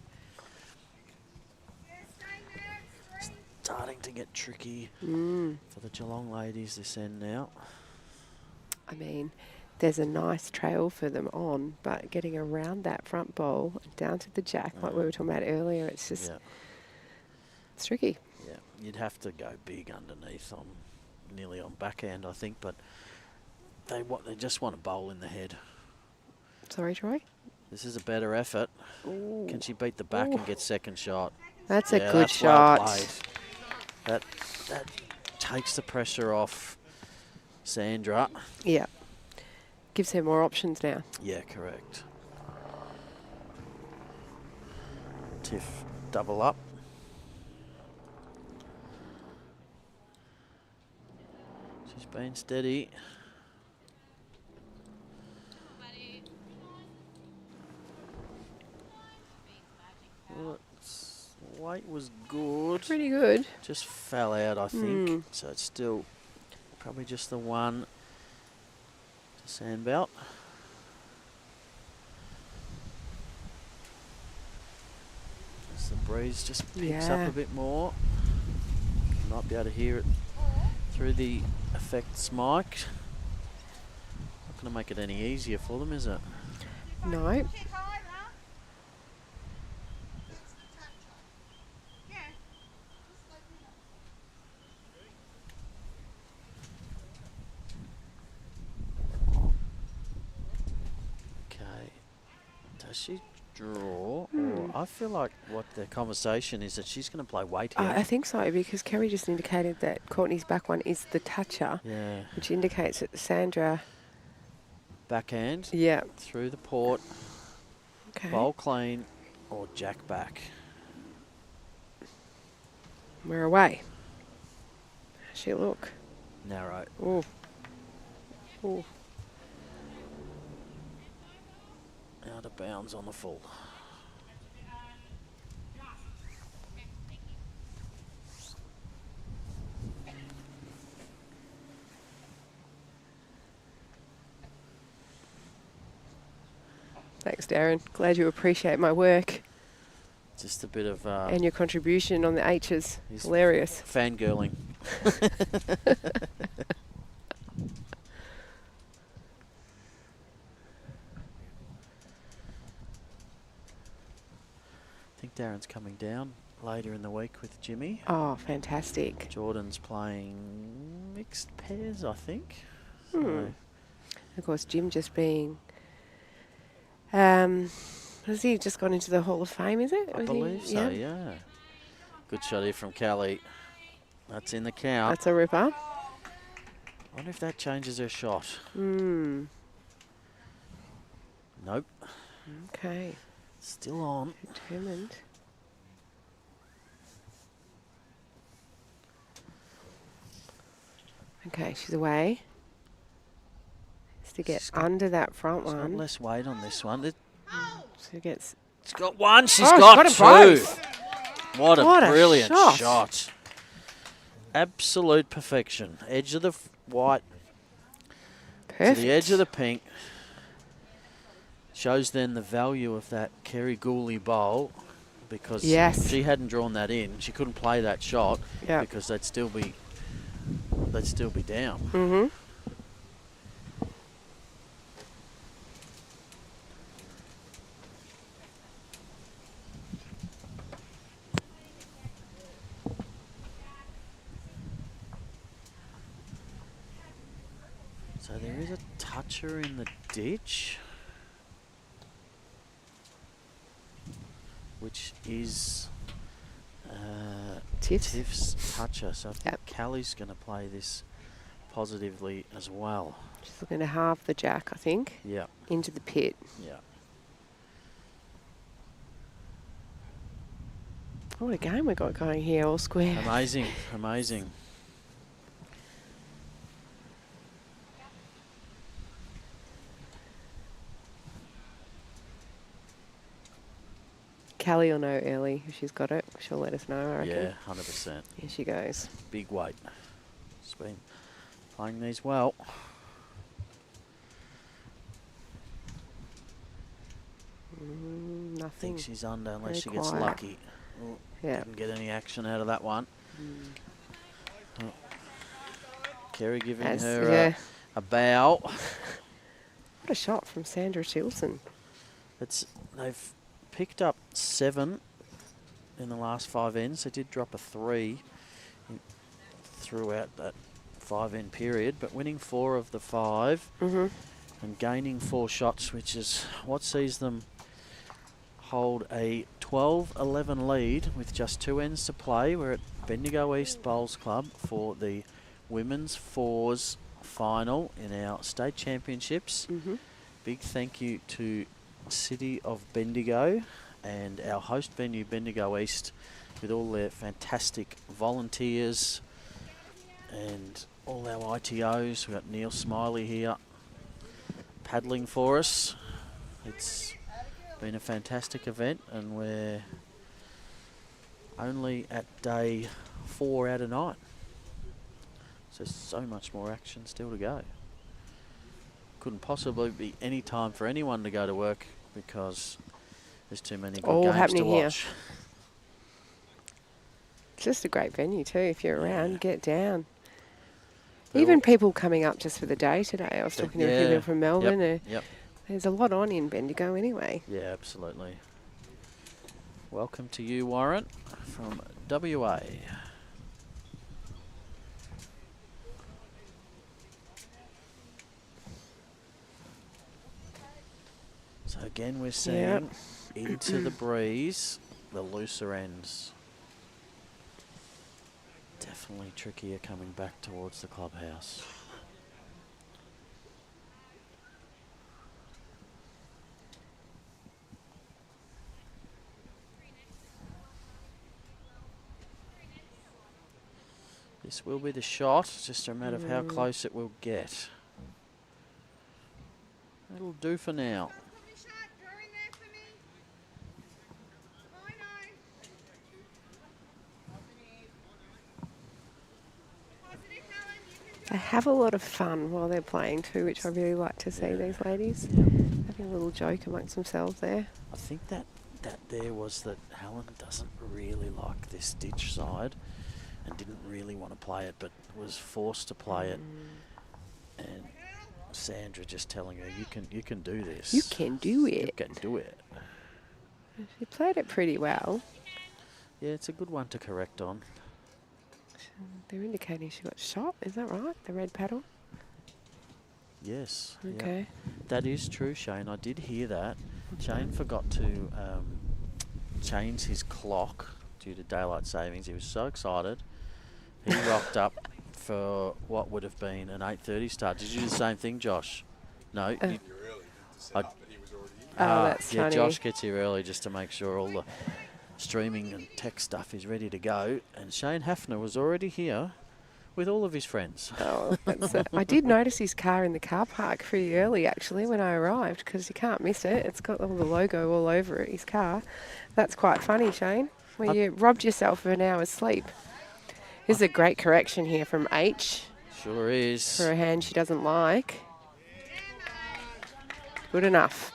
Starting to get tricky for the Geelong ladies this end now. I mean, there's a nice trail for them on, but getting around that front bowl, down to the jack, like we were talking about earlier, it's just, it's tricky. Yeah, you'd have to go big underneath on, nearly on backhand, I think, but they just want a bowl in the head. Sorry, Troy? This is a better effort. Ooh. Can she beat the back and get second shot? That's a Yeah, good that's shot. well played. That takes the pressure off Sandra. Yeah. Gives her more options now. Yeah, correct. Tiff double up. She's been steady. Well, weight was good. Pretty good. Just fell out, I think. So it's still probably just the one to Sandbelt. As the breeze just picks up a bit more. You might be able to hear it through the effects mic. Not going to make it any easier for them, is it? No. Does she draw? Or I feel like what the conversation is that she's going to play weight here. I think so, because Kerry just indicated that Courtney's back one is the toucher, Yeah. which indicates that Sandra... Backhand. Yeah. Through the port. Okay. Bowl clean or jack back. We're away. How's she look? Narrow. Ooh. Ooh. Out of bounds on the full. Thanks, Darren. Glad you appreciate my work. Just a bit of... and your contribution on the H's. He's Hilarious. Fangirling. I think Darren's coming down later in the week with Jimmy. Oh, fantastic. Jordan's playing mixed pairs, I think. Of course, Jim just being... has he just gone into the Hall of Fame, is it? I believe so, yeah. Good shot here from Kelly. That's in the count. That's a ripper. I wonder if that changes her shot. Nope. Okay. Still on. Determined. Okay, she's away. Has to get under that front She's got one. less weight on this one. She gets... She's got one. She's Oh, got she's got two. them both. What a What a brilliant shot. shot. Absolute perfection. Edge of the white Perfect. to the edge of the pink. Shows then the value of that Kerry GOOLEY bowl, because Yes. if she hadn't drawn that in, she couldn't play that shot because they'd still be down. Mm-hmm. So So there is a toucher in the ditch, which is Tiff's toucher. So I think Callie's going to play this positively as well. She's looking to halve the jack, I think. Yeah. Into the pit. Yeah. What a game we got going here, all square. Amazing, amazing. Callie will know early if she's got it. She'll let us know, I reckon. Yeah, 100%. Here she goes. Big weight. She's been playing these well. Nothing. I think she's under unless Very she gets quiet. lucky. Oh, Yeah. didn't get any action out of that one. Oh. Kerry giving her a bow. What a shot from Sandra TILLSON. They've picked up 7 in the last 5 ends. They did drop a 3 throughout that 5-end period, but winning 4 of the 5 and gaining 4 shots, which is what sees them hold a 12-11 lead with just 2 ends to play. We're at Bendigo East Bowls Club for the Women's Fours final in our state championships. Big thank you to City of Bendigo and our host venue Bendigo East with all their fantastic volunteers and all our ITOs. We've got Neil Smiley here paddling for us. It's been a fantastic event and we're only at day 4 out of 9. So much more action still to go. Couldn't possibly be any time for anyone to go to work because there's too many good games to watch. Here. It's just a great venue too. If you're around, get down. Even people coming up just for the day today. I was talking to a few people from Melbourne. There's a lot on in Bendigo anyway. Yeah, absolutely. Welcome to you, Warren, from WA. So again, we're seeing into the breeze, the looser ends. Definitely trickier coming back towards the clubhouse. This will be the shot, it's just a matter of how close it will get. That'll do for now. They have a lot of fun while they're playing too, which I really like to see, these ladies. Having a little joke amongst themselves there. I think that there was that Helen doesn't really like this ditch side and didn't really want to play it, but was forced to play it. And Sandra just telling her, you can do this. You can do it. You can do it. She played it pretty well. Yeah, it's a good one to correct on. They're indicating she got shot, is that right? The red paddle? Yes. Okay. Yep. That is true, Shane. I did hear that. Shane forgot to change his clock due to daylight savings. He was so excited. He rocked up for what would have been an 8:30 start. Did you do the same thing, Josh? No. That's funny. Josh gets here early just to make sure all the streaming and tech stuff is ready to go. And Shane Hafner was already here with all of his friends. Oh, I did notice his car in the car park pretty early, actually, when I arrived, because you can't miss it. It's got all the logo all over it, his car. That's quite funny, Shane, where you robbed yourself of an hour's sleep. This is a great correction here from H. Sure is. For a hand she doesn't like. Good enough.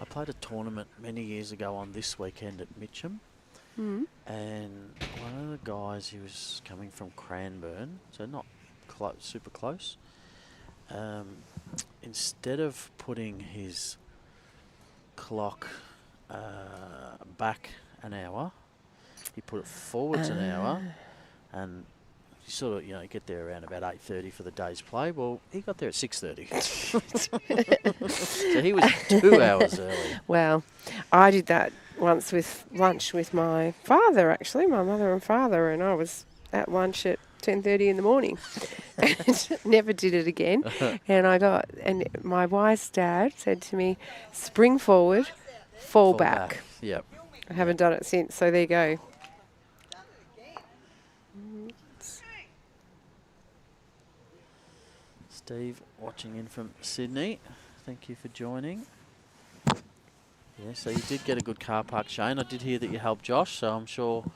I played a tournament many years ago on this weekend at Mitcham. And one of the guys, he was coming from Cranbourne, so not super close. Instead of putting his clock back an hour, he put it forwards an hour, and you sort of, you know, get there around about 8:30 for the day's play. Well, he got there at 6:30. So he was 2 hours early. Well, I did that once with lunch with my father, actually, my mother and father, and I was at lunch at 10:30 in the morning. And never did it again. And my wise dad said to me, spring forward, fall back. Yep. I haven't done it since, so there you go. Steve watching in from Sydney. Thank you for joining. Yeah, so you did get a good car park, Shane. I did hear that you helped Josh, so I'm sure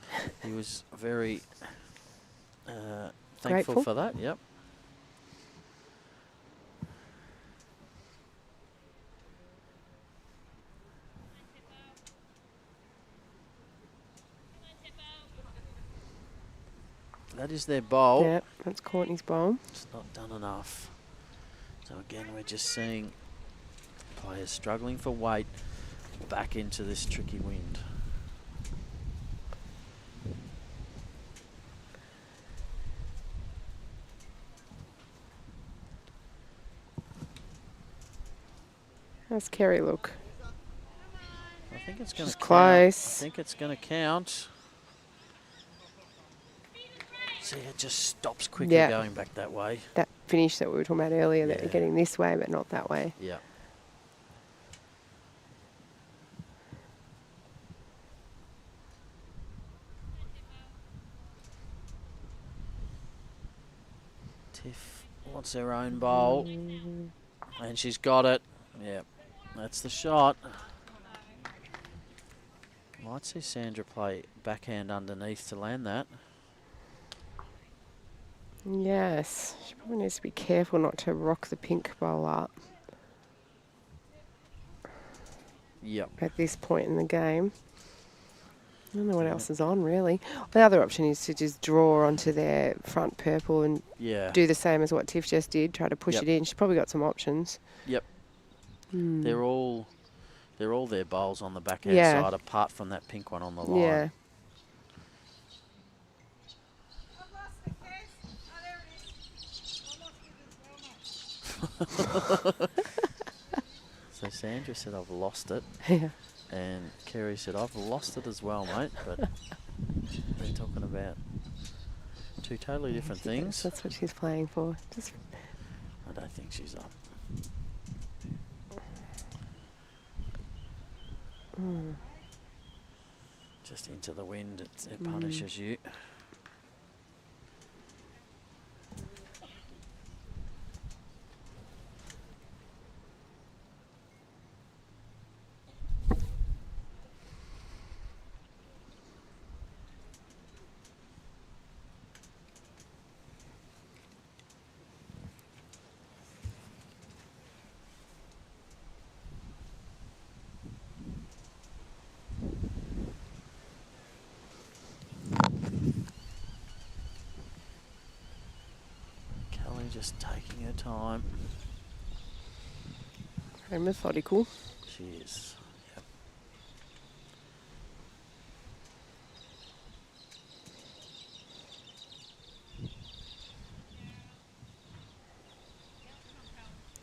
he was very thankful Grateful for that. Yep. That is their bowl. Yeah, that's Courtney's bowl. It's not done enough. So again, we're just seeing players struggling for weight back into this tricky wind. How's Kerry look? I think it's going to count. Close. I think it's going to count. See, it just stops quickly going back that way. That finish that we were talking about earlier, that Yeah. you're getting this way but not that way. Yeah. Tiff wants her own bowl. And she's got it. Yeah, that's the shot. Might see Sandra play backhand underneath to land that. Yes, she probably needs to be careful not to rock the pink bowl up Yep. at this point in the game. I don't know what else is on, really. The other option is to just draw onto their front purple and do the same as what Tiff just did, try to push it in. She's probably got some options. Yep. Mm. They're all their bowls on the backhand side, apart from that pink one on the line. Yeah. So Sandra said, I've lost it. Yeah. And Kerry said, I've lost it as well, mate. But they're talking about two totally different things. That's what she's playing for. I don't think she's up. Just into the wind, it punishes you. Just taking her time. Very methodical. She is. Yep.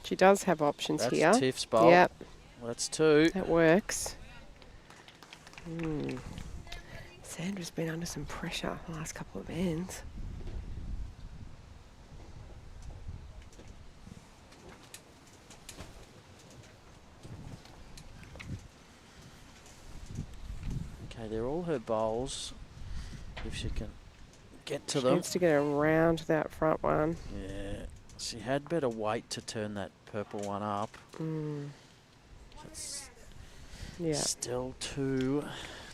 She does have options here. That's Tiff's bowl. Yep. Well, that's two. That works. Sandra's been under some pressure the last couple of ends. They're all her bowls. If she can get to She them. needs to get around that front one. Yeah, she had better weight to turn that purple one up. It's still two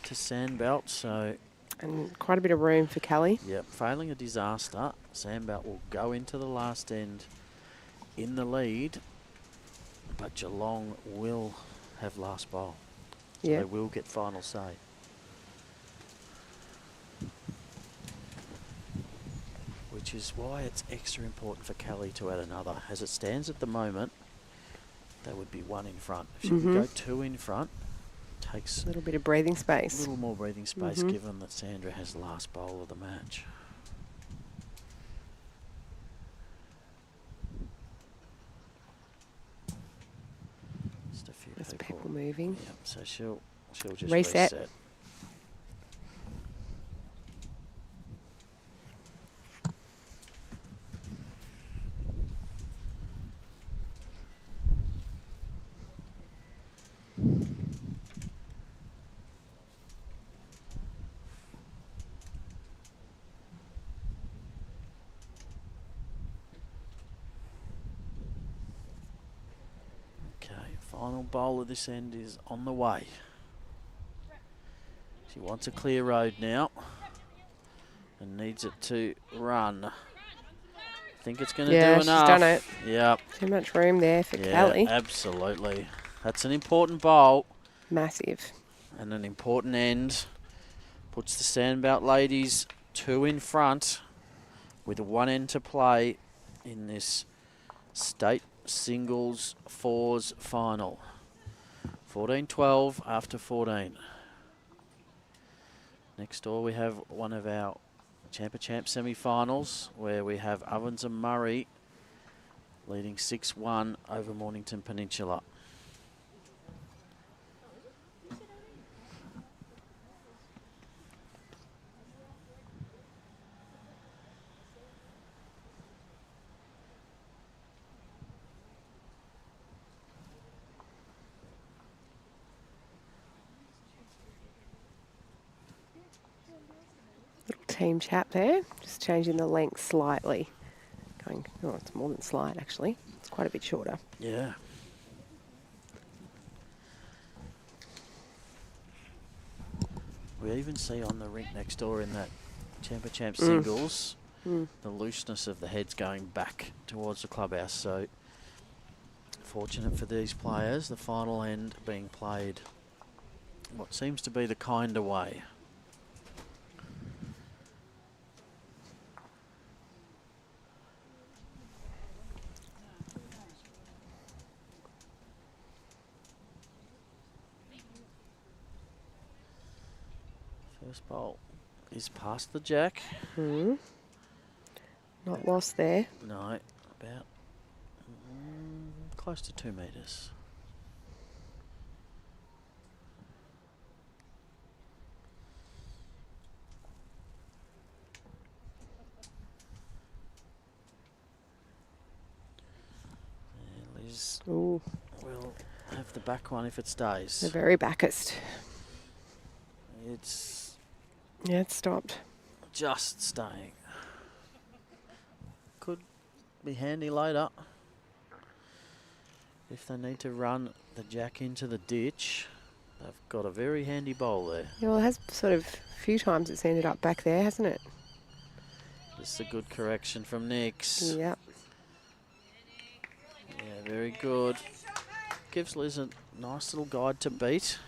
to Sandbelt, so. And quite a bit of room for Kelly. Yep, failing a disaster, Sandbelt will go into the last end in the lead, but Geelong will have last bowl. So they will get final say. Which is why it's extra important for Kelly to add another. As it stands at the moment, they would be one in front. If she could go two in front, takes a little bit of breathing space. A little more breathing space given that Sandra has the last bowl of the match. moving. Yep, so she'll just Reset. reset. Final bowl of this end is on the way. She wants a clear road now and needs it to run. I think it's going to do enough. Yeah, she's done it. Yep. Too much room there for Kelly. Absolutely. That's an important bowl. Massive. And an important end. Puts the Sandbelt ladies 2 in front with 1 end to play in this state singles fours final. 14-12 after 14. Next door we have one of our Champ semi-finals where we have Ovens and Murray leading 6-1 over Mornington Peninsula. Team chat there, just changing the length slightly. Oh, it's more than slight actually. It's quite a bit shorter. Yeah. We even see on the rink next door in that Champ singles the looseness of the heads going back towards the clubhouse. So fortunate for these players, the final end being played what seems to be the kinder way. First bowl is past the jack. Not lost there. No, about close to 2 metres. And Liz will have the back one if it stays. The very backest. It's it's stopped. Just staying. Could be handy later if they need to run the jack into the ditch. They've got a very handy bowl there. Yeah, well, it has sort of a few times it's ended up back there, hasn't it? This is a good correction from Nix. Yep. Yeah, very good. Gives Liz a nice little guide to beat.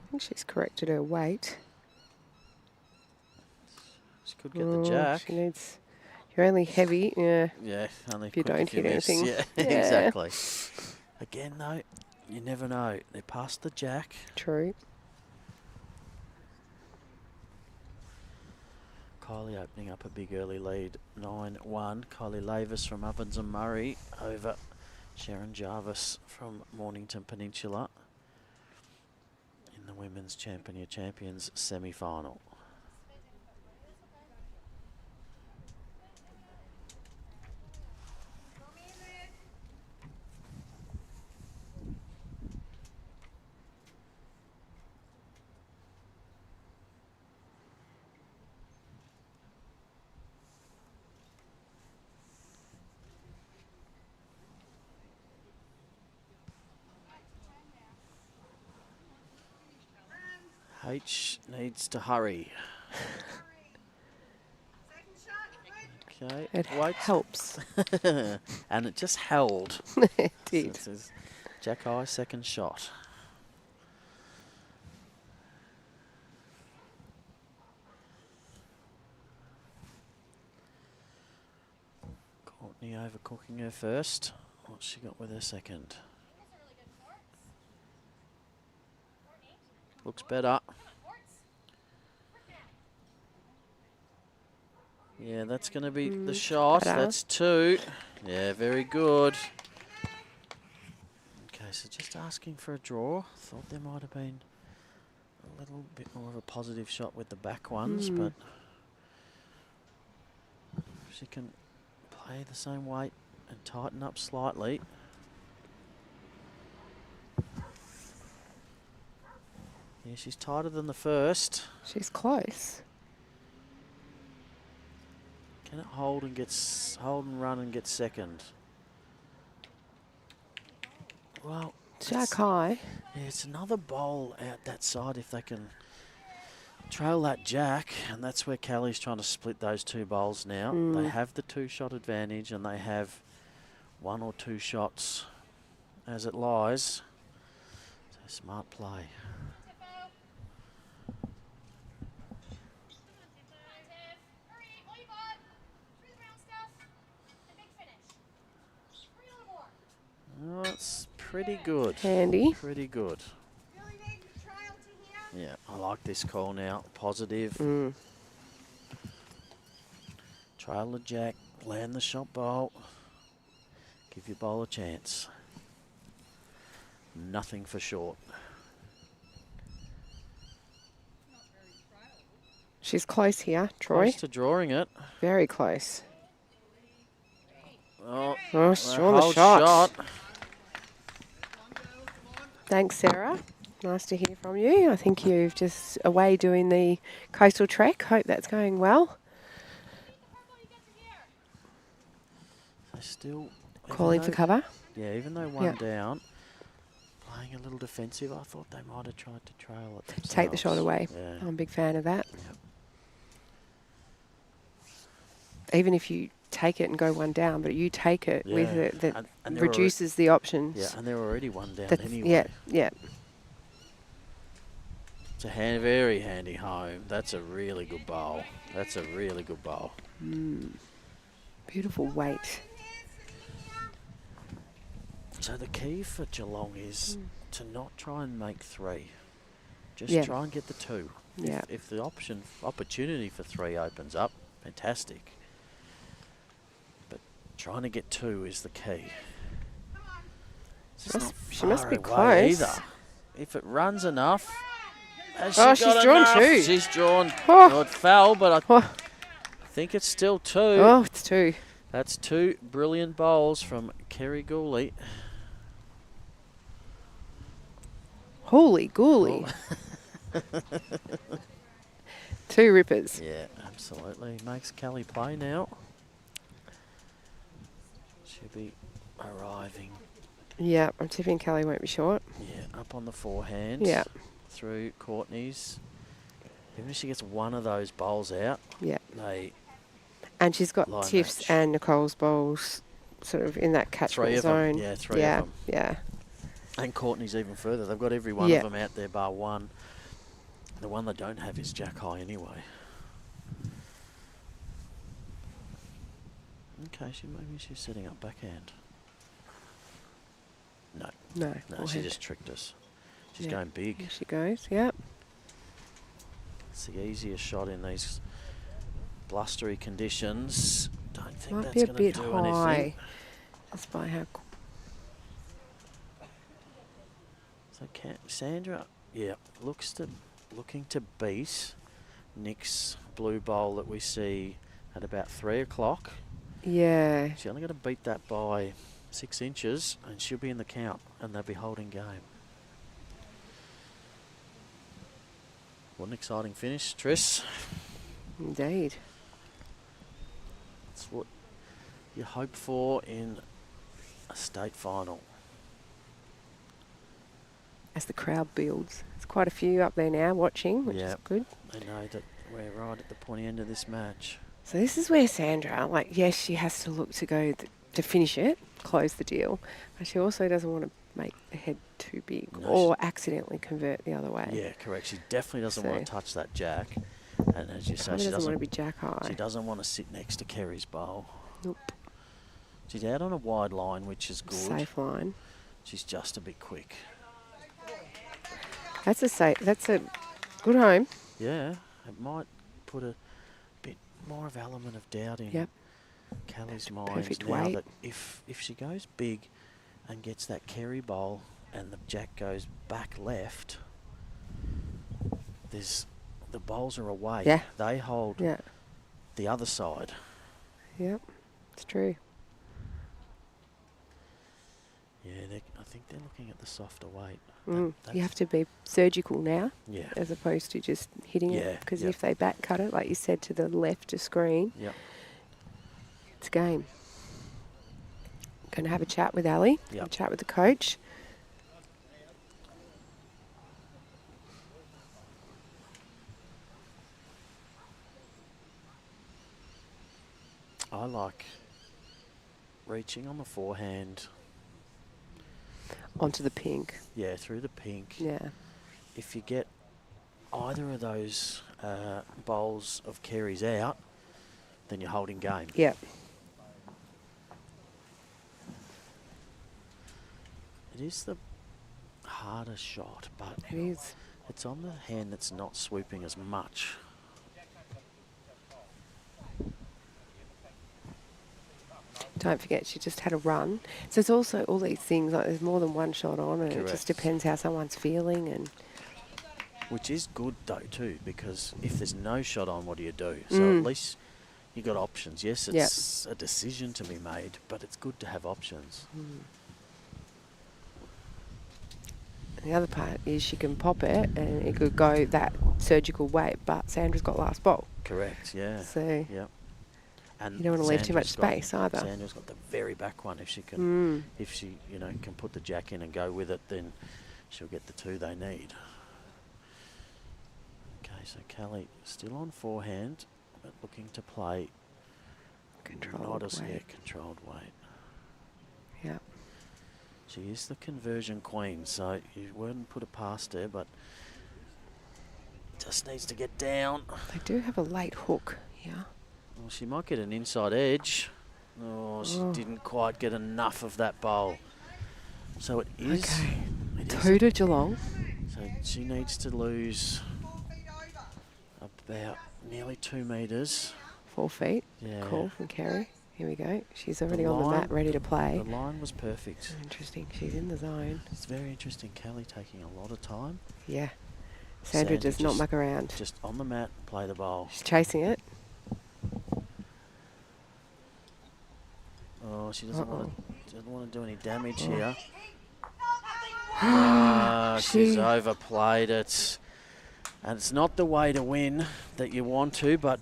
I think she's corrected her weight. She could get the jack. She needs. You're only heavy, yeah. Yeah, only if you don't hit anything. Yeah, exactly. Again, though, you never know. They're past the jack. True. Kylie opening up a big early lead, 9-1. Kylie Lavis from Ovens and Murray over Sharon Jarvis from Mornington Peninsula in the Women's Champions semi-final. H needs to hurry. Okay, It helps. And it just held. It did. So this is Jack Eye, second shot. Courtney overcooking her first. What's she got with her second? Looks better. Yeah, that's going to be the shot. better. That's 2. Yeah, very good. Okay, so just asking for a draw. Thought there might have been a little bit more of a positive shot with the back ones, but if she can play the same weight and tighten up slightly. Yeah, she's tighter than the first. She's close. Can it hold and run and get second? Well, Jack high. yeah, it's another bowl out that side if they can trail that jack, and that's where Kelly's trying to split those 2 bowls now. They have the 2-shot advantage, and they have 1 or 2 shots as it lies. So smart play. Oh, it's pretty good. Handy. Pretty good. Really need to trail to here. Yeah, I like this call now. Positive. Trail the jack, land the shot bowl. Give your bowl a chance. Nothing for short. She's close here, Troy. Close to drawing it. Very close. Oh, She's on the hold shot. Thanks, Sarah. Nice to hear from you. I think you've just away doing the coastal trek. Hope that's going well. They still Calling for cover. Yeah, even though one down, playing a little defensive, I thought they might have tried to trail it themselves. Take the shot away. Yeah. I'm a big fan of that. Yep. Even if you take it and go one down, but you take it with it, that and they're reduces the options. Yeah, and they're already one down That's- anyway. Yeah. It's a very handy home. That's a really good bowl. That's a really good bowl. Beautiful weight. So the key for Geelong is to not try and make 3. Just Yeah. try and get the 2. Yeah. If the opportunity for 3 opens up, fantastic. But trying to get 2 is the key. It's not She must far be away close. either. If it runs enough. Has Oh, she she's got drawn enough? 2. She's drawn. Oh. Oh, it fell, but I Oh, think it's still 2. oh, it's 2. That's 2 brilliant bowls from Kerry GOOLEY. Holy gooly. 2 rippers. Yeah, absolutely. Makes Kelly play now. She'll be arriving. Yeah, I'm tipping Kelly won't be short. Yeah, up on the forehand. Yeah. Through Courtney's. Even if she gets one of those bowls out, Yeah. they And she's got Line Tiff's match. and Nicole's bowls sort of in that catchment 3 of zone. them. Yeah, 3 yeah, of them. Yeah. And Courtney's even further. They've got every one Yeah. of them out there bar 1. The one they don't have is Jack High anyway. Okay, maybe she's setting up backhand. No. No. No, forehand. she just tricked us. She's Yeah. going big. Here she goes. Yep. It's the easiest shot in these blustery conditions. Don't think Might that's be a going to bit do high. anything. Just by how. So Sandra, yeah, looking to beat Nick's blue bowl that we see at about 3 o'clock. Yeah. She's only got to beat that by 6 inches, and she'll be in the count, and they'll be holding game. What an exciting finish, Triss. Indeed. That's what you hope for in a state final. As the crowd builds, there's quite a few up there now watching, which is Yep. good. They know that we're right at the pointy end of this match. So this is where Sandra, yes, she has to look to go to finish it, close the deal, but she also doesn't want to make the head too big No, or accidentally convert the other way. Yeah, correct. She definitely doesn't want to So- touch that jack. And as you say, Probably she doesn't want to doesn't, be jack high. she doesn't want to sit next to Kerry's bowl. Nope. She's out on a wide line, which is good. Safe line. She's just a bit quick. That's a good home. Yeah, it might put a bit more of element of doubt in Yep. Kelly's mind Perfect now weight. that if she goes big and gets that Kerry bowl and the jack goes back left, the bowls are away. Yeah. They hold Yeah. the other side. Yep. It's true. Yeah, I think they're looking at the softer weight. You have to be surgical now, Yeah. as opposed to just hitting it. Yeah, Because yep. if they back cut it, like you said, to the left of screen, Yep. it's game. Going to have a chat with Ali. Yep. A chat with the coach. I like reaching on the forehand. Onto the pink. Yeah, through the pink. Yeah. If you get either of those bowls of Kerry's out, then you're holding game. Yep. It is the harder shot, but It is. it's on the hand that's not swooping as much. Don't forget, she just had a run. So it's also all these things, like there's more than one shot on, and it Correct. just depends how someone's feeling. And Which is good though too, because if there's no shot on, what do you do? So at least you got options. Yes, it's a decision to be made, but it's good to have options. the other part is she can pop it, and it could go that surgical weight, but Sandra's got last ball. Correct, yeah. So Yep. And you don't want to leave too much Sandra's space either. Sandra's got the very back one. If she can, if she can put the jack in and go with it, then she'll get the two they need. Okay, so Kelly still on forehand, but looking to play Controlled weight. controlled weight. Yeah. She is the conversion queen, so you wouldn't put it past her, but just needs to get down. They do have a late hook here. Well, she might get an inside edge. Oh, she didn't quite get enough of that bowl. So it is. Okay. It is 2 to Geelong. so she needs to lose about nearly 2 metres. 4 feet. Yeah. Call from Kerry. Here we go. She's already on the line- mat, ready to play. The line was perfect. Interesting. She's in the zone. It's very interesting. Kelly taking a lot of time. Yeah. Sandra does not just- muck around. Just on the mat, play the bowl. She's chasing it. Oh, she doesn't want to do any damage Oh. here. She's She- overplayed it. And it's not the way to win that you want to, but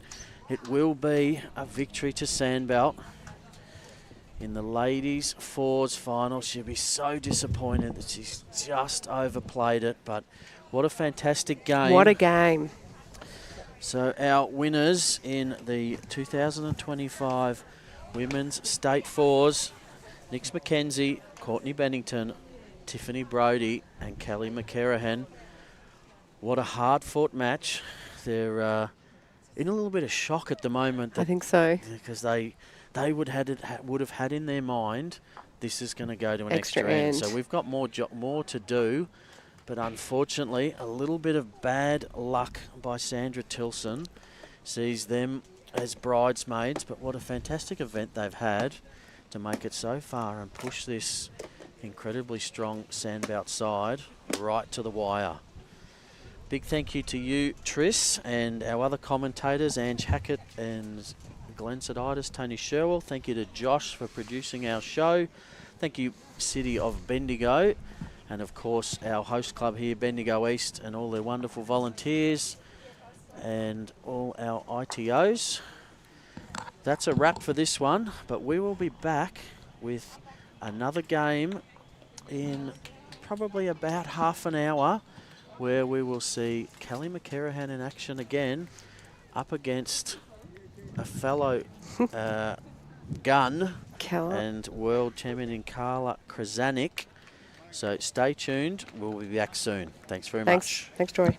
it will be a victory to Sandbelt. In the ladies' fours final, she'll be so disappointed that she's just overplayed it, but what a fantastic game. What a game. So our winners in the 2025 Women's State Fours, Nix McKenzie, Courtney Bennington, Tiffany Brodie and Kelly McKerihen. What a hard-fought match. They're in a little bit of shock at the moment. I think so. Because they would have had in their mind this is going to go to an Extra extra end. end. So we've got more to do. But unfortunately, a little bit of bad luck by Sandra TILLSON sees them as bridesmaids. But what a fantastic event they've had to make it so far and push this incredibly strong Sandbelt side right to the wire. Big thank you to you, Tris, and our other commentators, Ange Hackett and Glenn Saditis, Tony Sherwell. Thank you to Josh for producing our show. Thank you, City of Bendigo. And of course, our host club here, Bendigo East, and all their wonderful volunteers and all our ITOs. That's a wrap for this one, but we will be back with another game in probably about half an hour where we will see Kelly McKerihen in action again up against a fellow gun and world champion in Carla Krasanik. So stay tuned. We'll be back soon. Thanks very much. Thanks, Troy.